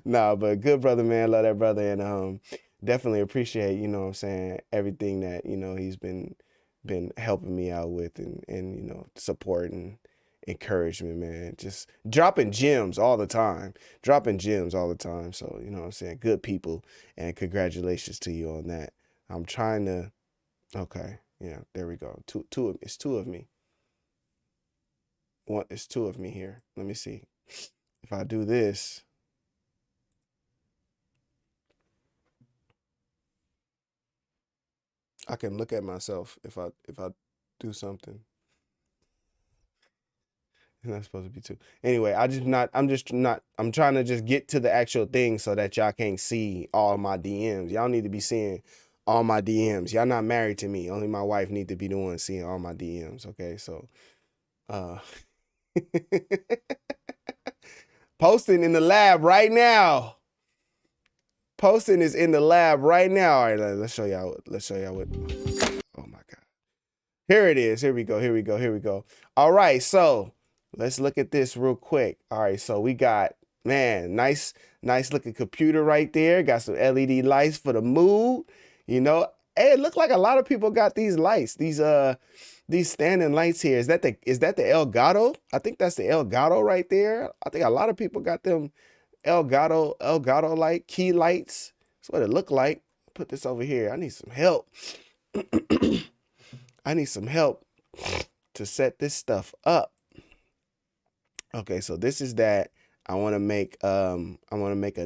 Nah, but good brother, man. Love that brother, and definitely appreciate, you know what I'm saying, everything that, you know, he's been helping me out with, and you know, support and encouragement, man. Just dropping gems all the time. So, you know what I'm saying? Good people, and congratulations to you on that. I'm trying to, okay, yeah, there we go. It's two of me. It's two of me here. Let me see. If I do this, I can look at myself if I do something. It's not supposed to be two. Anyway, I'm trying to just get to the actual thing so that y'all can't see all my DMs. Y'all need to be seeing all my DMs. Y'all not married to me. Only my wife need to be the one seeing all my DMs. Okay, so posting in the lab right now. Posting is in the lab right now. All right, let's show y'all what. Oh my God. Here it is. Here we go. All right, so let's look at this real quick. All right, so we got, man, nice looking computer right there. Got some LED lights for the mood. You know, hey, it looked like a lot of people got these lights, these standing lights here. Is that the Elgato? I think that's the Elgato right there. I think a lot of people got them Elgato light key lights. That's what it looked like. Put this over here. I need some help. I need some help to set this stuff up. Okay, so this is that. I want to make a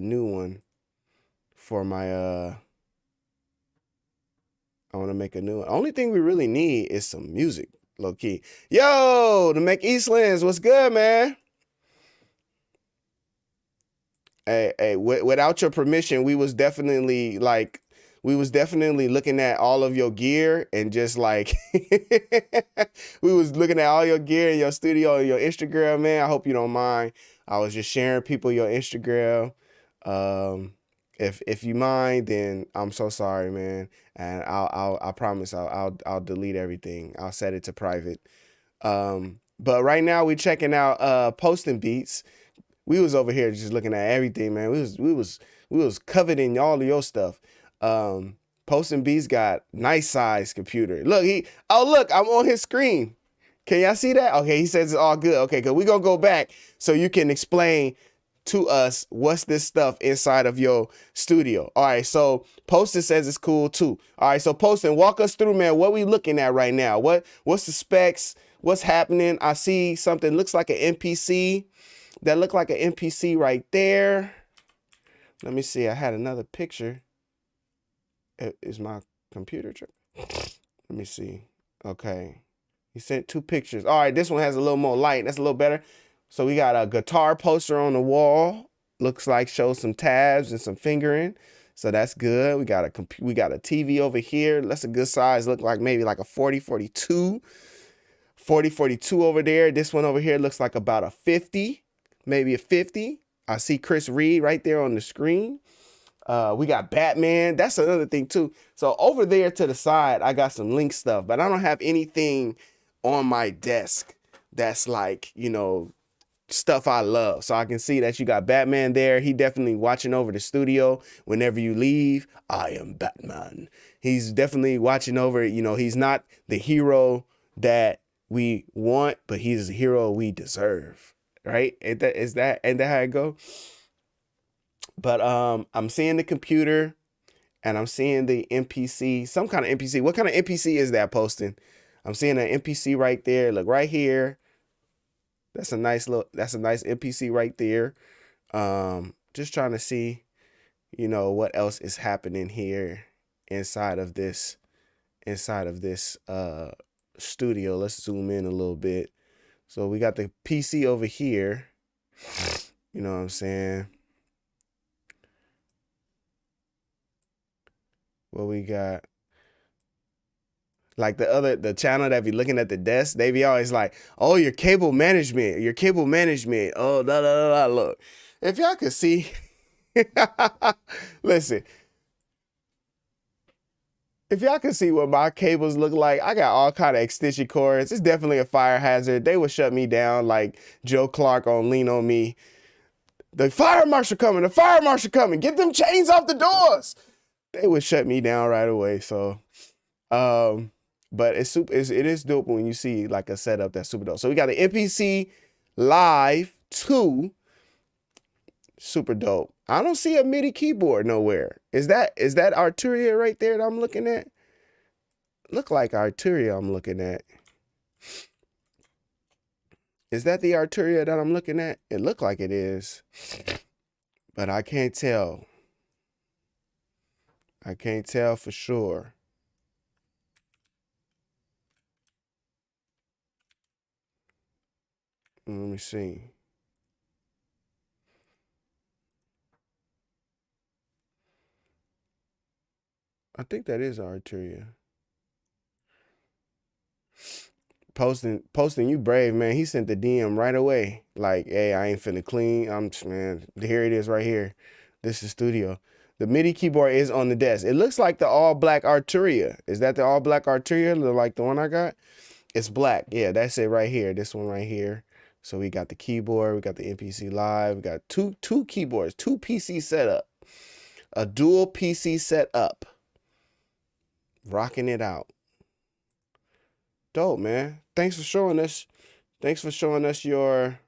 new one for my I want to make a new one. Only thing we really need is some music, low key. Yo, the McEastlands, what's good, man? Hey, without your permission, we was definitely looking at all of your gear, and just like we was looking at all your gear in your studio and your Instagram, man. I hope you don't mind. I was just sharing people your Instagram. If you mind, then I'm so sorry, man. And I promise I'll delete everything. I'll set it to private. But right now we checking out posting beats. We was over here just looking at everything, man. We was coveting all of your stuff. Posting beats got nice size computer. Look, look, I'm on his screen. Can y'all see that? Okay, he says it's all good. Okay, because we're gonna go back so you can explain to us what's this stuff inside of your studio. All right, so Poston says it's cool too. All right, so Poston, walk us through, man. What we looking at right now? What's the specs? What's happening? I see something looks like an MPC. That looked like an MPC right there. Let me see. I had another picture. Is my computer tripping? Let me see. Okay. He sent 2 pictures. All right, this one has a little more light. That's a little better. So we got a guitar poster on the wall. Looks like shows some tabs and some fingering. So that's good. We got a TV over here. That's a good size. Look like maybe like a 4042. 4042 over there. This one over here looks like about a 50, maybe a 50. I see Chris Reed right there on the screen. We got Batman. That's another thing too. So over there to the side, I got some link stuff, but I don't have anything on my desk that's like, you know, stuff I love. So I can see that you got Batman there. He definitely watching over the studio. Whenever you leave, I am Batman. He's definitely watching over, you know, he's not the hero that we want, but he's the hero we deserve. Right? Ain't that how it go? But I'm seeing the computer and I'm seeing the MPC, some kind of MPC. What kind of MPC is that posting? I'm seeing an MPC right there. Look right here. That's a nice MPC right there. Just trying to see, you know, what else is happening here inside of this studio. Let's zoom in a little bit. So we got the PC over here. You know what I'm saying? What we got? Like the channel that be looking at the desk, they be always like, oh, your cable management. Oh, da da da da. Look, if y'all could see, listen, if y'all could see what my cables look like, I got all kind of extension cords. It's definitely a fire hazard. They would shut me down like Joe Clark on Lean on Me. The fire marshal coming. The fire marshal coming. Get them chains off the doors. They would shut me down right away. So, but it is dope when you see like a setup that's super dope. So we got the MPC Live 2, super dope. I don't see a MIDI keyboard nowhere. Is that Arturia right there that I'm looking at? Look like Arturia I'm looking at. Is that the Arturia that I'm looking at? It looked like it is, but I can't tell. I can't tell for sure. Let me see. I think that is Arturia. Posting, you brave, man. He sent the DM right away. Like, hey, I ain't finna clean. Man, here it is right here. This is studio. The MIDI keyboard is on the desk. It looks like the all black Arturia. Is that the all black Arturia? Like the one I got? It's black. Yeah, that's it right here. This one right here. So we got the keyboard. We got the MPC Live. We got two keyboards, 2 PC setup. A dual PC setup. Rocking it out. Dope, man. Thanks for showing us your,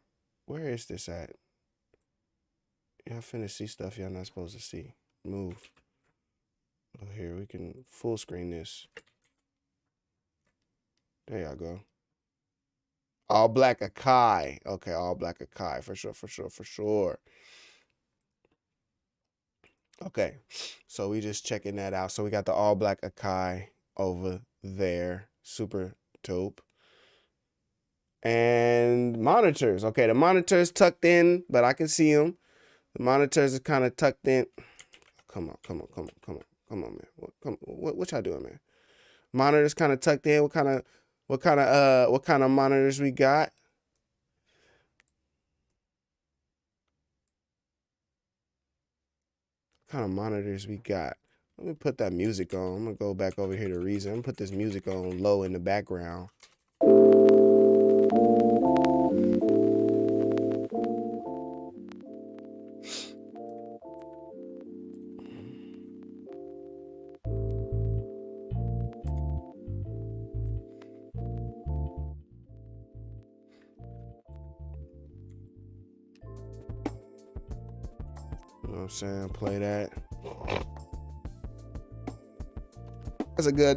where is this at? Y'all finna see stuff y'all not supposed to see. Move. Oh, here, we can full screen this. There y'all go. All black Akai. Okay, all black Akai. For sure. Okay, so we just checking that out. So we got the all black Akai over there. Super dope. And monitors. Okay, the monitors tucked in, but I can see them. The monitors are kind of tucked in. Come on, man. What y'all doing, man? Monitors kind of tucked in. What kind of monitors we got? kind of monitors we got? Let me put that music on. I'm gonna go back over here to Reason. I'm gonna put this music on low in the background. You know what I'm saying? Play that.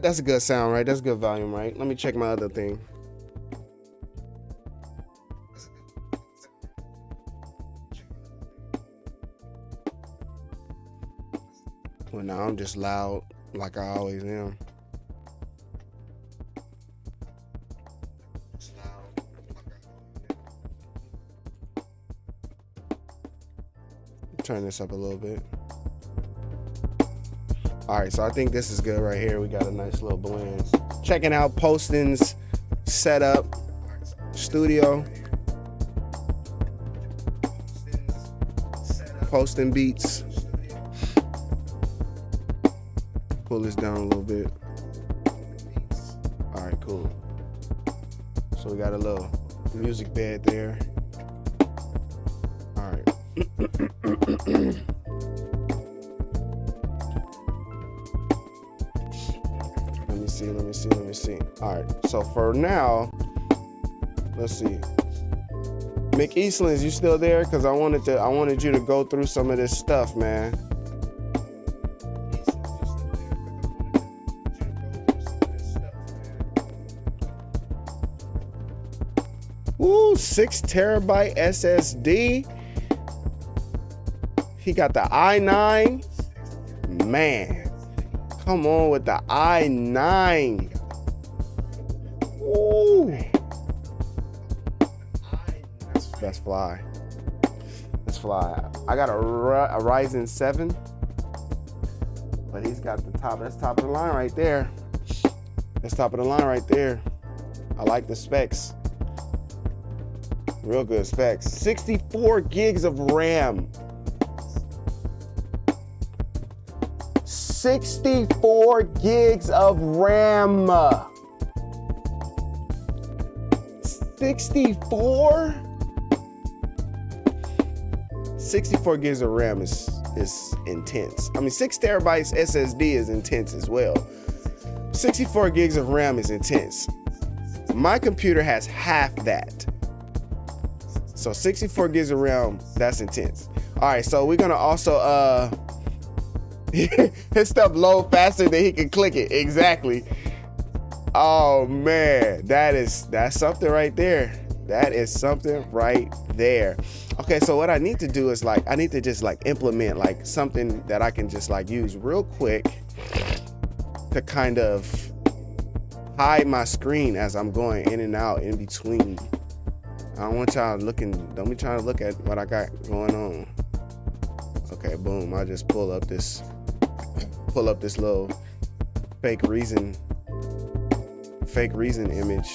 That's a good sound, right? That's good volume, right? Let me check my other thing. Well, now I'm just loud like I always am. Turn this up a little bit. All right, so I think this is good right here. We got a nice little blend. Checking out Poston's setup studio. Poston beats. Pull this down a little bit. All right, cool. So we got a little music bed there. All right. Let me see. All right, so for now, let's see. Mick Eastlands, you still there? Because I wanted you to go through some of this stuff, man. Ooh, 6 terabyte SSD. He got the i9. Man, come on with the i9. Ooh. That's fly. That's fly. I got a Ryzen 7, but he's got the top. That's top of the line right there. That's top of the line right there. I like the specs. Real good specs. 64 gigs of RAM. 64 gigs of RAM. 64? 64 gigs of RAM is intense. I mean, 6 terabytes SSD is intense as well. 64 gigs of RAM is intense. My computer has half that. So 64 gigs of RAM, that's intense. All right, so we're gonna also his stuff load faster than he can click it. Exactly. Oh man, that's something right there. That is something right there. Okay, so what I need to do is I need to just implement something that I can just use real quick to kind of hide my screen as I'm going in and out in between. I don't want y'all don't be trying to look at what I got going on. Okay, boom, I just pull up this little fake reason image,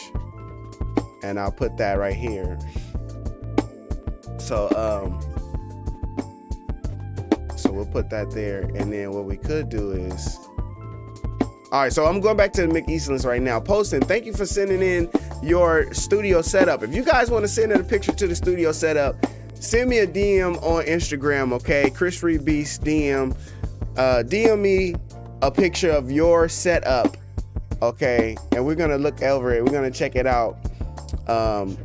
and I'll put that right here. So we'll put that there, and then what we could do is, all right, so I'm going back to the Mick Eastlands right now. Poston, thank you for sending in your studio setup. If you guys want to send in a picture to the studio setup, send me a DM on Instagram, okay? Chris Reed Beast DM. DM me a picture of your setup, okay? And we're gonna look over it. We're gonna check it out.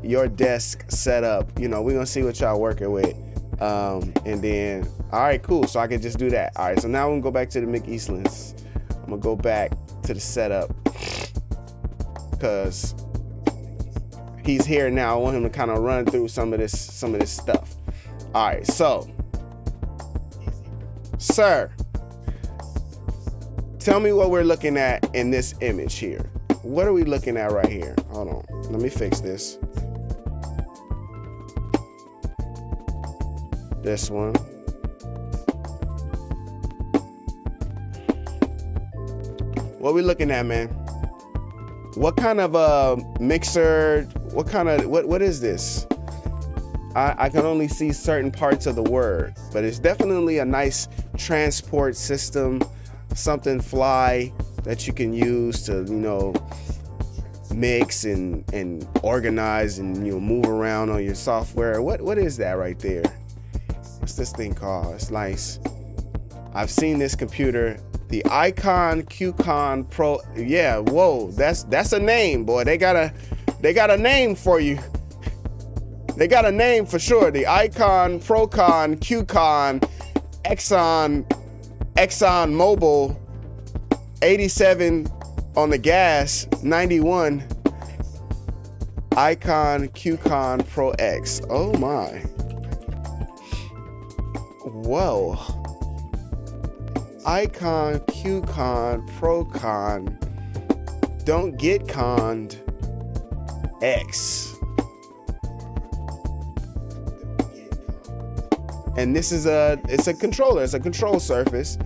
Your desk setup. You know, we're gonna see what y'all working with. And then, all right, cool. So I can just do that. All right. So now I'm gonna go back to the Mick Eastlands. I'm gonna go back to the setup because he's here now. I want him to kind of run through some of this stuff. All right. So, sir, tell me what we're looking at in this image here. What are we looking at right here? Hold on. Let me fix this. This one. What are we looking at, man? What kind of mixer? What is this? I can only see certain parts of the word, but it's definitely a nice transport system, something fly that you can use to, you know, mix and organize and, you know, move around on your software. What is that right there? What's this thing called? It's nice. I've seen this computer, the Icon QCon Pro. Yeah, whoa, that's a name, boy. They got a name for you. They got a name for sure. The Icon, Procon, QCon, Exxon Mobil, 87 on the gas, 91. Icon QCon Pro X. Oh my. Whoa. Icon QCon Procon. Don't get conned. X. And this is it's a controller. It's a control surface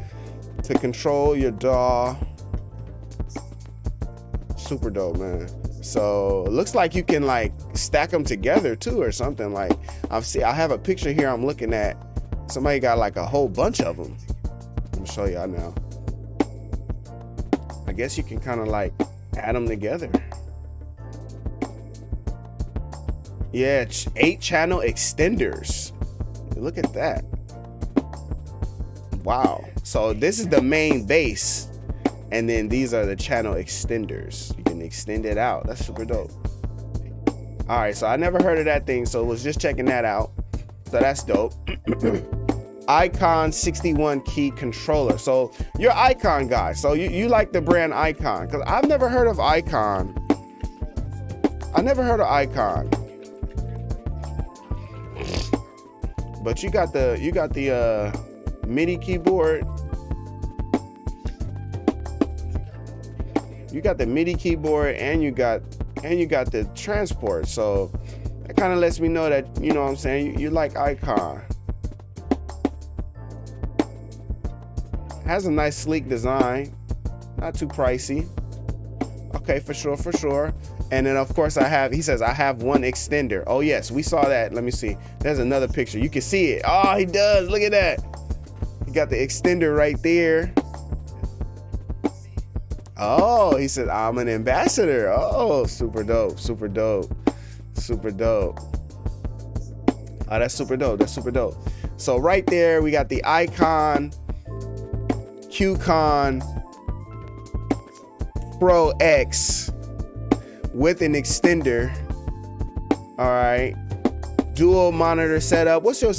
to control your DAW. Super dope, man. So it looks like you can like stack them together too or something. Like I have a picture here I'm looking at. Somebody got like a whole bunch of them. Let me show y'all now. I guess you can kind of like add them together. Yeah, 8-channel extenders. Look at that. Wow. So this is the main base. And then these are the channel extenders. You can extend it out. That's super dope. All right, so I never heard of that thing, so was just checking that out. So that's dope. Icon 61 key controller. So you're Icon guy. So you like the brand Icon, because I've never heard of Icon. I never heard of Icon. But you got the MIDI keyboard. You got the MIDI keyboard and you got the transport. So that kind of lets me know that, you know what I'm saying, you like Icon. Has a nice sleek design, not too pricey. Okay, for sure. And then of course he says I have one extender. Oh yes, we saw that. Let me see. There's another picture. You can see it. Oh, he does. Look at that. He got the extender right there. Oh, he said I'm an ambassador. Oh, super dope. Oh, that's super dope. So right there we got the Icon QCon Pro X with an extender. All right, dual monitor setup. What's the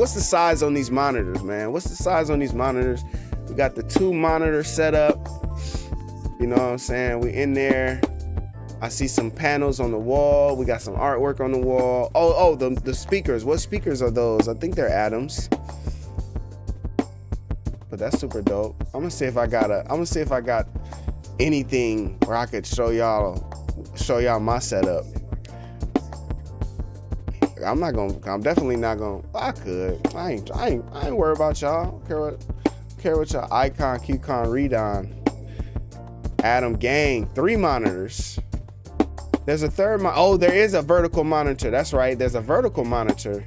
size on these monitors, man? What's the size on these monitors? We got the 2 monitor setup. You know what I'm saying? We in there. I see some panels on the wall. We got some artwork on the wall. Oh, the speakers. What speakers are those? I think they're Adams. But that's super dope. I'm gonna see if I got anything where I could show y'all my setup. I'm definitely not gonna. I could. I ain't worried about y'all. Care what y'all Icon QCon Redon. Adam gang, 3 monitors. There's a third there is a vertical monitor. That's right. There's a vertical monitor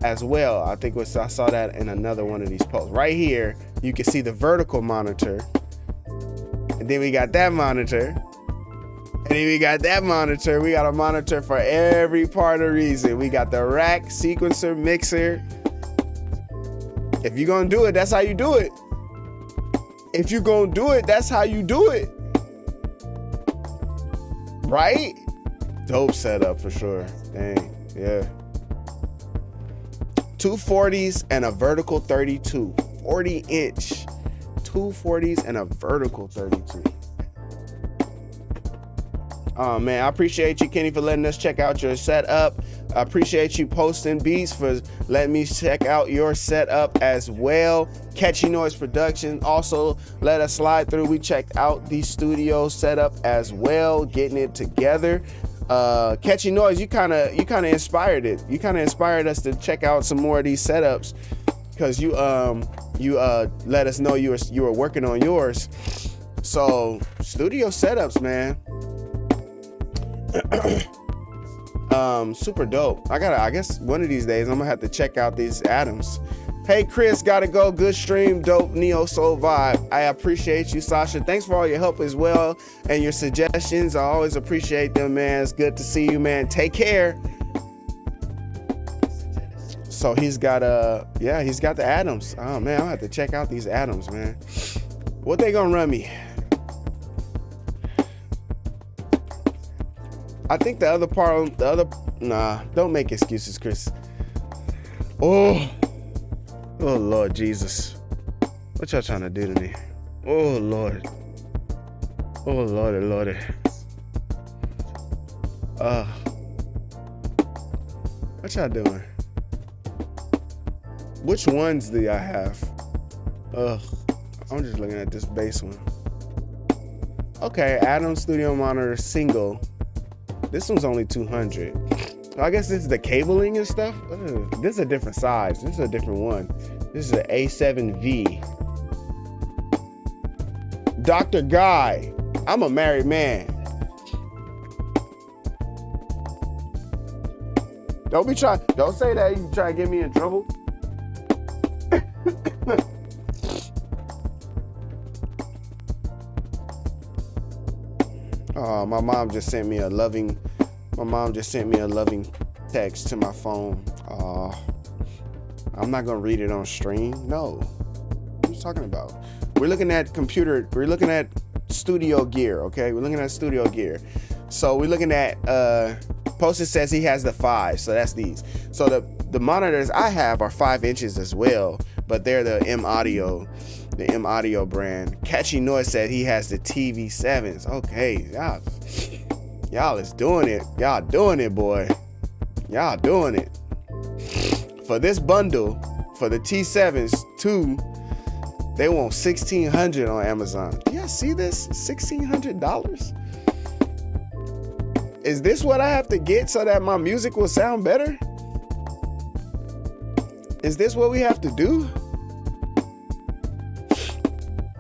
as well. I think I saw that in another one of these posts. Right here, you can see the vertical monitor. And then we got that monitor. And then we got that monitor. We got a monitor for every part of Reason. We got the rack, sequencer, mixer. If you're gonna do it, that's how you do it. If you're gonna do it, that's how you do it. Right? Dope setup for sure. Dang, yeah. 240s and a vertical 32. 40-inch. 240s and a vertical 32. Oh man, I appreciate you, Kenny, for letting us check out your setup. I appreciate you posting beats for letting me check out your setup as well. Catchy Noise Production also let us slide through. We checked out the studio setup as well, getting it together. Catchy Noise, you kind of inspired it. You kind of inspired us to check out some more of these setups because you let us know you were working on yours. So studio setups, man. Super dope. I guess one of these days I'm gonna have to check out these Adams. Hey Chris, gotta go. Good stream, dope neo soul vibe. I appreciate you, Sasha. Thanks for all your help as well and your suggestions. I always appreciate them, man. It's good to see you, man. Take care. So he's got he's got the Adams. Oh man, I'll have to check out these Adams, man. What they gonna run me? I think nah, don't make excuses, Chris. Oh Lord Jesus. What y'all trying to do to me? Oh Lord. Oh Lordy, Lordy. What y'all doing? Which ones do y'all have? I'm just looking at this base one. Okay, Atom Studio Monitor single. This one's only 200. I guess this is the cabling and stuff. This is a different size. This is a different one. This is an A7V. Dr. Guy, I'm a married man. Don't say that you try to get me in trouble. Oh, my mom just sent me a loving text to my phone. I'm not gonna read it on stream. No. What are you talking about? We're looking at studio gear, okay? We're looking at studio gear. So we're looking at Posted says he has the 5, so that's these. So the monitors I have are 5 inches as well, but they're the M Audio brand. Catchy Noise said he has the TV7s. Okay, y'all is doing it. Y'all doing it, boy. Y'all doing it. For this bundle, for the T7s too, they want $1,600 on Amazon. Do y'all see this? $1,600? Is this what I have to get so that my music will sound better? Is this what we have to do?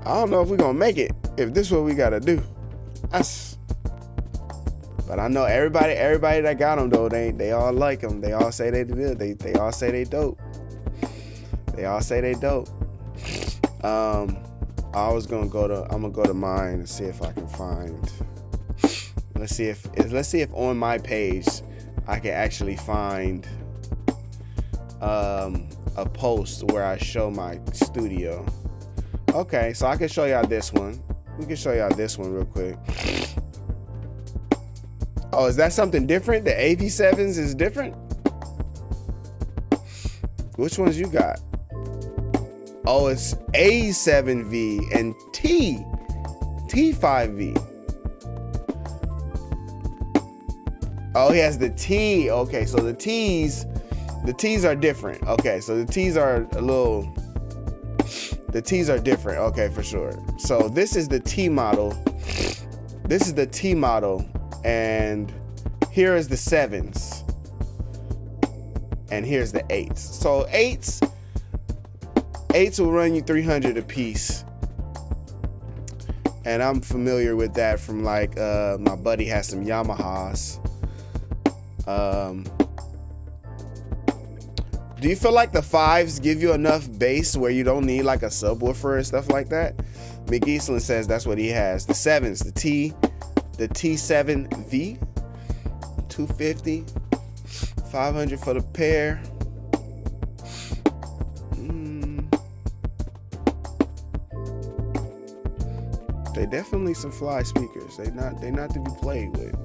I don't know if we're gonna make it if this is what we gotta do. But I know everybody that got them though, they all like them. They all say they do. They all say they dope. They all say they dope. I'm gonna go to mine and see if I can find. Let's see if on my page I can actually find a post where I show my studio. Okay, so I can show y'all this one. We can show y'all this one real quick. Oh, is that something different? The AV7s is different? Which ones you got? Oh, it's A7V and T5V. Oh, he has the T. Okay, so the T's are different. Okay, so the T's are different. Okay, for sure. So this is the T model. This is the T model, and here is the 7s, and here's the 8s. So 8s will run you $300 a piece, and I'm familiar with that from like my buddy has some Yamahas. Do you feel like the 5s give you enough bass where you don't need like a subwoofer and stuff like that? Mick Eastland says that's what he has. The 7s, the T7V, 250, 500 for the pair. They definitely some fly speakers. They not to be played with.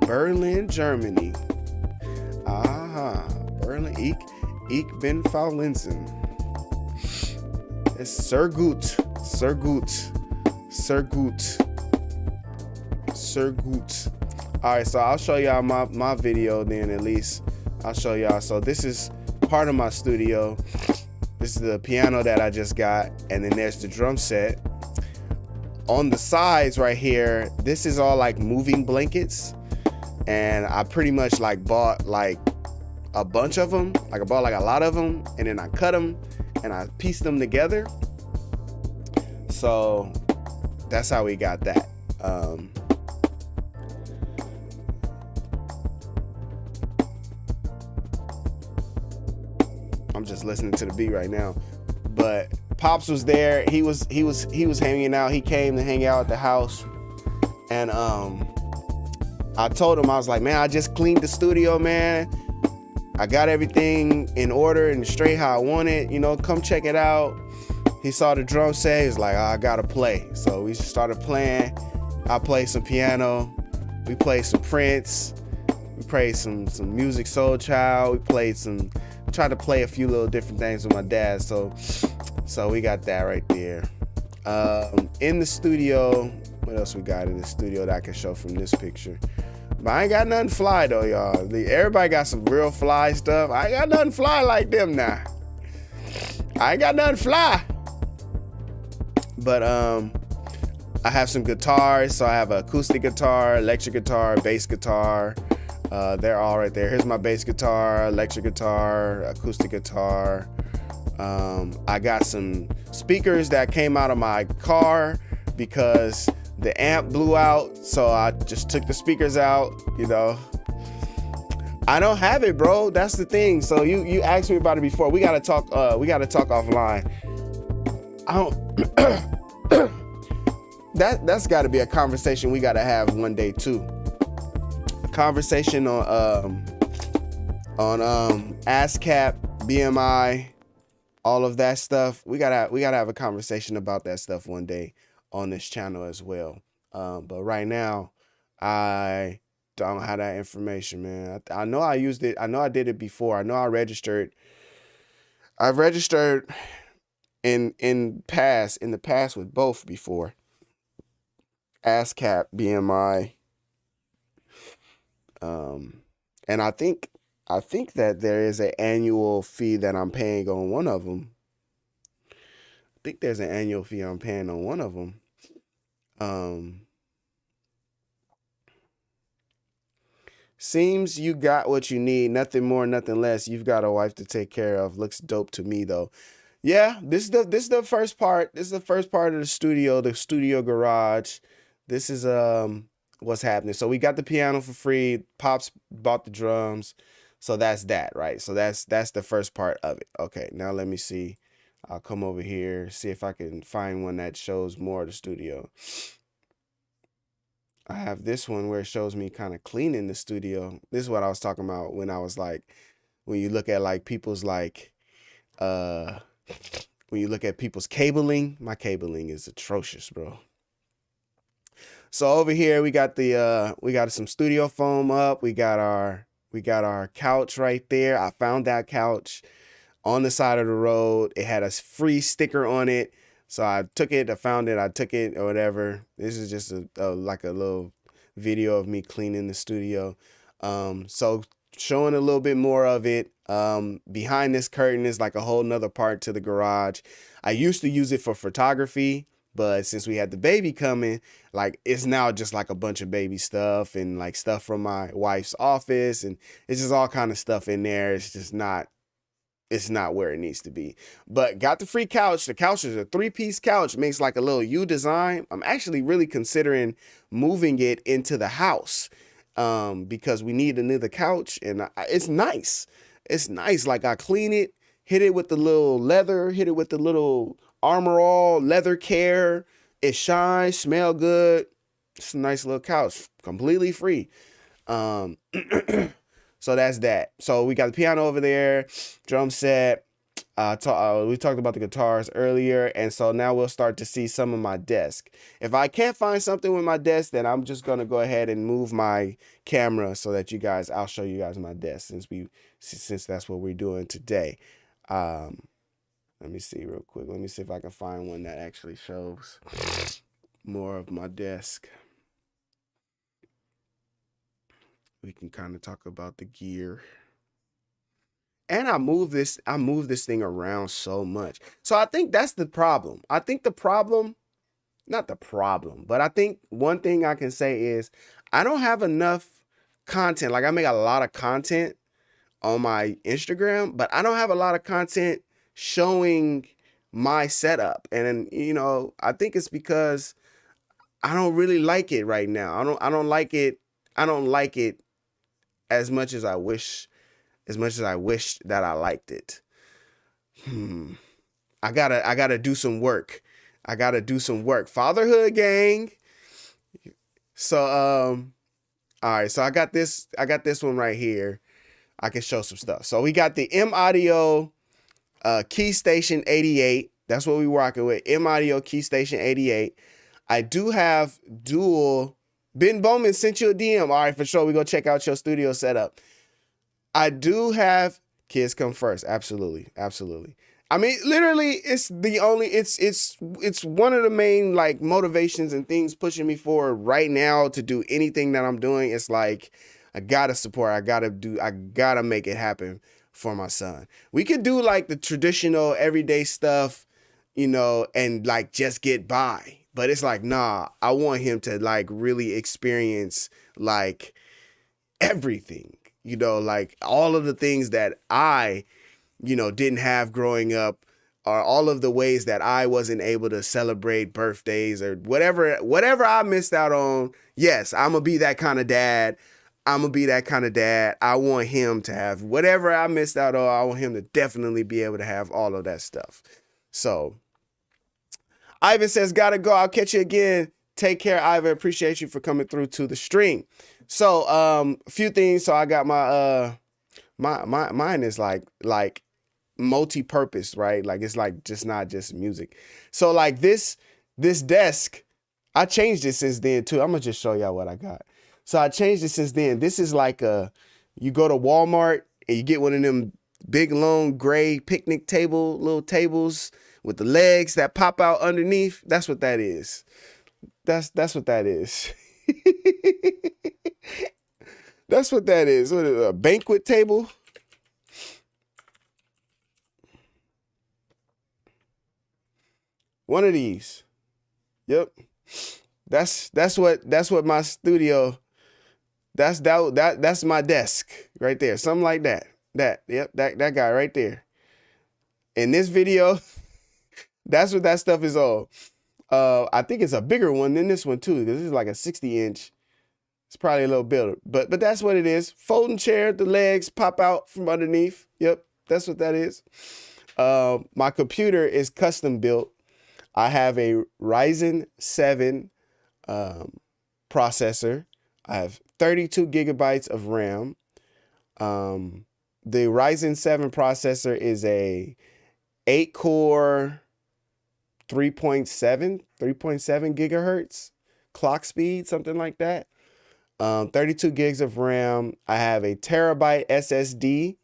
Berlin, Germany. Berlin, ich bin Faulenzen. It's Sir Gut. Alright, so I'll show y'all my video then at least. I'll show y'all. So this is part of my studio. This is the piano that I just got, and then there's the drum set. On the sides right here, this is all like moving blankets. And I pretty much like bought like a bunch of them. Like I bought like a lot of them, and then I cut them and I pieced them together. So that's how we got that. I'm just listening to the beat right now. But Pops was there. He was hanging out. He came to hang out at the house, and I told him, I was like, man, I just cleaned the studio, man. I got everything in order and straight how I want it. You know, come check it out. He saw the drum set. He's like, oh, I gotta play. So we started playing. I played some piano. We played some Prince. We played some Music Soul Child. We tried to play a few little different things with my dad. So we got that right there. In the studio, what else we got in the studio that I can show from this picture? But I ain't got nothing fly though, y'all. Everybody got some real fly stuff. I ain't got nothing fly like them now. I ain't got nothing fly. But I have some guitars. So I have an acoustic guitar, electric guitar, bass guitar. They're all right there. Here's my bass guitar, electric guitar, acoustic guitar. I got some speakers that came out of my car because the amp blew out, so I just took the speakers out, you know. I don't have it, bro. That's the thing. So you asked me about it before. We gotta talk offline. I don't that's gotta be a conversation we gotta have one day too. Conversation on ASCAP, BMI, all of that stuff. We gotta have a conversation about that stuff one day on this channel as well. But right now, I don't have that information, man. I know I used it. I know I did it before. I know I registered. I've registered in the past with both before. ASCAP, BMI. And I think that there is an annual fee that I'm paying on one of them. I think there's an annual fee I'm paying on one of them. Seems you got what you need. Nothing more, nothing less. You've got a wife to take care of. Looks dope to me though. Yeah, this is the first part. This is the first part of the studio garage. This is what's happening. So we got the piano for free. Pops bought the drums. So that's that, right? So that's the first part of it. Okay, now let me see. I'll come over here, see if I can find one that shows more of the studio. I have this one where it shows me kind of cleaning the studio. This is what I was talking about when I was like, when you look at like people's like, when you look at people's cabling, my cabling is atrocious, bro. So over here we got some studio foam up. We got our couch right there. I found that couch on the side of the road. It had a free sticker on it. So I took it, I found it, I took it or whatever. This is just like a little video of me cleaning the studio. So showing a little bit more of it. Behind this curtain is like a whole nother part to the garage. I used to use it for photography, but since we had the baby coming, like it's now just like a bunch of baby stuff and like stuff from my wife's office, and it's just all kind of stuff in there. It's not where it needs to be. But got the free couch. The couch is a 3-piece couch, makes like a little U design. I'm actually really considering moving it into the house because we need another couch, and it's nice. It's nice. Like I clean it, hit it with the little leather, hit it with the little Armor All leather care. It shines, smell good. It's a nice little couch, completely free. So that's that. So we got the piano over there, drum set. We talked about the guitars earlier, and so now we'll start to see some of my desk. If I can't find something with my desk, then I'm just gonna go ahead and move my camera so that I'll show you guys my desk since that's what we're doing today. Let me see real quick. Let me see if I can find one that actually shows more of my desk. We can kind of talk about the gear. And I move this thing around so much. So I think that's the problem. I think the problem, not the problem, but I think one thing I can say is I don't have enough content. Like I make a lot of content on my Instagram, but I don't have a lot of content showing my setup. And then, I think it's because I don't really like it right now. I don't like it. I don't like it as much as I wish that I liked it. I gotta do some work. I gotta do some work. Fatherhood gang. So all right, so I got this one right here. I can show some stuff. So we got the M Audio Key Station 88. That's what we rocking with. M Audio Key Station 88. I do have dual. Ben Bowman sent you a DM. All right, for sure. We go check out your studio setup. I do have kids come first. Absolutely, absolutely. I mean, literally, it's the only. It's one of the main like motivations and things pushing me forward right now to do anything that I'm doing. It's like I gotta support. I gotta make it happen for my son. We could do like the traditional everyday stuff, and like just get by. But it's like, nah, I want him to like really experience like everything, like all of the things that I, didn't have growing up, or all of the ways that I wasn't able to celebrate birthdays or whatever I missed out on. Yes, I'm gonna be that kind of dad. I want him to have whatever I missed out on. I want him to definitely be able to have all of that stuff. So Ivan says, gotta go. I'll catch you again. Take care, Ivan. Appreciate you for coming through to the stream. So a few things. So I got my mine is like multi-purpose, right? Like it's like just not just music. So like this desk, I changed it since then too. I'm gonna just show y'all what I got. So I changed it since then. This is like you go to Walmart and you get one of them big long gray picnic little tables with the legs that pop out underneath. That's what that is. That's what that is. That's what that is. What is it, a banquet table? One of these. Yep. That's what my studio. That's my desk right there. Something like that. Yep, that guy right there. In this video, that's what that stuff is on. I think it's a bigger one than this one too, because this is like a 60-inch. It's probably a little bigger, but that's what it is. Folding chair, the legs pop out from underneath. Yep, that's what that is. My computer is custom built. I have a Ryzen 7 processor. I have 32 gigabytes of RAM. The Ryzen 7 processor is a 8-core 3.7 gigahertz clock speed, something like that. 32 gigs of RAM. I have a terabyte SSD,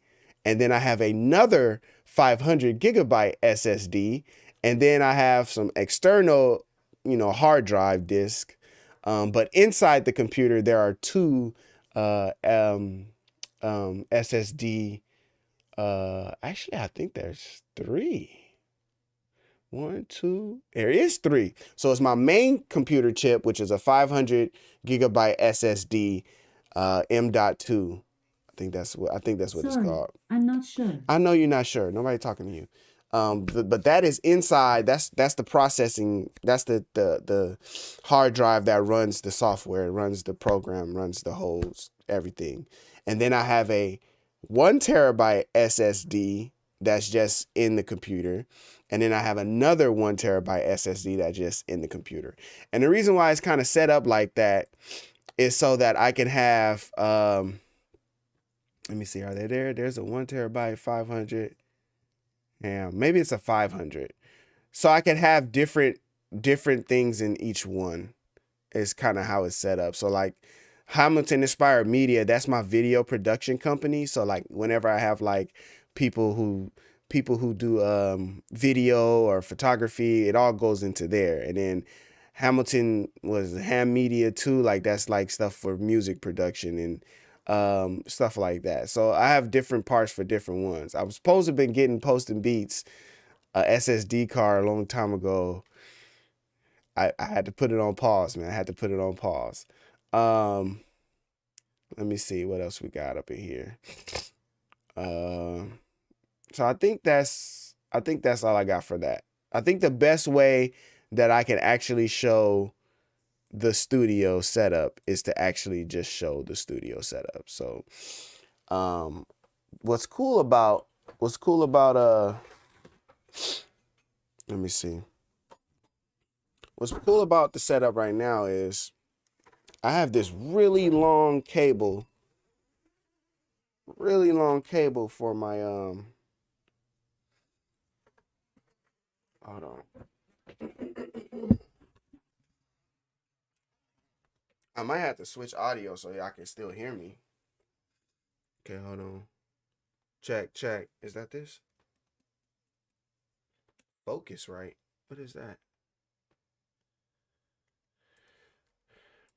and then I have another 500 gigabyte SSD, and then I have some external, hard drive disk. But inside the computer, there are two SSD. Actually, I think there's three. One, two, there is three. So it's my main computer chip, which is a 500 gigabyte SSD, M.2. I think that's what it's called. I'm not sure. I know you're not sure. Nobody talking to you. But that is inside. That's the processing. That's the hard drive that runs the software, runs the program, runs the whole everything. And then I have a 1 terabyte SSD that's just in the computer. And then I have another 1 terabyte SSD that's just in the computer. And the reason why it's kind of set up like that is so that I can have, let me see, are they there? There's a 1 terabyte, 500. Yeah, maybe it's a 500. So I can have different things in each one is kind of how it's set up. So like Hamilton Inspired Media, that's my video production company. So like whenever I have like people who do video or photography, it all goes into there. And then Hamilton was Ham Media too. Like that's like stuff for music production and stuff like that. So I have different parts for different ones. I was supposed to have been getting Posting Beats SSD card a long time ago. I had to put it on pause, man. I had to put it on pause. Let me see what else we got up in here. So I think that's all I got for that. I think the best way that I can actually show the studio setup is to actually just show the studio setup. So what's cool about Let me see. What's cool about the setup right now is I have this really long cable for my hold on. I might have to switch audio so y'all can still hear me. Okay, hold on. Check. Is that this? Focus right. What is that?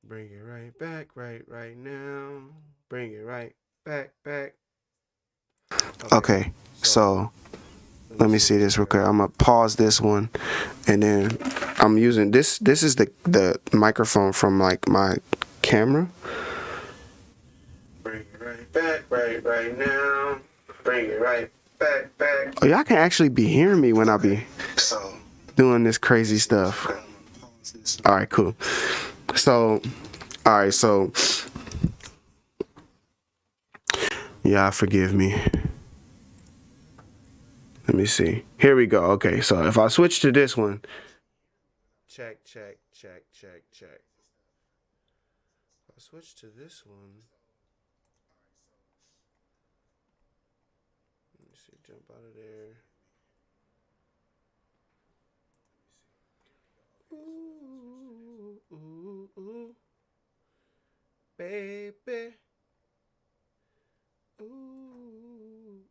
Bring it right back, right now. Bring it right back. Okay, so let me see this real quick. I'm gonna pause this one, and then I'm using this. This is the microphone from like my camera. Bring it right back, right now. Bring it right back. Oh, y'all can actually be hearing me when I be doing this crazy stuff. All right, cool. So, all right, so yeah, forgive me. Let me see. Here we go. Okay, so if I switch to this one. Check. If I switch to this one. Let me see. Jump out of there. Ooh, baby. Ooh,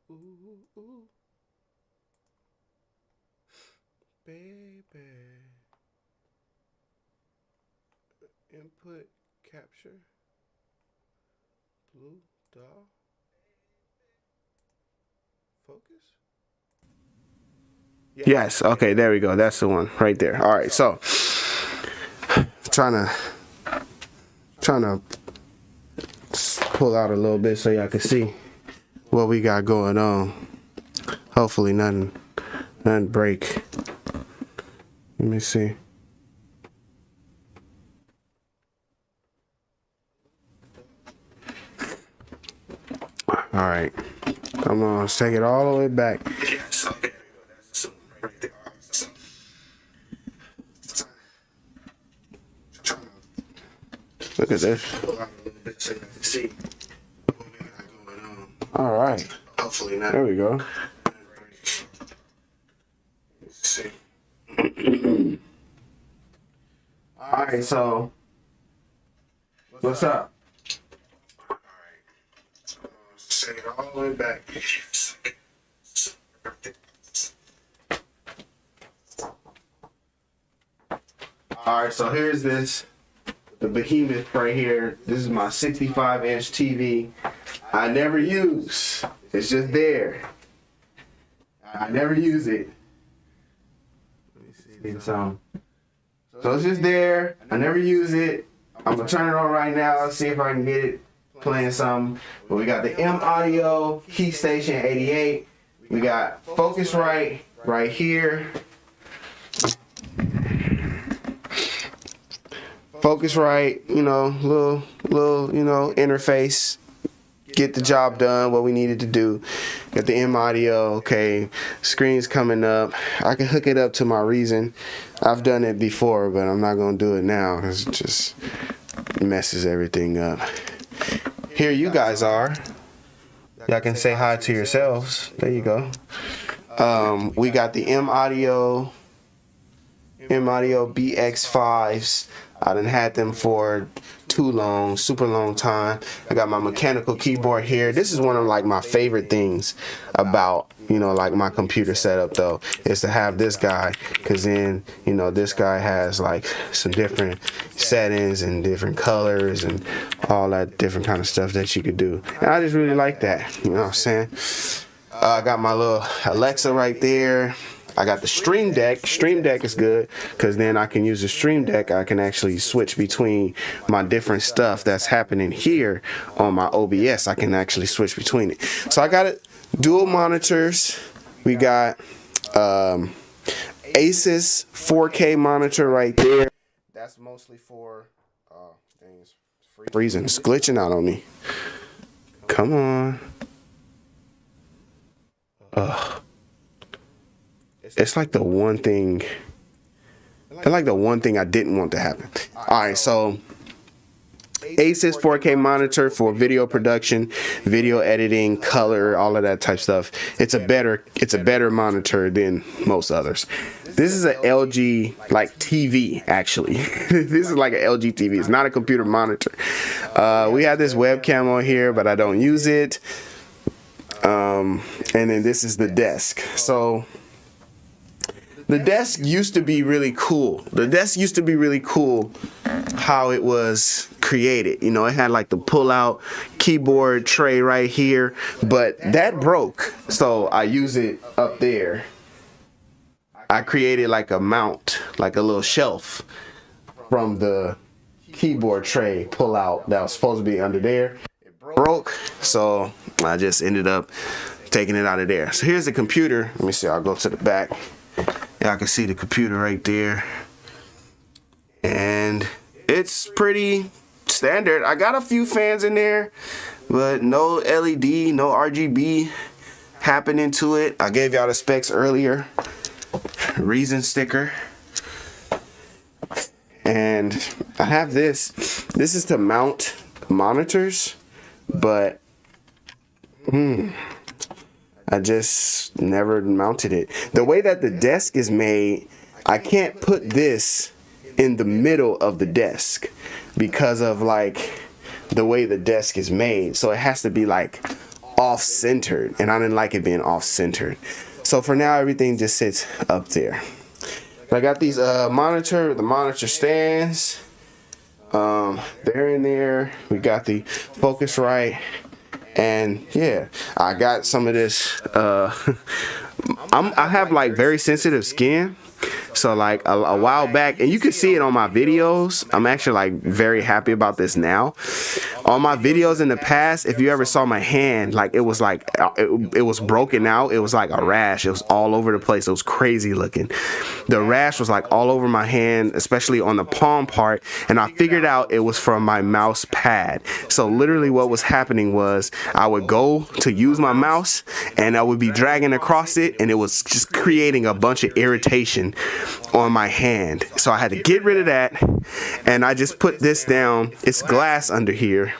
baby. Input capture. Blue dot. Focus. Yes. Okay. There we go. That's the one right there. All right. So, trying to pull out a little bit so y'all can see what we got going on. Hopefully, nothing break. Let me see. All right. Come on. Let's take it all the way back. Look at this. All right. Hopefully not. There we go. All right. So, what's up? All right. Let's take it all the way back. All right. So here's this. The behemoth right here. This is my 65-inch TV. I never use. It's just there. I never use it. Let me see. So it's just there. I never use it. I'm gonna turn it on right now. See if I can get it playing something. But we got the M Audio Key Station 88. We got Focusrite right here. Focusrite, you know, little, you know, interface. Get the job done, what we needed to do. Got the M Audio, okay. Screen's coming up. I can hook it up to my Reason. I've done it before, but I'm not gonna do it now because it just messes everything up. Here you guys are. Y'all can say hi to yourselves. There you go. We got the M Audio BX5s. I done had them for too long, super long time. I got my mechanical keyboard here. This is one of like my favorite things about, you know, like my computer setup though, is to have this guy, because then, you know, this guy has like some different settings and different colors and all that different kind of stuff that you could do. And I just really like that, you know what I'm saying? I got my little Alexa right there. I got the Stream Deck. Stream Deck is good because then I can use the Stream Deck. I can actually switch between my different stuff that's happening here on my OBS. I can actually switch between it. So I got it. Dual monitors. We got Asus 4K monitor right there. That's mostly for things. Freezing. It's glitching out on me. Come on. it's like the one thing. It's like the one thing I didn't want to happen. All right, so Asus 4K monitor for video production, video editing, color, all of that type stuff. It's a better monitor than most others. This is an LG like TV actually. This is like an LG TV. It's not a computer monitor. We have this webcam on here, but I don't use it. And then this is the desk. So the desk used to be really cool. How it was created. You know, it had like the pull-out keyboard tray right here, but that broke. So I use it up there. I created like a mount, like a little shelf from the keyboard tray pull-out that was supposed to be under there. It broke, so I just ended up taking it out of there. So here's the computer. Let me see, I'll go to the back. Y'all can see the computer right there. And it's pretty standard. I got a few fans in there, but no LED, no RGB happening to it. I gave y'all the specs earlier. Reason sticker. And I have this. This is to mount monitors, but I just never mounted it. The way that the desk is made, I can't put this in the middle of the desk because of like the way the desk is made. So it has to be like off-centered, and I didn't like it being off-centered. So for now, everything just sits up there. I got these the monitor stands. They're in there. We got the Focusrite. And yeah, I got some of this. I have like very sensitive skin. So like a while back, and you can see it on my videos, I'm actually like very happy about this now. On my videos in the past, if you ever saw my hand, like it was broken out. It was like a rash. It was all over the place. It was crazy looking. The rash was like all over my hand, especially on the palm part, and I figured out it was from my mouse pad. So literally what was happening was I would go to use my mouse and I would be dragging across it, and it was just creating a bunch of irritation on my hand. So I had to get rid of that, and I just put this down. It's glass under here.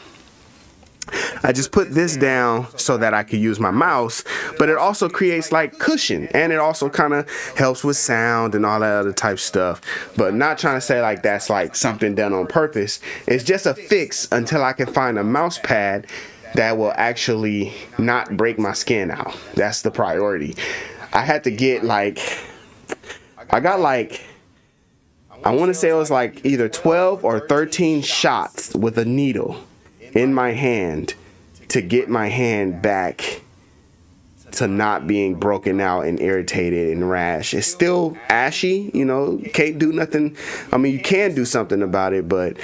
I just put this down so that I could use my mouse, but it also creates like cushion, and it also kind of helps with sound and all that other type stuff. But not trying to say like that's like something done on purpose. It's just a fix until I can find a mouse pad that will actually not break my skin out. That's the priority. I had to get like, I got like, I want to say it was like either 12 or 13 shots with a needle in my hand to get my hand back to not being broken out and irritated and rash. It's still ashy, you know, can't do nothing. I mean, you can do something about it, but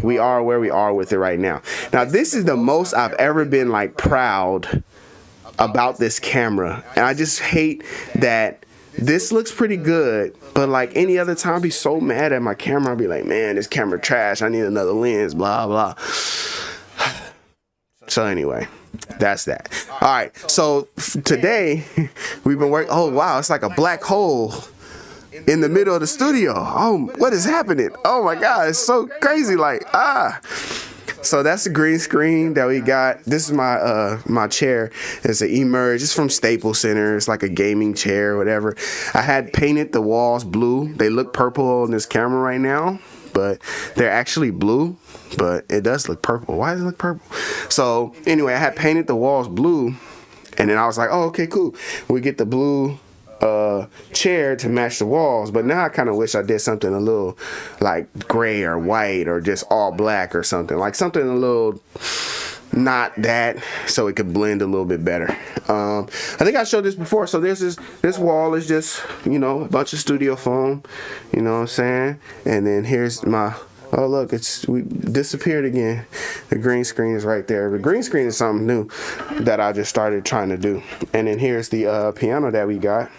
we are where we are with it right now. Now, this is the most I've ever been like proud about this camera. And I just hate that this looks pretty good, but like any other time, I'd be so mad at my camera. I'd be like, man, this camera trash. I need another lens, blah, blah. So anyway, that's that. All right, so today we've been working. Oh, wow, it's like a black hole in the middle of the studio. Oh, what is happening? Oh my God, it's so crazy. Like, So that's the green screen that we got. This is my my chair. It's an Emerge. It's from Staples Center. It's like a gaming chair or whatever. I had painted the walls blue. They look purple on this camera right now, but they're actually blue, but it does look purple. Why does it look purple? So anyway, I had painted the walls blue, and then I was like, oh, okay, cool. We get the blue chair to match the walls, but now I kind of wish I did something a little like gray or white or just all black or something, like something a little not that, so it could blend a little bit better. I think I showed this before. So this wall is just, you know, a bunch of studio foam, you know what I'm saying, and then here's my, oh look, we disappeared again. The green screen is right there. The green screen is something new that I just started trying to do. And then here's the piano that we got.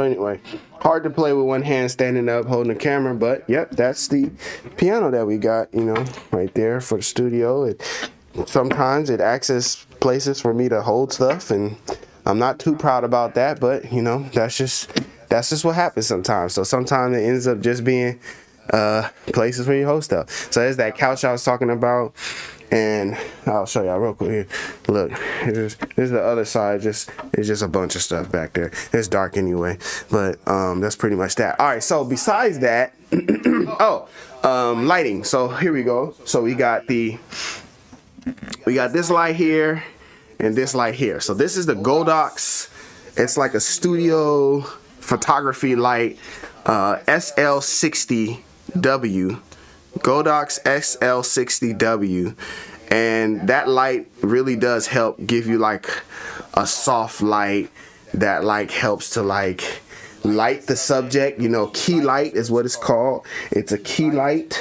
So anyway, hard to play with one hand standing up holding the camera, but yep, that's the piano that we got, you know, right there for the studio. Sometimes it acts as places for me to hold stuff, and I'm not too proud about that, but you know, that's just what happens sometimes. So sometimes it ends up just being places where you hold stuff. So there's that couch I was talking about, and I'll show y'all real quick here. Look, here's the other side. It's just a bunch of stuff back there. It's dark anyway, but that's pretty much that. All right, so besides that, lighting. So here we go. So we got this light here and this light here. So this is the Godox. It's like a studio photography light, SL60W, Godox SL60W, and that light really does help give you like a soft light that like helps to like light the subject. You know, key light is what it's called. It's a key light,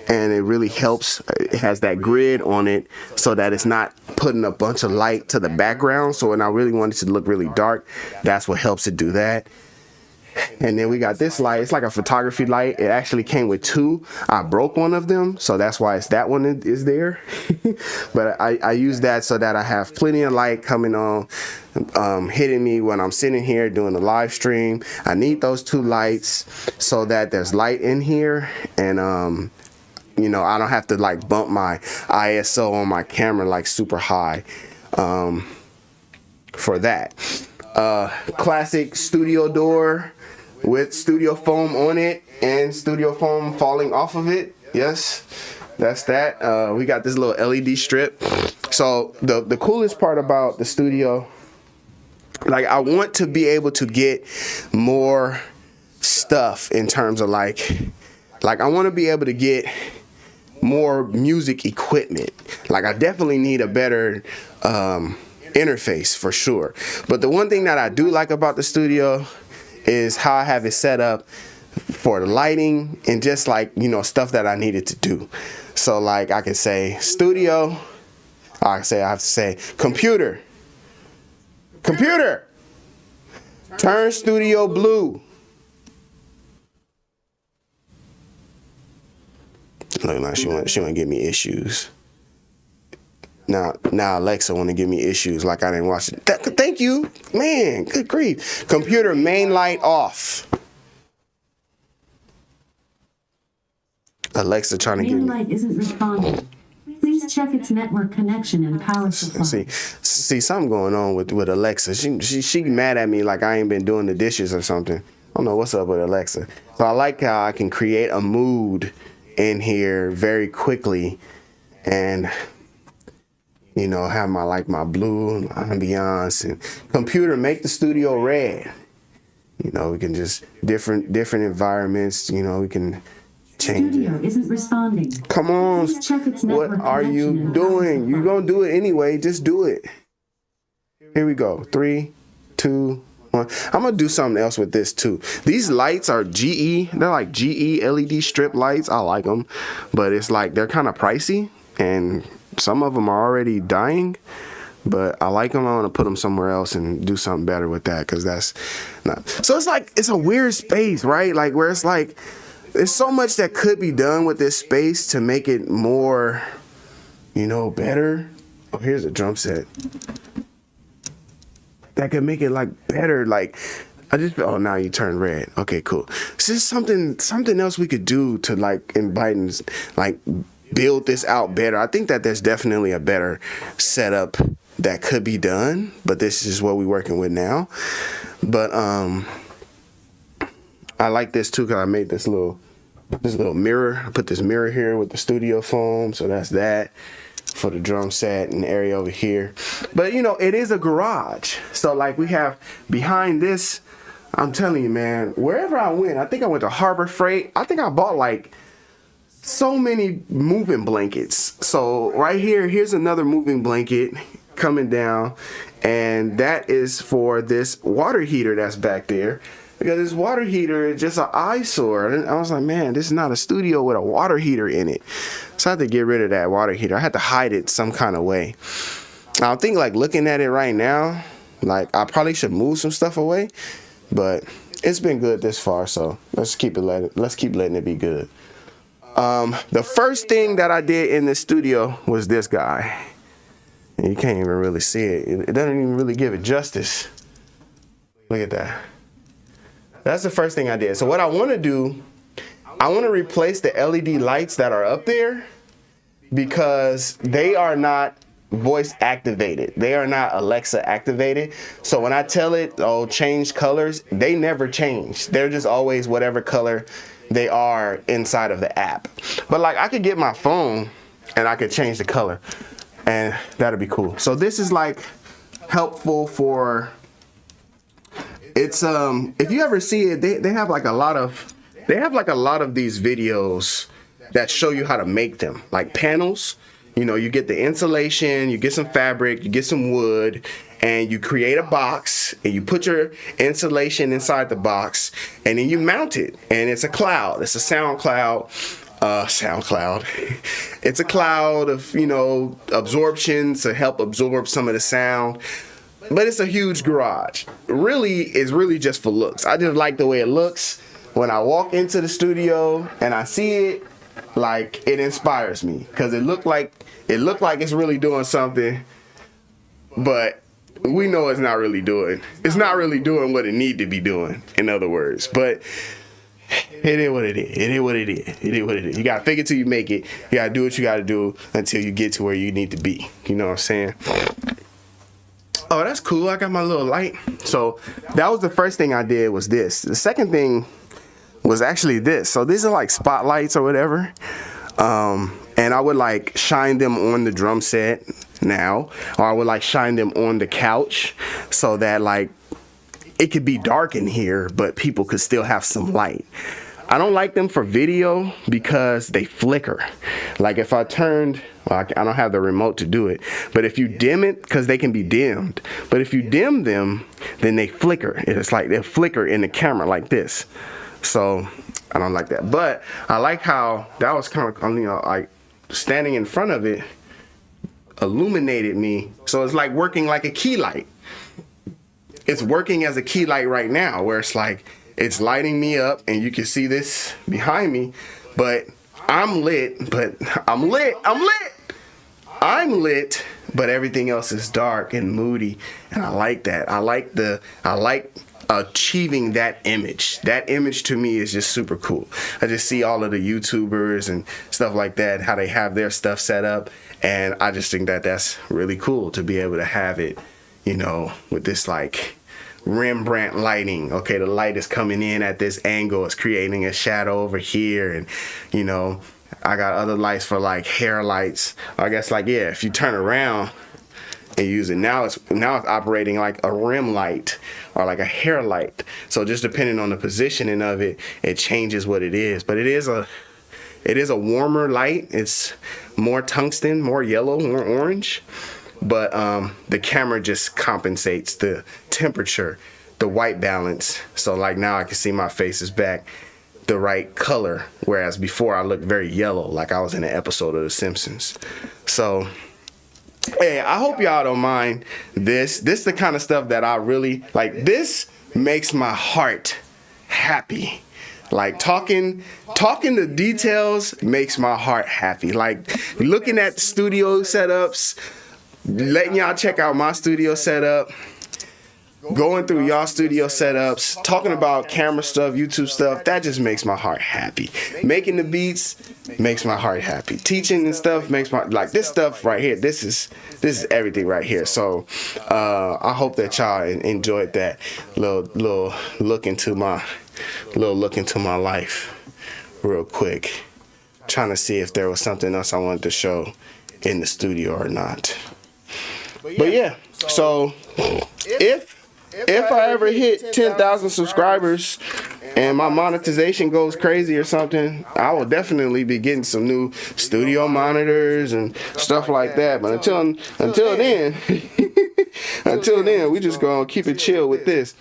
and it really helps. It has that grid on it so that it's not putting a bunch of light to the background. So when I really want it to look really dark, that's what helps it do that. And then we got this light. It's like a photography light. It actually came with two. I broke one of them, so that's why it's that one is there. But I use that so that I have plenty of light coming on, hitting me when I'm sitting here doing the live stream. I need those two lights so that there's light in here, and you know, I don't have to like bump my ISO on my camera like super high for that. Classic studio door with studio foam on it and studio foam falling off of it. Yes, that's that. We got this little LED strip. So the coolest part about the studio, like, I want to be able to get more stuff in terms of like I want to be able to get more music equipment. Like, I definitely need a better interface for sure. But the one thing that I do like about the studio is how I have it set up for the lighting and just like, you know, stuff that I needed to do. So like I can say studio, I have to say computer, turn studio blue. Look, now she want to give me issues. Now Alexa want to give me issues like I didn't watch it. Thank you, man. Good grief. Computer main light off. Alexa trying to give me. Main light isn't responding. Please check its network connection and power supply. See something going on with Alexa. She mad at me like I ain't been doing the dishes or something. I don't know what's up with Alexa. So I like how I can create a mood in here very quickly, and you know, have my blue ambiance, and computer make the studio red. You know, we can just different environments. You know, we can change Studio it. isn't responding. Come on, Please check its what network are you connection and power doing? supply. You're gonna do it anyway. Just do it. Here we go. 3, 2, 1. I'm gonna do something else with this too. These lights are GE. They're like GE LED strip lights. I like them, but it's like they're kind of pricey, and some of them are already dying. But I like them. I want to put them somewhere else and do something better with that, because that's not. So it's like, it's a weird space, right? Like, where it's like there's so much that could be done with this space to make it more, you know, better. Oh, here's a drum set that could make it like better. Like, oh, now you turn red. Okay, cool. It's just something else we could do to like invite and like build this out better. I think that there's definitely a better setup that could be done, but this is what we're working with now. But I like this too, because I made this little mirror. I put this mirror here with the studio foam, so that's that for the drum set and the area over here. But you know, it is a garage, so like we have behind this, I'm telling you, man, wherever I went, I think I went to Harbor Freight, I think I bought like so many moving blankets. So right here, here's another moving blanket coming down, and that is for this water heater that's back there, because this water heater is just an eyesore. And I was like, man, this is not a studio with a water heater in it. So I had to get rid of that water heater. I had to hide it some kind of way. I think like looking at it right now, like I probably should move some stuff away, but it's been good this far, so let's keep letting it be good. The first thing that I did in the studio was this guy. And you can't even really see it. It doesn't even really give it justice. Look at that. That's the first thing I did. So what I want to do, I want to replace the LED lights that are up there because they are not voice activated. They are not Alexa activated. So when I tell it, oh, change colors, they never change. They're just always whatever color they are inside of the app. But like I could get my phone and I could change the color and that'd be cool. So this is like helpful for, it's if you ever see it, they have like a lot of these videos that show you how to make them, like panels. You know, you get the insulation, you get some fabric, you get some wood, and you create a box, and you put your insulation inside the box, and then you mount it, and it's a cloud. It's a sound cloud. It's a cloud of, you know, absorption to help absorb some of the sound. But it's a huge garage. Really, it's really just for looks. I just like the way it looks. When I walk into the studio and I see it, like, it inspires me because it looked like it's really doing something, but we know it's not really doing what it need to be doing, in other words. But it is what it is. It is what it is. It is what it is. You gotta fake it till you make it. You gotta do what you gotta do until you get to where you need to be. You know what I'm saying? Oh, that's cool. I got my little light. So that was the first thing I did was this. The second thing was actually this. So these are like spotlights or whatever. And I would like shine them on the drum set now, or I would like shine them on the couch so that like it could be dark in here, but people could still have some light. I don't like them for video because they flicker. Like if I turned, well, I don't have the remote to do it, but if you dim it, because they can be dimmed, but if you dim them, then they flicker. It's like they flicker in the camera like this. So I don't like that, but I like how that was kind of, you know, like standing in front of it illuminated me. So it's like working like a key light. It's working as a key light right now, where it's like it's lighting me up, and you can see this behind me, but I'm lit, but I'm lit, but everything else is dark and moody, and I like that. I like achieving that image. That image to me is just super cool. I just see all of the YouTubers and stuff like that, how they have their stuff set up, and I just think that that's really cool to be able to have it, you know, with this like Rembrandt lighting. Okay, the light is coming in at this angle, it's creating a shadow over here, and you know, I got other lights for like hair lights. I guess like, yeah, if you turn around and use it, now it's operating like a rim light or like a hair light. So just depending on the positioning of it, it changes what it is. But it is a warmer light. It's more tungsten, more yellow, more orange. But the camera just compensates the temperature, the white balance. So like now I can see my face is back the right color, whereas before I looked very yellow, like I was in an episode of The Simpsons. So hey, I hope y'all don't mind this. This is the kind of stuff that I really like. This makes my heart happy. Like talking the details makes my heart happy. Like looking at the studio setups, letting y'all check out my studio setup, going through y'all studio setups, talking about camera stuff, YouTube stuff, that just makes my heart happy. Making the beats makes my heart happy. Teaching and stuff makes my, like this stuff right here, this is everything right here. So I hope that y'all enjoyed that little look into my life real quick. Trying to see if there was something else I wanted to show in the studio or not. But yeah, so if I ever hit 10,000 subscribers and my monetization goes crazy or something, I will definitely be getting some new studio monitors and stuff like that. But until then, we just gonna keep it chill with this.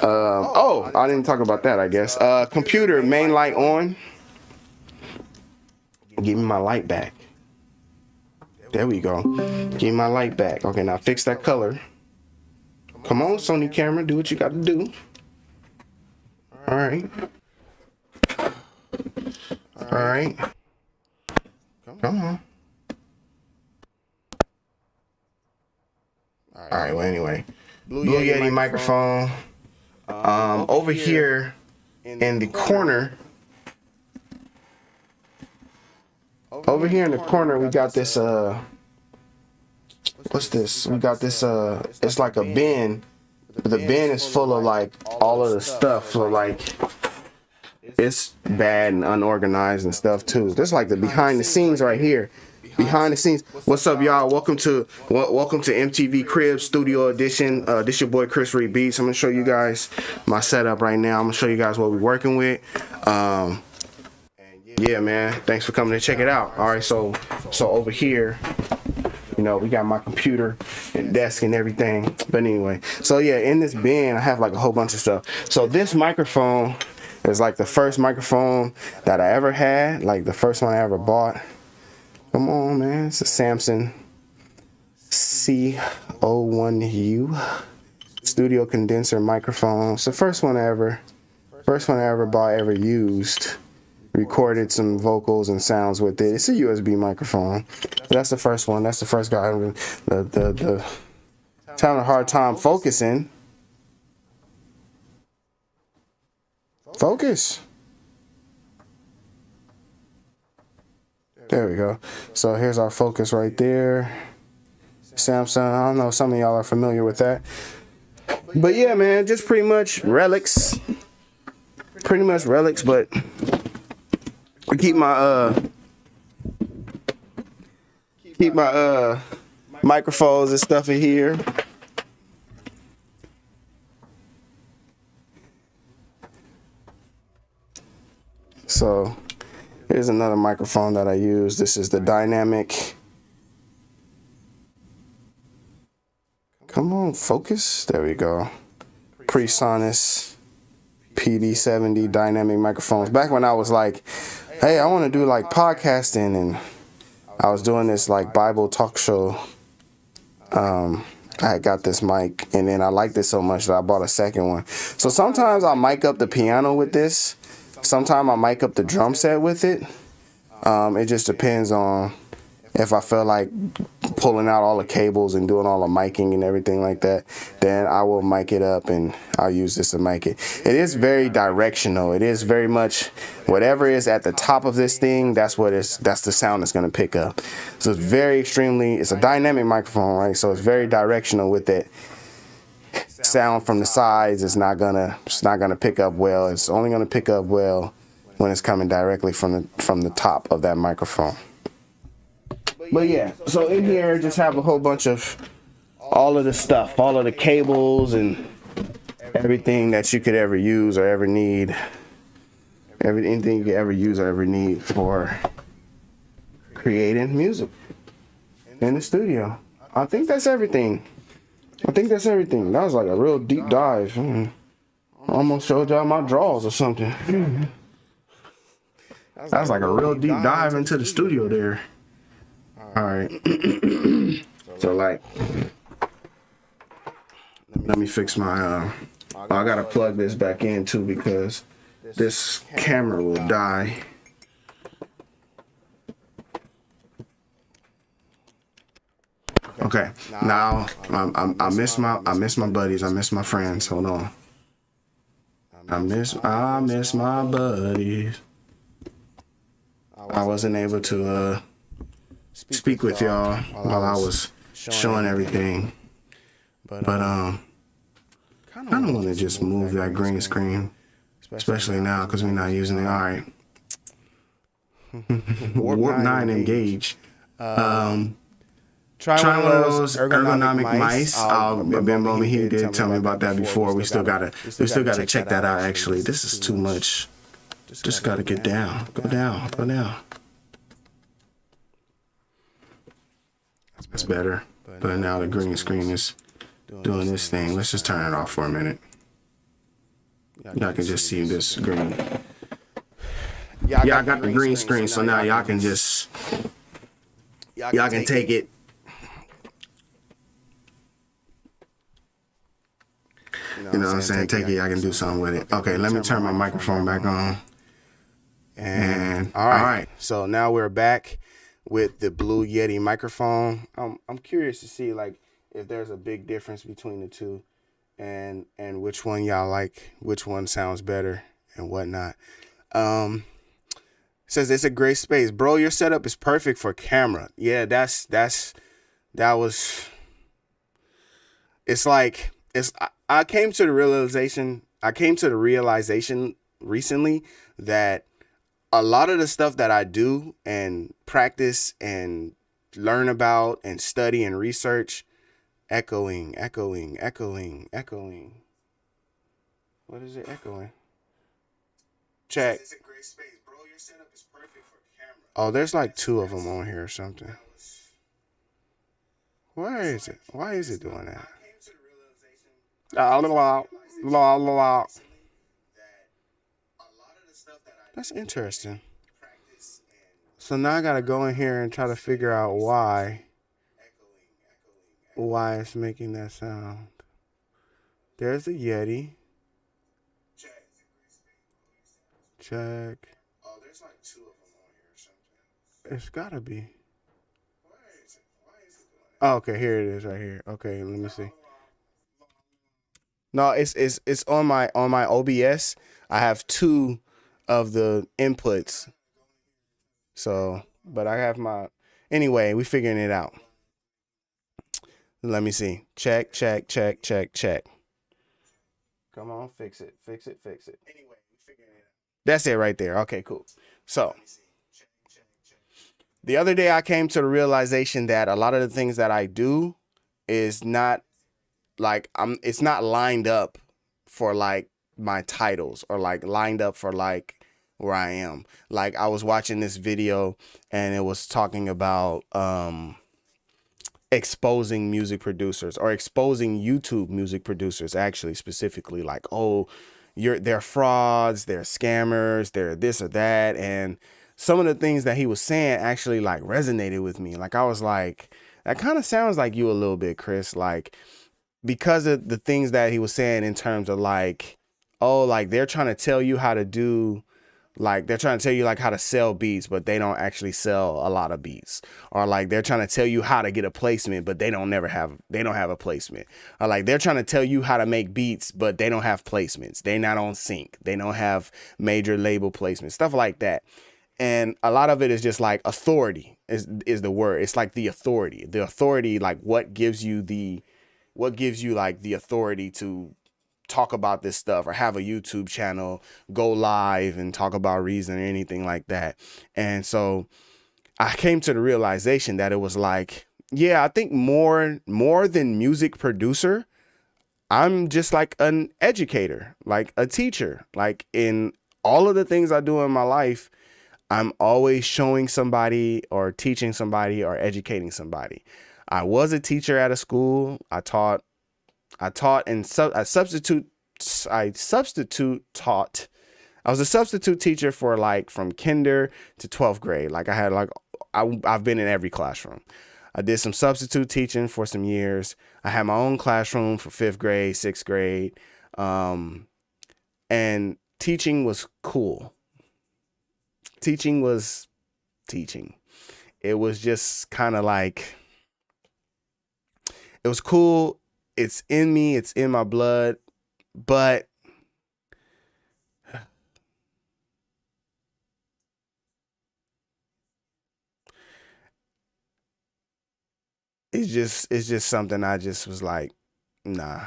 Oh, I didn't talk about that, I guess. Computer main light on. Give me my light back. There we go. Give me my light back. Okay, now fix that color. Come on, Sony camera, do what you got to do. All right. All right. Come on. All right. Well, anyway, Blue Yeti microphone. Over here in the corner. Over here in the corner, we got this. What's this? We got this. It's like a bin. But the bin is full of like all of the stuff. So like, it's bad and unorganized and stuff too. This is like the behind the scenes right here. Behind the scenes. What's up, y'all? Welcome to MTV Crib Studio Edition. This your boy Chris Reed Beats. I'm gonna show you guys my setup right now. I'm gonna show you guys what we're working with. Yeah, man. Thanks for coming to check it out. All right, so over here, you know, we got my computer and desk and everything. But anyway, so yeah, in this bin, I have like a whole bunch of stuff. So this microphone is like the first microphone that I ever had, like the first one I ever bought. Come on, man. It's a Samson C01U studio condenser microphone. It's the first one I ever bought, ever used. Recorded some vocals and sounds with it. It's a USB microphone. That's the first one. That's the first guy. The having a hard time focusing. Focus. There we go. So here's our focus right there. Samsung. I don't know. Some of y'all are familiar with that. But yeah, man, just pretty much relics. But I keep my microphones and stuff in here. So here's another microphone that I use. This is the dynamic. Come on, focus. There we go. PreSonus PD70 dynamic microphones. Back when I was like, hey, I want to do like podcasting, and I was doing this like Bible talk show. I had got this mic, and then I liked it so much that I bought a second one. So sometimes I mic up the piano with this. Sometimes I mic up the drum set with it. It just depends on if I feel like pulling out all the cables and doing all the miking and everything like that. Then I will mic it up and I'll use this to mic it. It is very directional. It is very much whatever is at the top of this thing. That's the sound it's going to pick up. So it's it's a dynamic microphone, right? So it's very directional with it. Sound from the sides is not gonna pick up well. It's only gonna pick up well when it's coming directly from the top of that microphone. But yeah, so in here just have a whole bunch of all of the stuff, all of the cables and everything that you could ever use or ever need. Anything you could ever use or ever need for creating music in the studio. I think that's everything. That was like a real deep dive. I almost showed y'all my drawers or something. That was like a real deep dive into the studio there. Alright. So like, let me fix my, I gotta plug this back in too because this camera will die. Okay, now I miss my buddies. I miss my friends. Hold on. I miss my buddies. I wasn't able to speak with y'all while I was showing everything, but kind of want to just move that green screen, especially now because we're not using it. All right. Warp 9 engage. Try one of those ergonomic mice. Ben Bowman, he did tell me about that before. We still gotta check that out. Actually, this is too much. Just gotta get down. Go down. That's better. But now the green screen is doing this thing. Let's just turn it off for a minute. Y'all can just see this green. Yeah, I got the green screen, so now y'all can take it. You know what I'm saying? Take it, I can do something with it. Okay, let me turn my microphone back on. And all right. So now we're back with the Blue Yeti microphone. I'm curious to see like if there's a big difference between the two, and which one y'all like, which one sounds better and whatnot. Says it's a great space, bro. Your setup is perfect for camera. Yeah, that was. It's like I came to the realization. I came to the realization recently that a lot of the stuff that I do and practice and learn about and study and research, echoing. What is it echoing? Check. It's a great space, bro. Your setup is perfect for camera. Oh, there's like two of them on here or something. Why is it? Why is it doing that? That's interesting. So now I gotta go in here and try to figure out why it's making that sound. There's a Yeti. Check. Oh, there's like two of them on here or something. It's gotta be. Why is it doing that? Oh, okay, here it is right here. Okay, let me see. No, it's on my OBS. I have two of the inputs. So, but I have my anyway, we figuring it out. Let me see. Check. Come on, fix it. Anyway, we figuring it out. That's it right there. Okay, cool. So, the other day I came to the realization that a lot of the things that I do is not like it's not lined up for like my titles or like lined up for like where I am. Like I was watching this video and it was talking about exposing music producers or exposing YouTube music producers, actually specifically like, oh, they're frauds, they're scammers, they're this or that. And some of the things that he was saying actually like resonated with me. Like I was like, that kind of sounds like you a little bit, Chris. Like, because of the things that he was saying in terms of like, oh, like they're trying to tell you how to do, like they're trying to tell you like how to sell beats, but they don't actually sell a lot of beats. Or like they're trying to tell you how to get a placement, but they don't have a placement. Or like they're trying to tell you how to make beats, but they don't have placements. They're not on sync. They don't have major label placements, stuff like that. And a lot of it is just like authority is the word. It's like the authority, like what gives you like the authority to talk about this stuff or have a YouTube channel, go live and talk about Reason or anything like that. And so I came to the realization that it was like, yeah, I think more than music producer, I'm just like an educator, like a teacher. Like in all of the things I do in my life, I'm always showing somebody or teaching somebody or educating somebody. I was a teacher at a school. I taught and I was a substitute teacher for like from kinder to 12th grade. Like I had like, I've been in every classroom. I did some substitute teaching for some years. I had my own classroom for 5th grade, 6th grade. And teaching was cool. Teaching was teaching. It was just kind of like, it was cool. It's in me. It's in my blood. But it's just something I just was like, nah.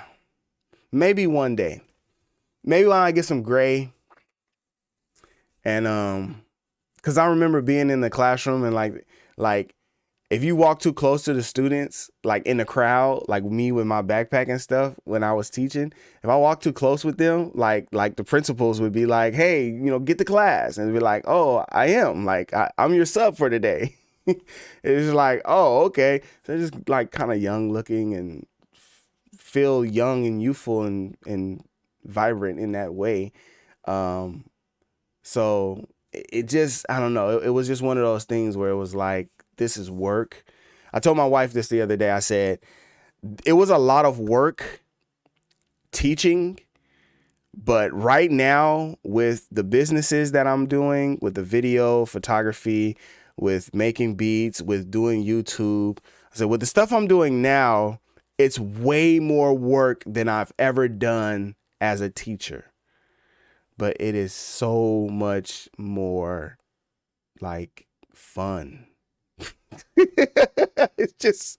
Maybe one day. Maybe when I get some gray. And because I remember being in the classroom and like if you walk too close to the students, like in the crowd, like me with my backpack and stuff when I was teaching, if I walk too close with them, like the principals would be like, hey, you know, get to class. And be like, oh, I am. Like, I'm your sub for today. It's like, oh, okay. So they're just like kind of young looking and feel young and youthful and vibrant in that way. So it just, I don't know. It was just one of those things where it was like, this is work. I told my wife this the other day. I said, it was a lot of work teaching. But right now, with the businesses that I'm doing, with the video, photography, with making beats, with doing YouTube, so with the stuff I'm doing now, it's way more work than I've ever done as a teacher. But it is so much more like fun. It's just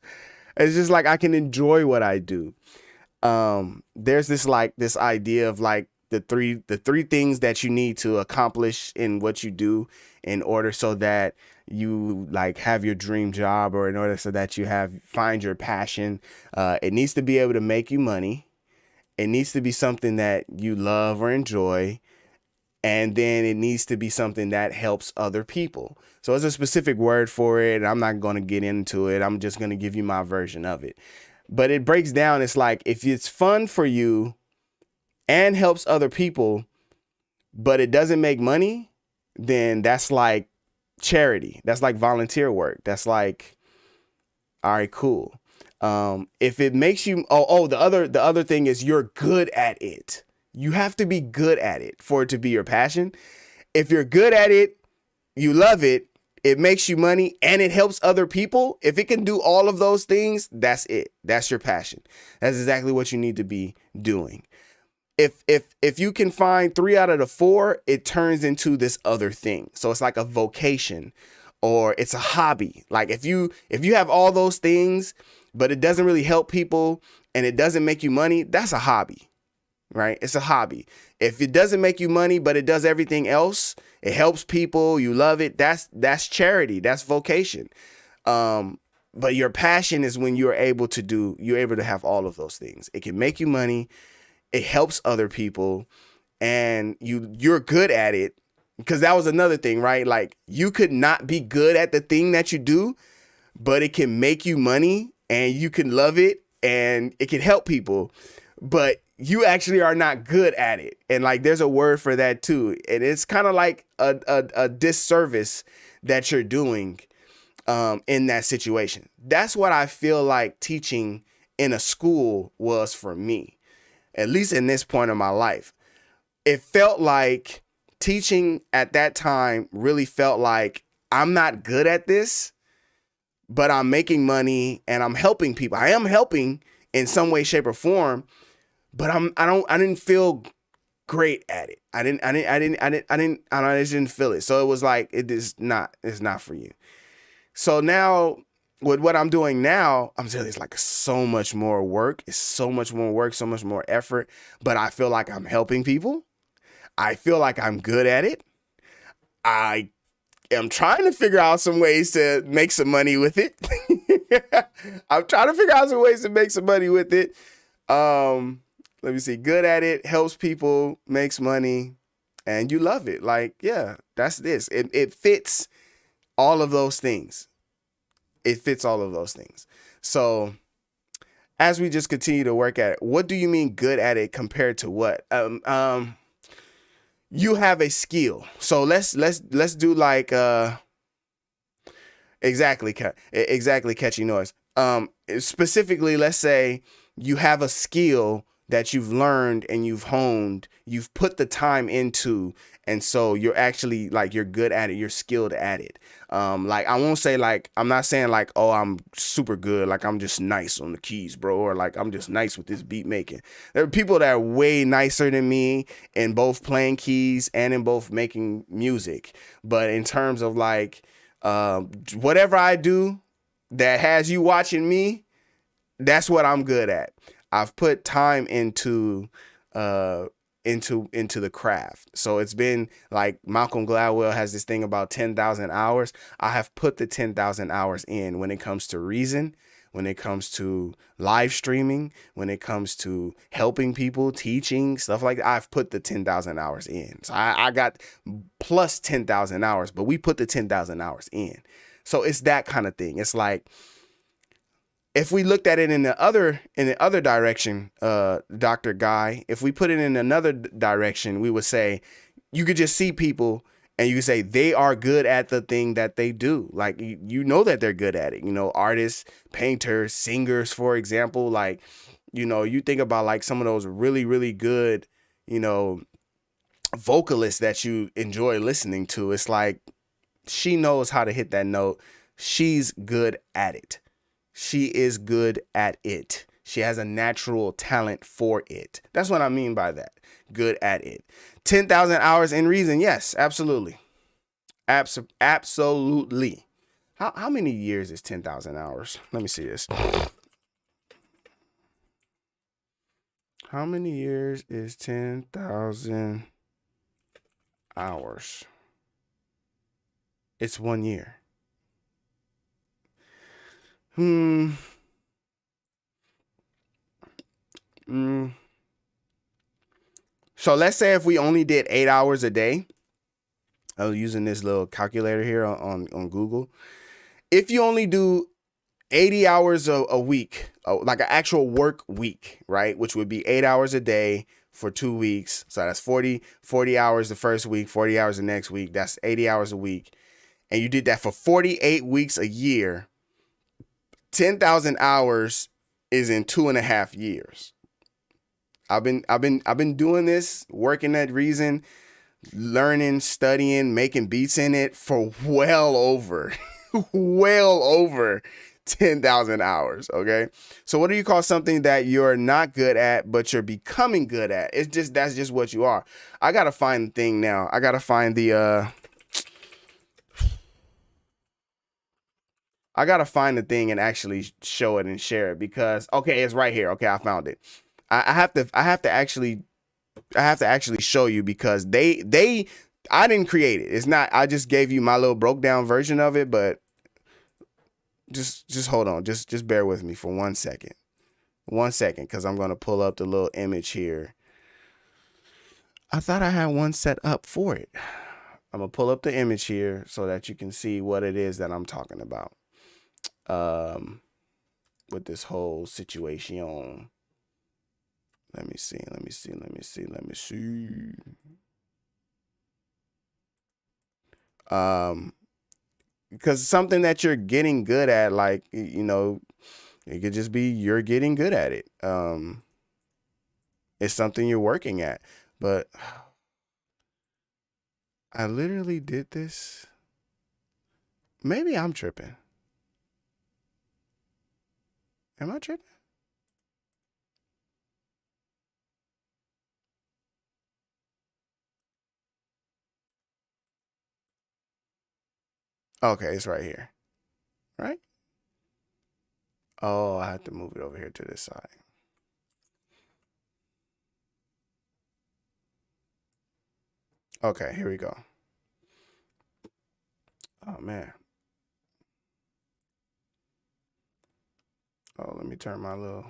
like I can enjoy what I do. There's this idea of like the three things that you need to accomplish in what you do in order so that you like have your dream job, or in order so that you find your passion. It needs to be able to make you money. It needs to be something that you love or enjoy. And then it needs to be something that helps other people. So it's a specific word for it. I'm not going to get into it. I'm just going to give you my version of it. But it breaks down. It's like, if it's fun for you and helps other people, but it doesn't make money, then that's like charity. That's like volunteer work. That's like, all right, cool. If it makes you, the other thing is you're good at it. You have to be good at it for it to be your passion. If you're good at it, you love it, it makes you money, and it helps other people. If it can do all of those things, that's it. That's your passion. That's exactly what you need to be doing. If you can find 3 out of the 4, it turns into this other thing. So it's like a vocation, or it's a hobby. Like if you have all those things, but it doesn't really help people and it doesn't make you money, that's a hobby. Right? It's a hobby. If it doesn't make you money, but it does everything else, it helps people, you love it, that's charity, that's vocation. But your passion is when you're able to have all of those things. It can make you money, it helps other people, and you're good at it. Because that was another thing, right? Like, you could not be good at the thing that you do, but it can make you money and you can love it and it can help people. But you actually are not good at it. And like, there's a word for that too. And it's kind of like a disservice that you're doing in that situation. That's what I feel like teaching in a school was for me, at least in this point of my life. It felt like teaching at that time really felt like, I'm not good at this, but I'm making money and I'm helping people. I am helping in some way, shape, or form. But I didn't feel great at it. I just didn't feel it. So it was like, it's not for you. So now with what I'm doing now, I'm telling you, it's like so much more work. It's so much more work, so much more effort, but I feel like I'm helping people. I feel like I'm good at it. I am trying to figure out some ways to make some money with it. I'm trying to figure out some ways to make some money with it. Let me see. Good at it, helps people, makes money, and you love it. Like, yeah, that's this. It fits all of those things. It fits all of those things. So as we just continue to work at it, what do you mean good at it compared to what? You have a skill. So let's do like exactly catchy noise. Specifically, let's say you have a skill that you've learned and you've honed, you've put the time into, and so you're actually like, you're good at it, you're skilled at it. Like, I won't say like, I'm not saying like, oh, I'm super good, like I'm just nice on the keys, bro, or like I'm just nice with this beat making. There are people that are way nicer than me in both playing keys and in both making music. But in terms of like, whatever I do that has you watching me, that's what I'm good at. I've put time into the craft. So it's been like, Malcolm Gladwell has this thing about 10,000 hours. I have put the 10,000 hours in when it comes to Reason, when it comes to live streaming, when it comes to helping people, teaching, stuff like that. I've put the 10,000 hours in. So I got plus 10,000 hours, but we put the 10,000 hours in. So it's that kind of thing. It's like, if we looked at it in the other direction, Dr. Guy, if we put it in another direction, we would say, you could just see people and you could say they are good at the thing that they do. Like, you know that they're good at it. You know, artists, painters, singers, for example, like You know, you think about like some of those really, really good, you know, vocalists that you enjoy listening to. It's like she knows how to hit that note. She's good at it. She is good at it. She has a natural talent for it. That's what I mean by that. Good at it. 10,000 hours in Reason. Yes, absolutely. Absolutely. How many years is 10,000 hours? Let me see this. How many years is 10,000 hours? It's 1 year. So let's say if we only did 8 hours a day, I'm using this little calculator here on Google. If you only do 80 hours a week, like an actual work week, right? Which would be 8 hours a day for 2 weeks. So that's 40 hours the first week, 40 hours the next week. That's 80 hours a week. And you did that for 48 weeks a year. 10,000 hours is in 2.5 years. I've been doing this, working at Reason, learning, studying, making beats in it for well over 10,000 hours. Okay. So what do you call something that you're not good at, but you're becoming good at? That's just what you are. I got to find the thing now. I got to find the thing and actually show it and share it because, okay, it's right here. Okay. I found it. I have to actually show you because I didn't create it. It's not, I just gave you my little broke down version of it, but just hold on. Just bear with me for 1 second. 1 second, because I'm going to pull up the little image here. I thought I had one set up for it. I'm going to pull up the image here so that you can see what it is that I'm talking about. With this whole situation. Let me see. Because something that you're getting good at, like, you know, it could just be you're getting good at it. It's something you're working at. But I literally did this. Maybe I'm tripping. Am I tripping? Okay, it's right here. Right? Oh, I have to move it over here to this side. Okay, here we go. Oh, man. Oh, let me turn my little...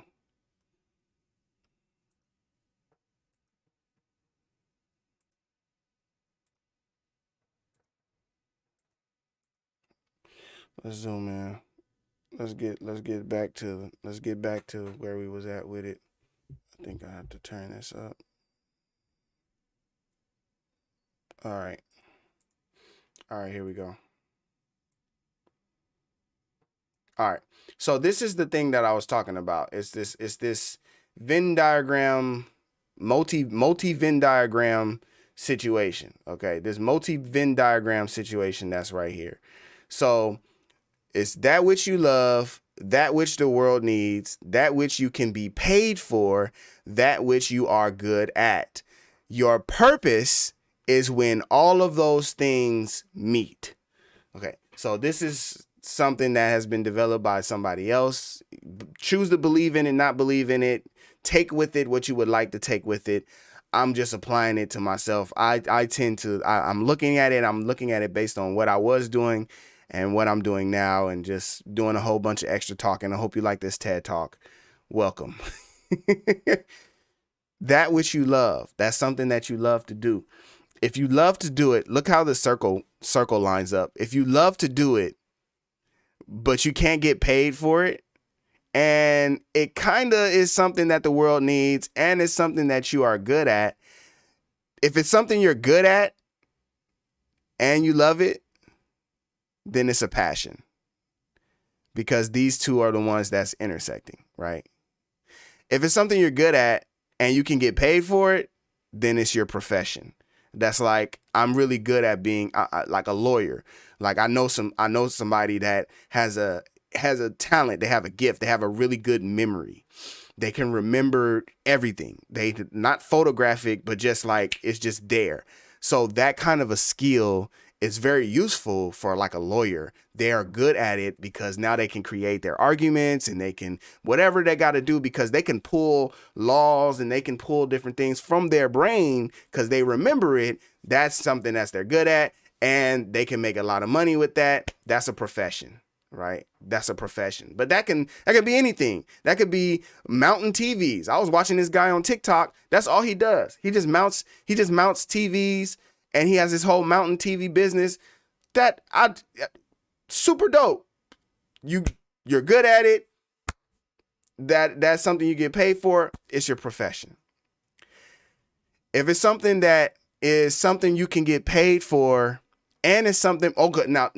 Let's zoom in. Let's get back to where we was at with it. I think I have to turn this up. All right, here we go. All right, so this is the thing that I was talking about. It's this Venn diagram, multi Venn diagram situation. Okay, this multi Venn diagram situation that's right here. So it's that which you love, that which the world needs, that which you can be paid for, that which you are good at. Your purpose is when all of those things meet. Okay, so this is something that has been developed by somebody else. Choose to believe in it, not believe in it. Take with it what you would like to take with it. I'm just applying it to myself. I'm looking at it based on what I was doing and what I'm doing now, and just doing a whole bunch of extra talking. I hope you like this TED Talk. Welcome. That which you love, that's something that you love to do. If you love to do it, look how the circle lines up. If you love to do it, but you can't get paid for it, and it kind of is something that the world needs, and it's something that you are good at. If it's something you're good at and you love it, then it's a passion, because these two are the ones that's intersecting, right? If it's something you're good at and you can get paid for it, then it's your profession. That's like, I'm really good at being like a lawyer. Like I know somebody that has a talent, they have a gift, they have a really good memory. They can remember everything. They not photographic, but just like it's just there. So that kind of a skill is very useful for like a lawyer. They are good at it because now they can create their arguments and they can whatever they got to do because they can pull laws and they can pull different things from their brain because they remember it. That's something that they're good at and they can make a lot of money with that. That's a profession. Right? That's a profession. But that can be anything. That could be mounting TVs. I was watching this guy on TikTok. That's all he does. He just mounts TVs and he has his whole mountain TV business. Super dope. You're good at it. That's something you get paid for. It's your profession. If it's something that is something you can get paid for and it's something good. Now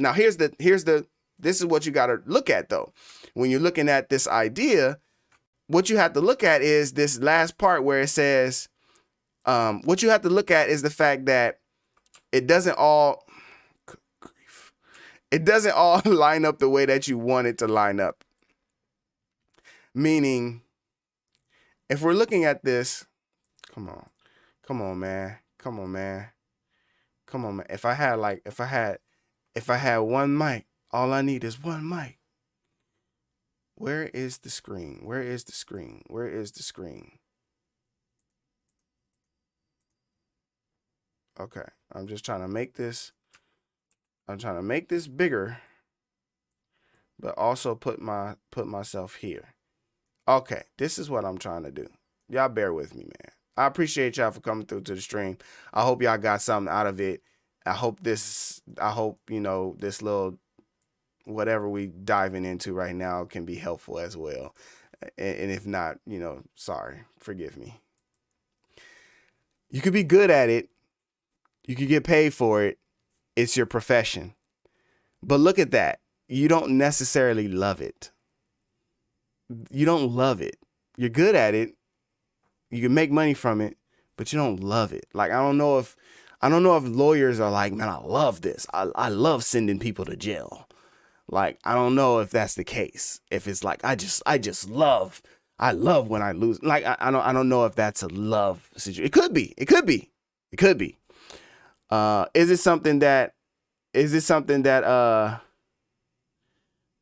this is what you got to look at, though. When you're looking at this idea, what you have to look at is this last part where it says, what you have to look at is the fact that it doesn't all line up the way that you want it to line up. Meaning, if we're looking at this, come on, man. If I had one mic, all I need is one mic. Where is the screen? Okay, I'm just trying to make this. I'm trying to make this bigger, but also put myself here. Okay, this is what I'm trying to do. Y'all bear with me, man. I appreciate y'all for coming through to the stream. I hope y'all got something out of it. I hope this little whatever we diving into right now can be helpful as well. And if not, sorry, forgive me. You could be good at it. You could get paid for it. It's your profession. But look at that. You don't necessarily love it. You don't love it. You're good at it. You can make money from it, but you don't love it. Like, I don't know if lawyers are like, man, I love this. I love sending people to jail. Like, I don't know if that's the case. If it's like, I love when I lose. Like, I don't know if that's a love situation. It could be. Is it something that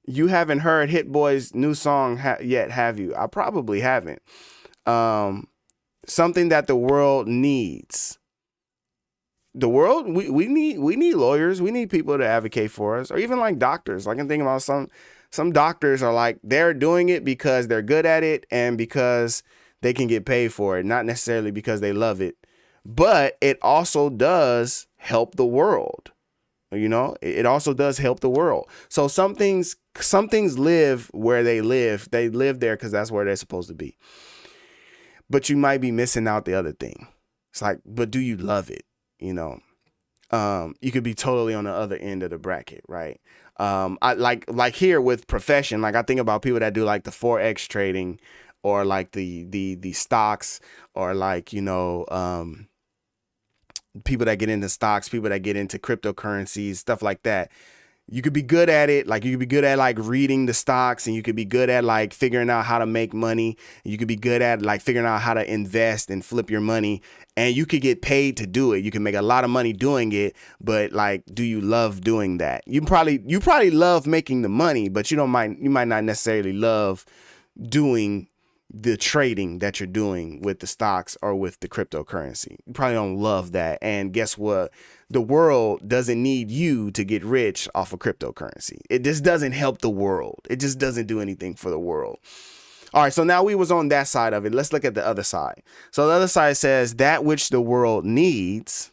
you haven't heard Hit Boy's new song yet, have you? I probably haven't. Something that the world needs. The world, we need lawyers. We need people to advocate for us, or even like doctors. I can think about some doctors are like, they're doing it because they're good at it and because they can get paid for it, not necessarily because they love it. But it also does help the world. It also does help the world. So some things live where they live. They live there because that's where they're supposed to be. But you might be missing out the other thing. It's like, but do you love it? You could be totally on the other end of the bracket, right? I like here with profession, like I think about people that do like the Forex trading or like the stocks or like, people that get into stocks, people that get into cryptocurrencies, stuff like that. You could be good at it. Like you could be good at like reading the stocks, and you could be good at like figuring out how to make money. You could be good at like figuring out how to invest and flip your money, and you could get paid to do it. You can make a lot of money doing it, but like, do you love doing that? You probably love making the money, but you might not necessarily love doing the trading that you're doing with the stocks or with the cryptocurrency. You probably don't love that. And guess what? The world doesn't need you to get rich off of cryptocurrency. It just doesn't help the world. It just doesn't do anything for the world. All right, so now we was on that side of it. Let's look at the other side. So the other side says that which the world needs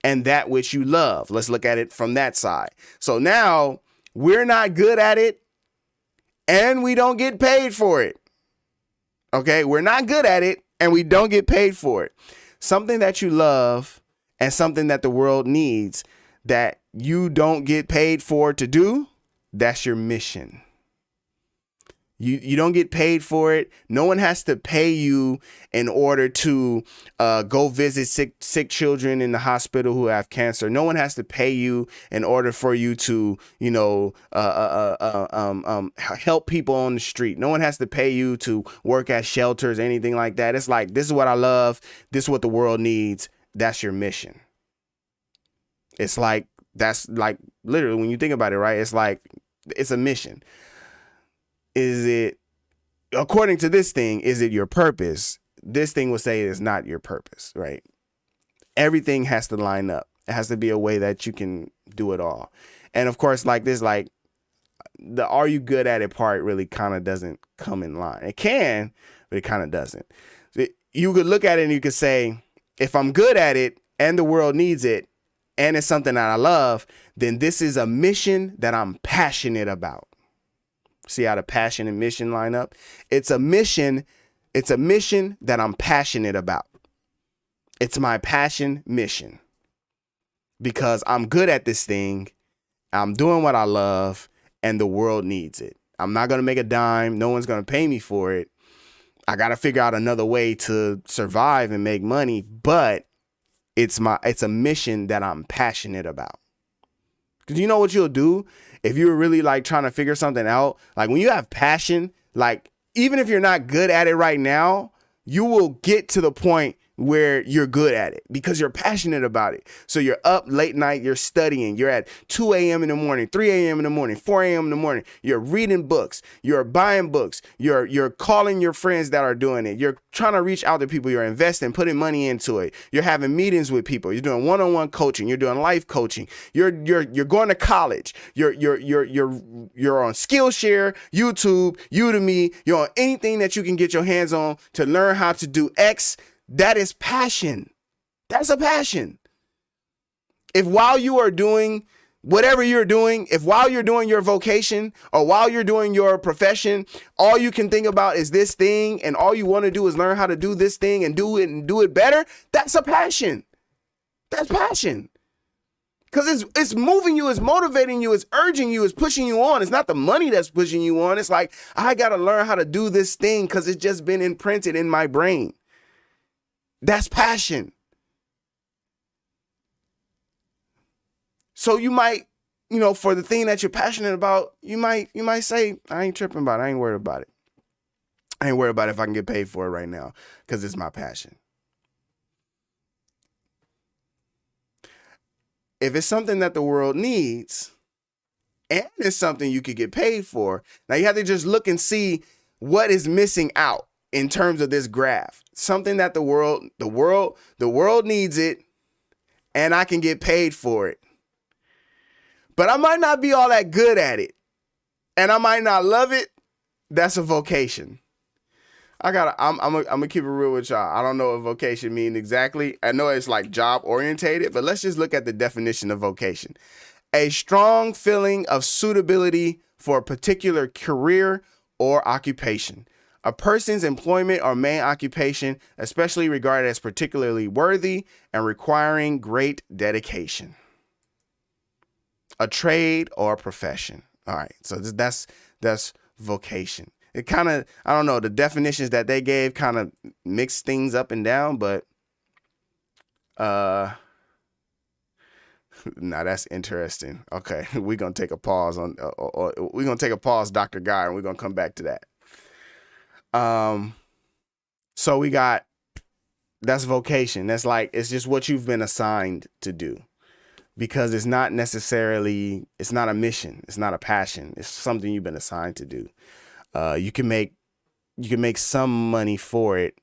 and that which you love. Let's look at it from that side. So now we're not good at it and we don't get paid for it. Okay, we're not good at it and we don't get paid for it. Something that you love and something that the world needs that you don't get paid for to do, that's your mission. You don't get paid for it. No one has to pay you in order to go visit sick children in the hospital who have cancer. No one has to pay you in order for you to, help people on the street. No one has to pay you to work at shelters, anything like that. It's like, this is what I love. This is what the world needs. That's your mission. It's like, that's like literally when you think about it, right? It's like, it's a mission. Is it, according to this thing, is it your purpose? This thing will say it's not your purpose, right? Everything has to line up. It has to be a way that you can do it all. And of course, like this, like the are you good at it part really kind of doesn't come in line. It can, but it kind of doesn't. You could look at it and you could say, if I'm good at it and the world needs it and it's something that I love, then this is a mission that I'm passionate about. See how the passion and mission line up? It's a mission. It's a mission that I'm passionate about. It's my passion mission because I'm good at this thing. I'm doing what I love and the world needs it. I'm not going to make a dime. No one's going to pay me for it. I got to figure out another way to survive and make money, but it's a mission that I'm passionate about. Because you know what you'll do if you're really like trying to figure something out? Like when you have passion, like even if you're not good at it right now, you will get to the point where you're good at it because you're passionate about it. So you're up late night, you're studying, you're at 2 a.m. in the morning, 3 a.m. in the morning, 4 a.m. in the morning. You're reading books, you're buying books, you're calling your friends that are doing it. You're trying to reach out to people, you're investing, putting money into it. You're having meetings with people, you're doing one-on-one coaching, you're doing life coaching, you're going to college, you're on Skillshare, YouTube, Udemy, you're on anything that you can get your hands on to learn how to do X. That is passion. That's a passion. If while you are doing whatever you're doing, if while you're doing your vocation or while you're doing your profession, all you can think about is this thing and all you want to do is learn how to do this thing and do it better, that's a passion. That's passion. Because it's moving you, it's motivating you, it's urging you, it's pushing you on. It's not the money that's pushing you on. It's like, I got to learn how to do this thing because it's just been imprinted in my brain. That's passion. So you might, for the thing that you're passionate about, you might say, I ain't tripping about it. I ain't worried about it. I ain't worried about it if I can get paid for it right now because it's my passion. If it's something that the world needs and it's something you could get paid for, now you have to just look and see what is missing out in terms of this graph. Something that the world needs it and I can get paid for it. But I might not be all that good at it and I might not love it. That's a vocation. I'm gonna keep it real with y'all. I don't know what vocation means exactly. I know it's like job orientated, but let's just look at the definition of vocation. A strong feeling of suitability for a particular career or occupation. A person's employment or main occupation, especially regarded as particularly worthy and requiring great dedication. A trade or a profession. All right, so that's vocation. It kind of, I don't know, the definitions that they gave kind of mixed things up and down, but nah, that's interesting. Okay, we're gonna take a pause on, we're gonna take a pause, Dr. Guy, and we're gonna come back to that. So we got, that's vocation. That's like, it's just what you've been assigned to do because it's not necessarily, it's not a mission. It's not a passion. It's something you've been assigned to do. You can make some money for it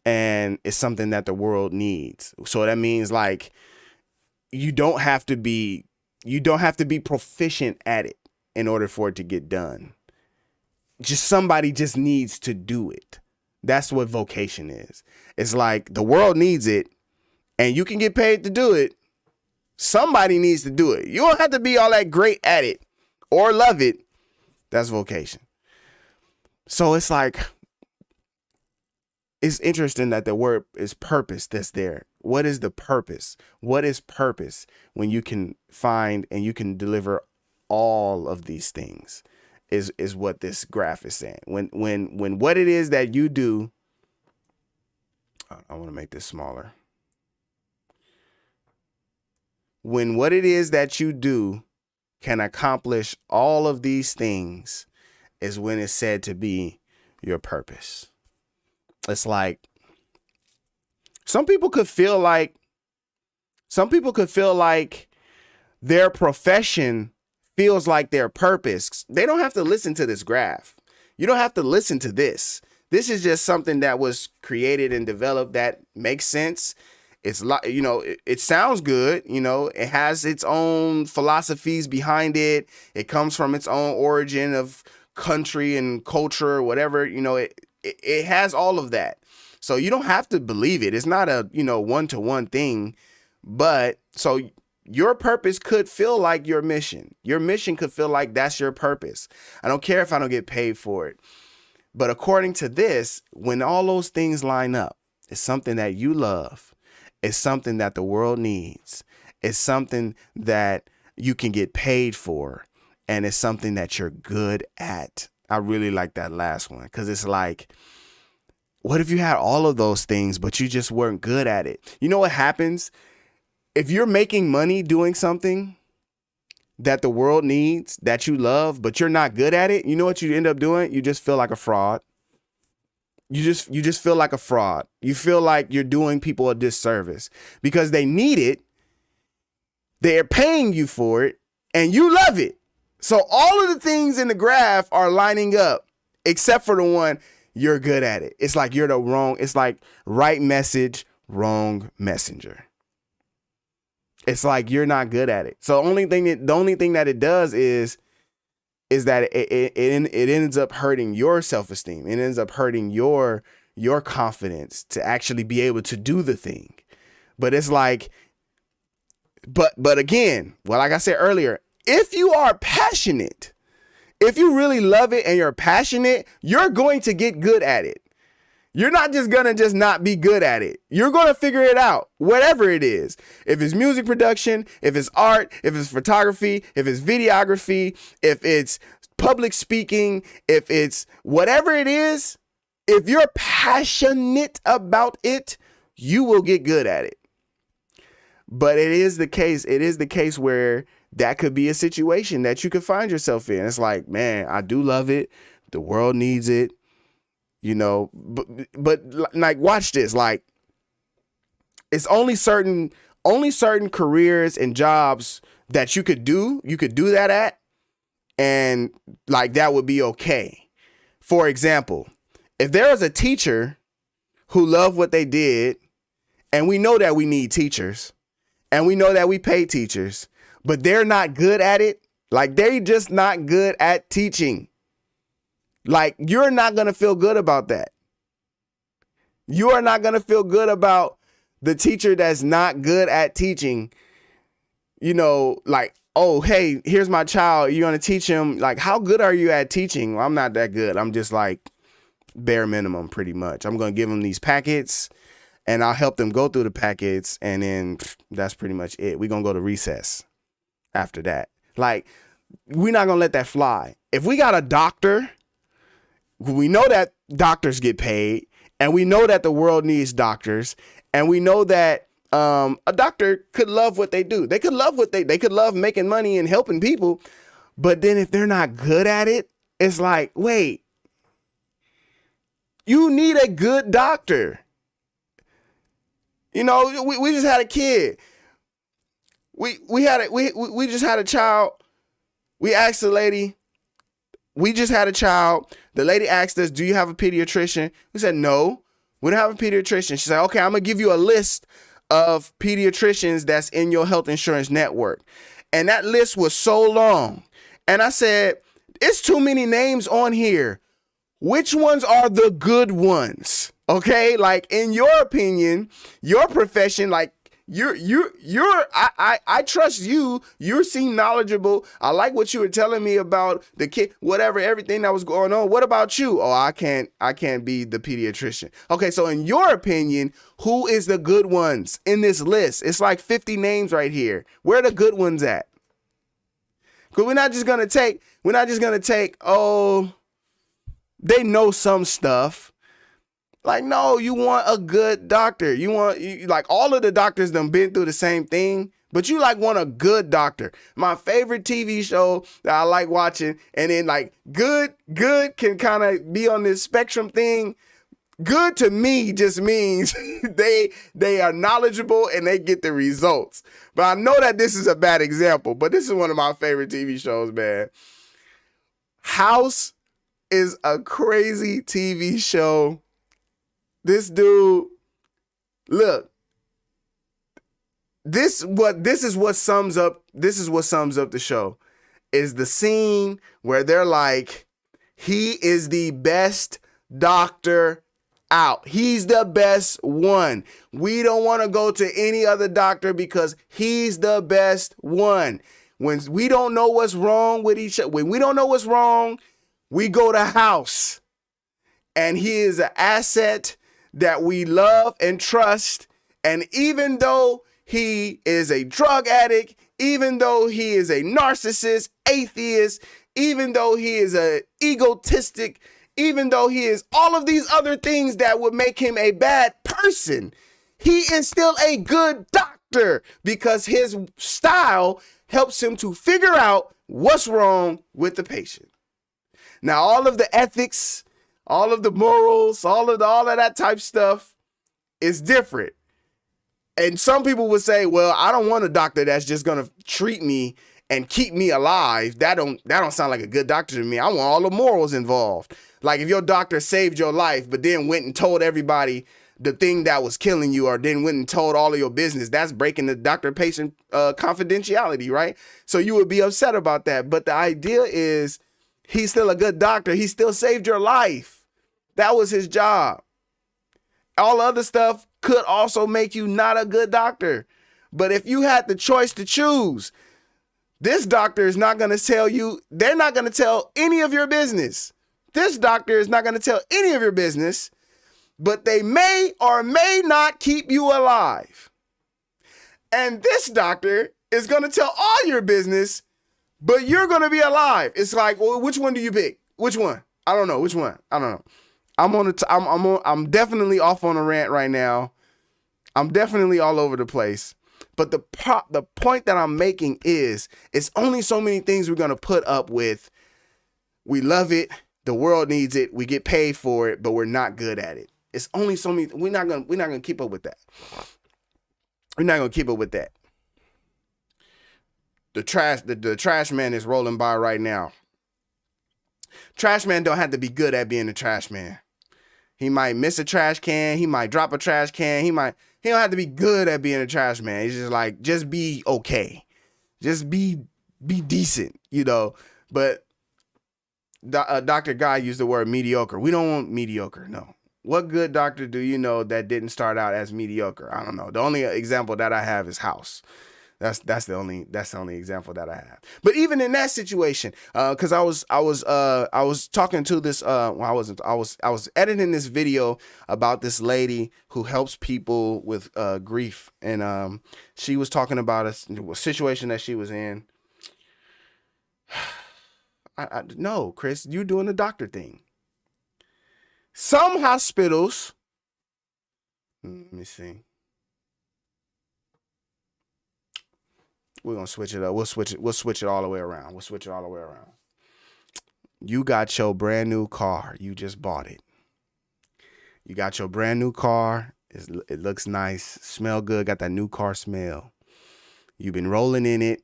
and it's something that the world needs. So that means like, you don't have to be proficient at it in order for it to get done. Just somebody just needs to do it. That's what vocation is. It's like the world needs it and you can get paid to do it. Somebody needs to do it. You don't have to be all that great at it or love it. That's vocation. So it's like, it's interesting that the word is purpose that's there. What is the purpose? What is purpose when you can find and you can deliver all of these things? is what this graph is saying. When what it is that you do, I want to make this smaller. When what it is that you do can accomplish all of these things is when it's said to be your purpose. It's like some people could feel like their profession feels like their purpose. They don't have to listen to this graph. You don't have to listen to this. This is just something that was created and developed that makes sense. It's like, you know, it sounds good. You know, it has its own philosophies behind it. It comes from its own origin of country and culture or whatever. You know, it has all of that. So you don't have to believe it. It's not a, you know, one-to-one thing. But so your purpose could feel like your mission. Your mission could feel like that's your purpose. I don't care if I don't get paid for it. But according to this, when all those things line up, it's something that you love. It's something that the world needs. It's something that you can get paid for. And it's something that you're good at. I really like that last one because it's like, what if you had all of those things, but you just weren't good at it? You know what happens? If you're making money doing something that the world needs, that you love, but you're not good at it, you know what you end up doing? You just feel like a fraud. You just feel like a fraud. You feel like you're doing people a disservice because they need it. They're paying you for it and you love it. So all of the things in the graph are lining up except for the one you're good at it. It's like it's like right message, wrong messenger. It's like you're not good at it. So the only thing that it does is that it ends up hurting your self-esteem. It ends up hurting your confidence to actually be able to do the thing. But it's like, but again, well, like I said earlier, if you are passionate, if you really love it and you're passionate, you're going to get good at it. You're not just going to not be good at it. You're going to figure it out, whatever it is. If it's music production, if it's art, if it's photography, if it's videography, if it's public speaking, if it's whatever it is, if you're passionate about it, you will get good at it. But it is the case where that could be a situation that you could find yourself in. It's like, man, I do love it. The world needs it. You know, but like, watch this. Like, it's only certain careers and jobs that you could do that at, and like that would be okay. For example, if there was a teacher who loved what they did, and we know that we need teachers, and we know that we pay teachers, but they're not good at it, like they just not good at teaching. Like, you're not going to feel good about that. You are not going to feel good about the teacher that's not good at teaching. You know, like, oh, hey, here's my child. You're going to teach him. Like, how good are you at teaching? Well, I'm not that good. I'm just like bare minimum, pretty much. I'm going to give them these packets and I'll help them go through the packets. And then that's pretty much it. We're going to go to recess after that. Like, we're not going to let that fly. If we got a doctor, we know that doctors get paid, and we know that the world needs doctors, and we know that a doctor could love what they do. They could love they could love making money and helping people. But then if they're not good at it, it's like, wait, you need a good doctor. You know, we just had a kid. We just had a child. We asked the lady, we just had a child. The lady asked us, do you have a pediatrician? We said, no, we don't have a pediatrician. She said, okay, I'm going to give you a list of pediatricians that's in your health insurance network. And that list was so long. And I said, it's too many names on here. Which ones are the good ones? Okay. Like, in your opinion, your profession, like, I trust you. You seem knowledgeable. I like what you were telling me about the kid, whatever, everything that was going on. What about you? Oh, I can't be the pediatrician. Okay. So in your opinion, who is the good ones in this list? It's like 50 names right here. Where are the good ones at? Because we're not just gonna take, oh, they know some stuff. Like, no, you want a good doctor. Like all of the doctors done been through the same thing, but you like want a good doctor. My favorite TV show that I like watching, and then like good can kind of be on this spectrum thing. Good to me just means they are knowledgeable and they get the results. But I know that this is a bad example, but this is one of my favorite TV shows, man. House is a crazy TV show. This dude, look, this is what sums up the show, is the scene where they're like, he is the best doctor out. He's the best one. We don't want to go to any other doctor because he's the best one. When we don't know what's wrong with each other, when we don't know what's wrong, we go to House. And he is an asset that we love and trust. And even though he is a drug addict, even though he is a narcissist, atheist, even though he is a egotistic, even though he is all of these other things that would make him a bad person, he is still a good doctor because his style helps him to figure out what's wrong with the patient. Now, all of the ethics, all of the morals, all of that type stuff is different. And some people would say, well, I don't want a doctor that's just going to treat me and keep me alive. That don't sound like a good doctor to me. I want all the morals involved. Like if your doctor saved your life, but then went and told everybody the thing that was killing you, or then went and told all of your business, that's breaking the doctor-patient confidentiality, right? So you would be upset about that. But the idea is he's still a good doctor. He still saved your life. That was his job. All other stuff could also make you not a good doctor. But if you had the choice to choose, this doctor is not going to tell you, they're not going to tell any of your business. This doctor is not going to tell any of your business, but they may or may not keep you alive. And this doctor is going to tell all your business, but you're going to be alive. It's like, well, which one do you pick? Which one? I don't know. Which one? I don't know. I'm definitely off on a rant right now. I'm definitely all over the place. But the point that I'm making is, it's only so many things we're going to put up with. We love it. The world needs it. We get paid for it, but we're not good at it. It's only so many. We're not gonna keep up with that. We're not gonna keep up with that. The trash man is rolling by right now. Trash man don't have to be good at being a trash man. He might miss a trash can. He might drop a trash can. He don't have to be good at being a trash man. He's just like, just be okay. Just be decent, you know. But Dr. Guy used the word mediocre. We don't want mediocre, no. What good doctor do you know that didn't start out as mediocre? I don't know. The only example that I have is House. That's the only example that I have. But even in that situation, because I was talking to this. I was editing this video about this lady who helps people with grief, and she was talking about a situation that she was in. No, Chris, you're doing the doctor thing. Some hospitals, let me see. We're going to switch it up. We'll switch it all the way around. You got your brand new car. You just bought it. You got your brand new car. It looks nice, smell good, got that new car smell. You've been rolling in it,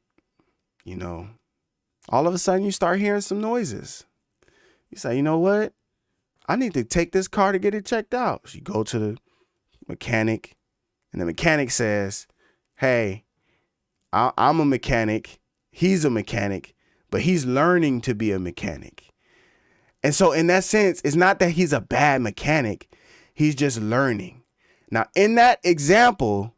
you know. All of a sudden you start hearing some noises. You say, you know what? I need to take this car to get it checked out. So you go to the mechanic, and the mechanic says, hey, I'm a mechanic. He's a mechanic, but he's learning to be a mechanic. And so in that sense, it's not that he's a bad mechanic. He's just learning. Now, in that example,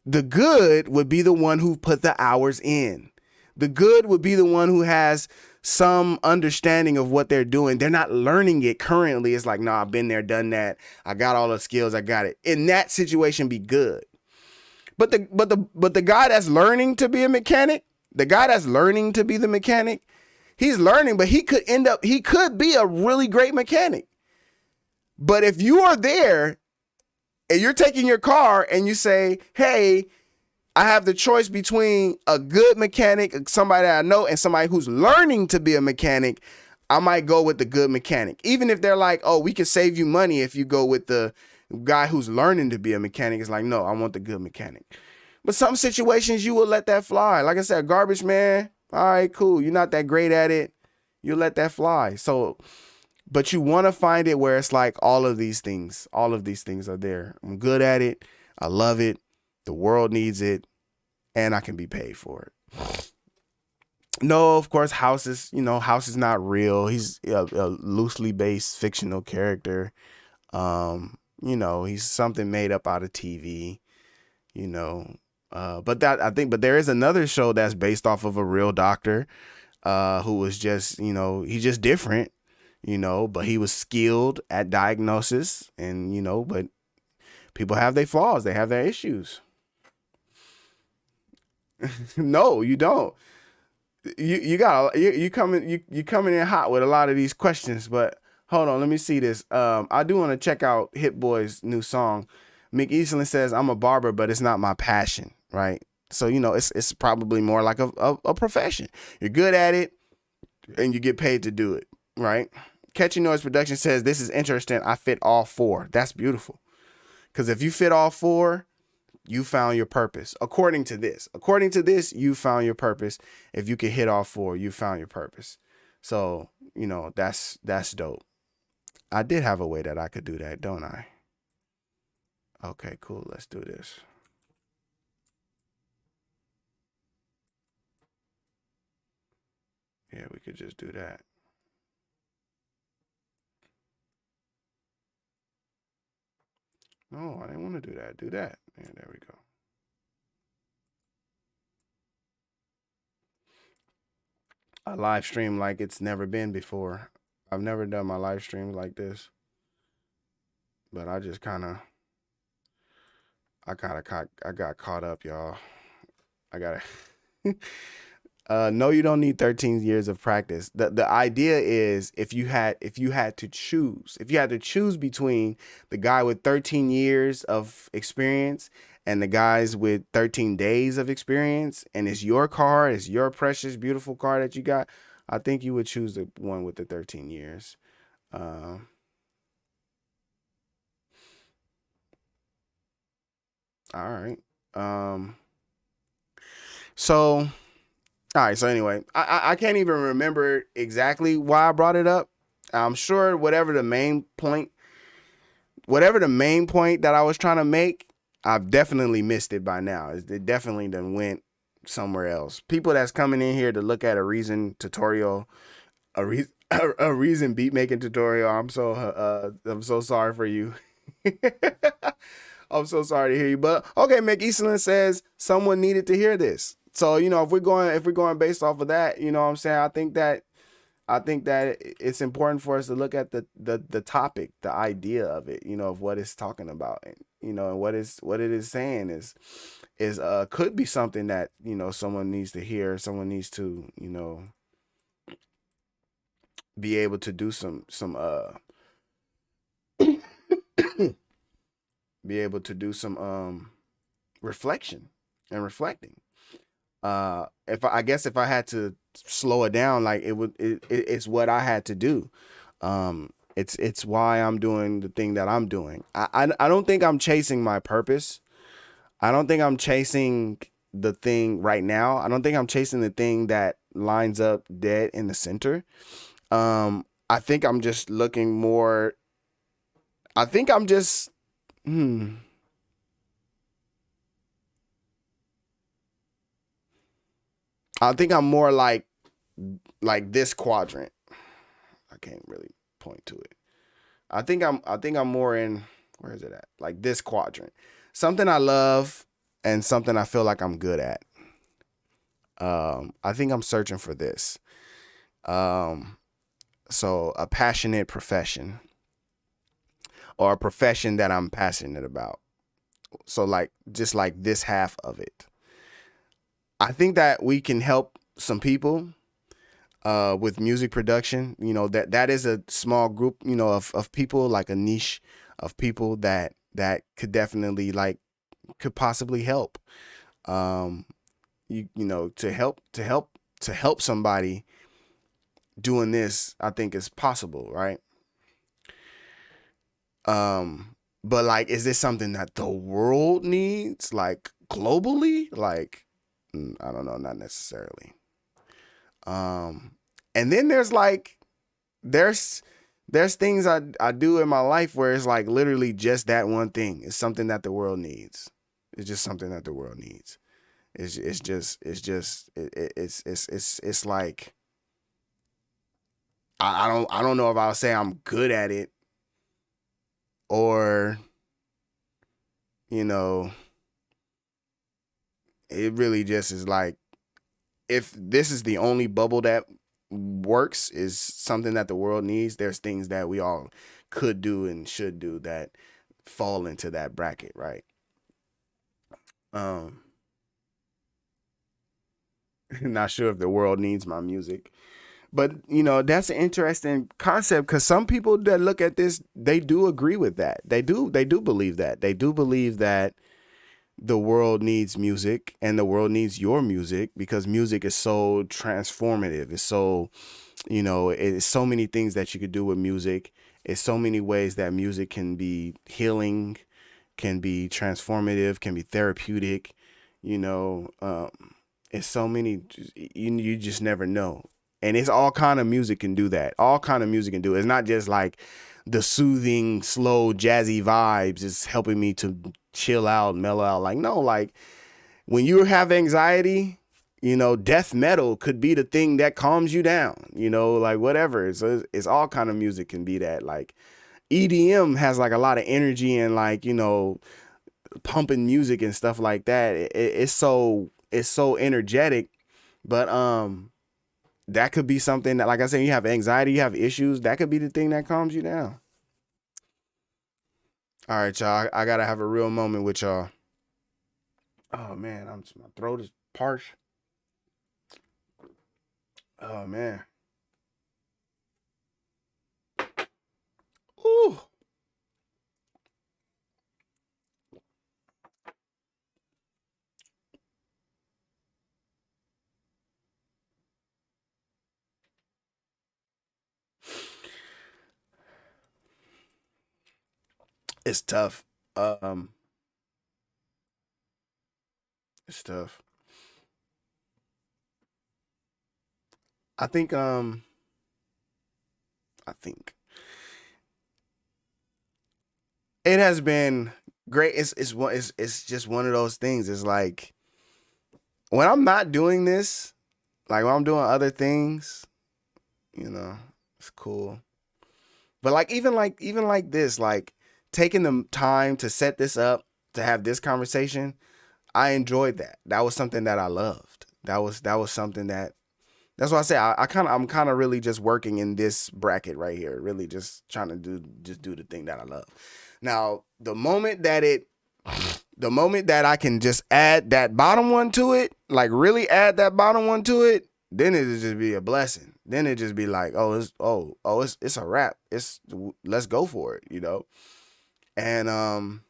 the good would be the one who put the hours in. The good would be the one who has some understanding of what they're doing. They're not learning it currently. It's like, no, I've been there, done that. I got all the skills. I got it. In that situation, be good. But the guy that's learning to be a mechanic, The guy that's learning to be the mechanic, he's learning, but he could be a really great mechanic. But if you are there and you're taking your car and you say, hey, I have the choice between a good mechanic, somebody that I know, and somebody who's learning to be a mechanic, I might go with the good mechanic. Even if they're like, oh, we can save you money if you go with the guy who's learning to be a mechanic. It's like, no, I want the good mechanic. But some situations you will let that fly. Like I said, garbage man, all right, cool. You're not that great at it. You let that fly. So, but you want to find it where it's like all of these things are there. I'm good at it. I love it. The world needs it. And I can be paid for it. No, of course, House is not real. He's a loosely based fictional character. He's something made up out of TV, but there is another show that's based off of a real doctor, who was just, he's just different, but he was skilled at diagnosis and, but people have their flaws. They have their issues. No, you don't. You coming in hot with a lot of these questions, but hold on, let me see this. I do want to check out Hit Boy's new song. Mick Eastland says, I'm a barber, but it's not my passion, right? So, it's probably more like a profession. You're good at it and you get paid to do it, right? Catchy Noise Production says, this is interesting. I fit all four. That's beautiful. Because if you fit all four, you found your purpose. According to this, you found your purpose. If you can hit all four, you found your purpose. So, that's dope. I did have a way that I could do that, don't I? Okay, cool. Let's do this. Yeah, we could just do that. No, I didn't want to do that. Do that. Yeah, there we go. A live stream like it's never been before. I've never done my live streams like this. But I just I got caught up, y'all. I gotta no, you don't need 13 years of practice. The idea is if you had to choose between the guy with 13 years of experience and the guys with 13 days of experience, and it's your car, it's your precious, beautiful car that you got, I think you would choose the one with the 13 years. All right. So anyway, I can't even remember exactly why I brought it up. I'm sure whatever the main point that I was trying to make, I've definitely missed it by now. It definitely done went somewhere else. People that's coming in here to look at a Reason tutorial, a Reason beat making tutorial, I'm so sorry for you. I'm so sorry to hear you. But okay, Mick Eastland says someone needed to hear this. So, if we're going based off of that, you know what I'm saying? I think that it's important for us to look at the topic, the idea of it, of what it's talking about, and what it is saying is could be something that, someone needs to hear, someone needs to, be able to do some be able to do some reflection and reflecting. If I had to slow it down, like it's what I had to do. It's why I'm doing the thing that I'm doing. I don't think I'm chasing my purpose. I don't think I'm chasing the thing right now. I don't think I'm chasing the thing that lines up dead in the center. I think I'm just looking more. I think I'm just. I think I'm more like this quadrant. I can't really point to it. I think I'm more in, where is it at? Like this quadrant. Something I love and something I feel like I'm good at. I think I'm searching for this. So a passionate profession, or a profession that I'm passionate about. So just like this half of it. I think that we can help some people with music production. You know, that is a small group, you know, of people, like a niche of people that could definitely like could possibly help. Um, you know, to help somebody doing this, I think is possible, right? But like, is this something that the world needs, like globally? Like, I don't know, not necessarily. And then there's there's things I do in my life where it's like literally just that one thing. It's something that the world needs. It's just something that the world needs. It's like I don't know if I'll say I'm good at it, or you know, it really just is like, if this is the only bubble that works, is something that the world needs, there's things that we all could do and should do that fall into that bracket, right? Um Not sure if the world needs my music. But you know, that's an interesting concept, because some people that look at this, they do agree with that. They do believe that. They do believe that the world needs music, and the world needs your music, because music is so transformative. It's so, you know, it's so many things that you could do with music. It's so many ways that music can be healing, can be transformative, can be therapeutic. You know, it's so many. You just never know, and it's all kind of music can do that. All kind of music can do it. It's not just like the soothing, slow, jazzy vibes is helping me to chill out, mellow out. Like, no, like when you have anxiety, you know, death metal could be the thing that calms you down, you know, like whatever. So it's all kind of music can be that. Like EDM has like a lot of energy and like, you know, pumping music and stuff like that. It's so energetic, but that could be something that, like I said, you have anxiety, you have issues, that could be the thing that calms you down. All right, y'all. I gotta have a real moment with y'all. Oh man, my throat is parched. Oh man. Ooh. It's tough. Um, it's tough. I think I think it has been great. It's just one of those things. It's like when I'm not doing this, like when I'm doing other things, you know, it's cool. But like even like this, like taking the time to set this up, to have this conversation, I enjoyed that. That was something that I loved. That was something that, that's why I say I'm kind of really just working in this bracket right here, really just trying to do the thing that I love. Now, the moment that I can just add that bottom one to it, like really add that bottom one to it, then it'll just be a blessing. Then it just be like, it's a wrap. Let's go for it, you know. And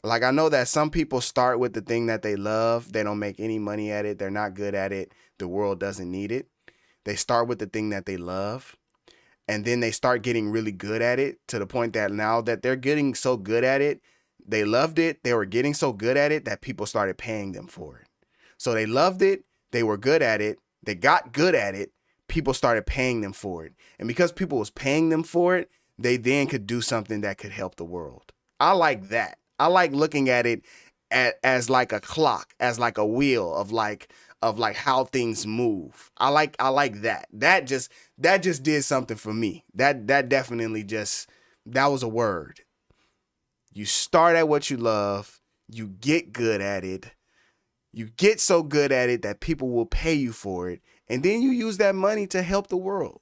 like I know that some people start with the thing that they love. They don't make any money at it. They're not good at it. The world doesn't need it. They start with the thing that they love, and then they start getting really good at it, to the point that now that they're getting so good at it, they loved it, they were getting so good at it that people started paying them for it. So they loved it, they were good at it, they got good at it, people started paying them for it. And because people was paying them for it, they then could do something that could help the world. I like that. I like looking at it as like a clock, as like a wheel of like how things move. I like that. That just did something for me. That definitely just, that was a word. You start at what you love, you get good at it. You get so good at it that people will pay you for it, and then you use that money to help the world.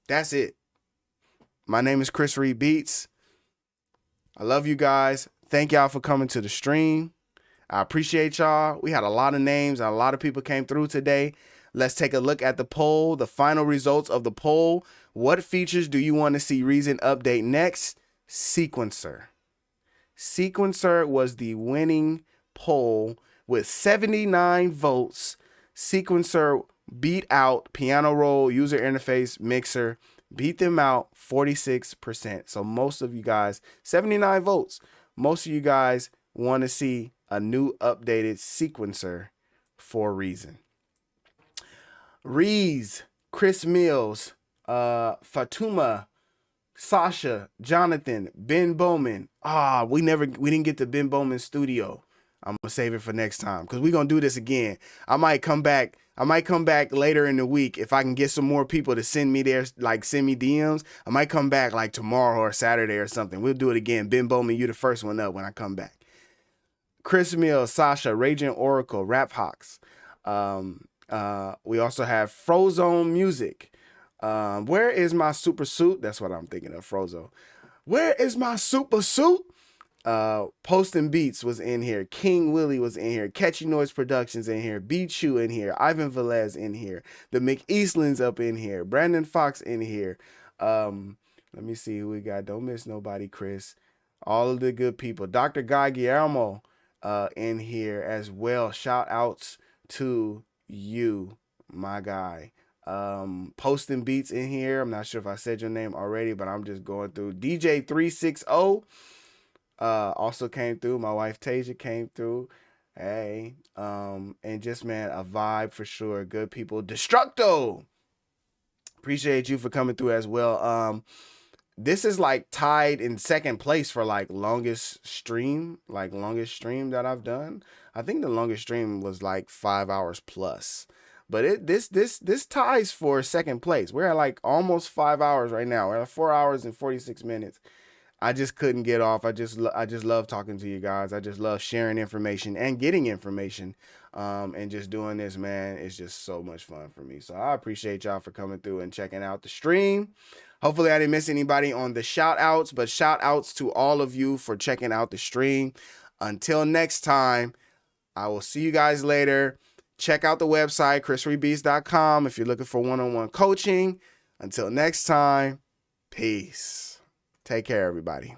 That's it. My name is Chris Reed Beats. I love you guys. Thank y'all for coming to the stream. I appreciate y'all. We had a lot of names and a lot of people came through today. Let's take a look at the poll, the final results of the poll. What features do you want to see Reason update next? Sequencer. Sequencer was the winning poll with 79 votes. Sequencer beat out piano roll, user interface, mixer, beat them out 46%. So most of you guys, 79 votes, most of you guys want to see a new updated sequencer for Reason. Rees, Chris Mills, Fatuma, Sasha, Jonathan, Ben Bowman. We didn't get to Ben Bowman's studio. I'm gonna save it for next time because we're gonna do this again. I might come back later in the week if I can get some more people to send me send me DMs. I might come back like tomorrow or Saturday or something. We'll do it again. Ben Bowman, you the first one up when I come back. Chris Mills, Sasha, Raging Oracle, Rap Hawks. We also have Frozone Music. Where is my super suit? That's what I'm thinking of, Frozo. Where is my super suit? Posting Beats was in here. King Willie was in here. Catchy Noise Productions in here. Beat Chew in here. Ivan Velez in here. The McEastlands up in here. Brandon Fox in here. Let me see who we got. Don't miss nobody, Chris. All of the good people. Dr. Guy Guillermo in here as well. Shout outs to you, my guy. Posting Beats in here. I'm not sure if I said your name already, but I'm just going through. DJ 360 also came through. My wife Tasia came through. Hey, and just, man, a vibe for sure. Good people. Destructo, appreciate you for coming through as well. This is like tied in second place for like longest stream that I've done. I think the longest stream was like 5 hours plus. But this ties for second place. We're at like almost 5 hours right now. We're at 4 hours and 46 minutes. I just couldn't get off. I just love talking to you guys. I just love sharing information and getting information. And just doing this, man, it's just so much fun for me. So I appreciate y'all for coming through and checking out the stream. Hopefully I didn't miss anybody on the shout outs, but shout outs to all of you for checking out the stream. Until next time, I will see you guys later. Check out the website, chrisreedbeats.com, if you're looking for one-on-one coaching. Until next time, peace. Take care, everybody.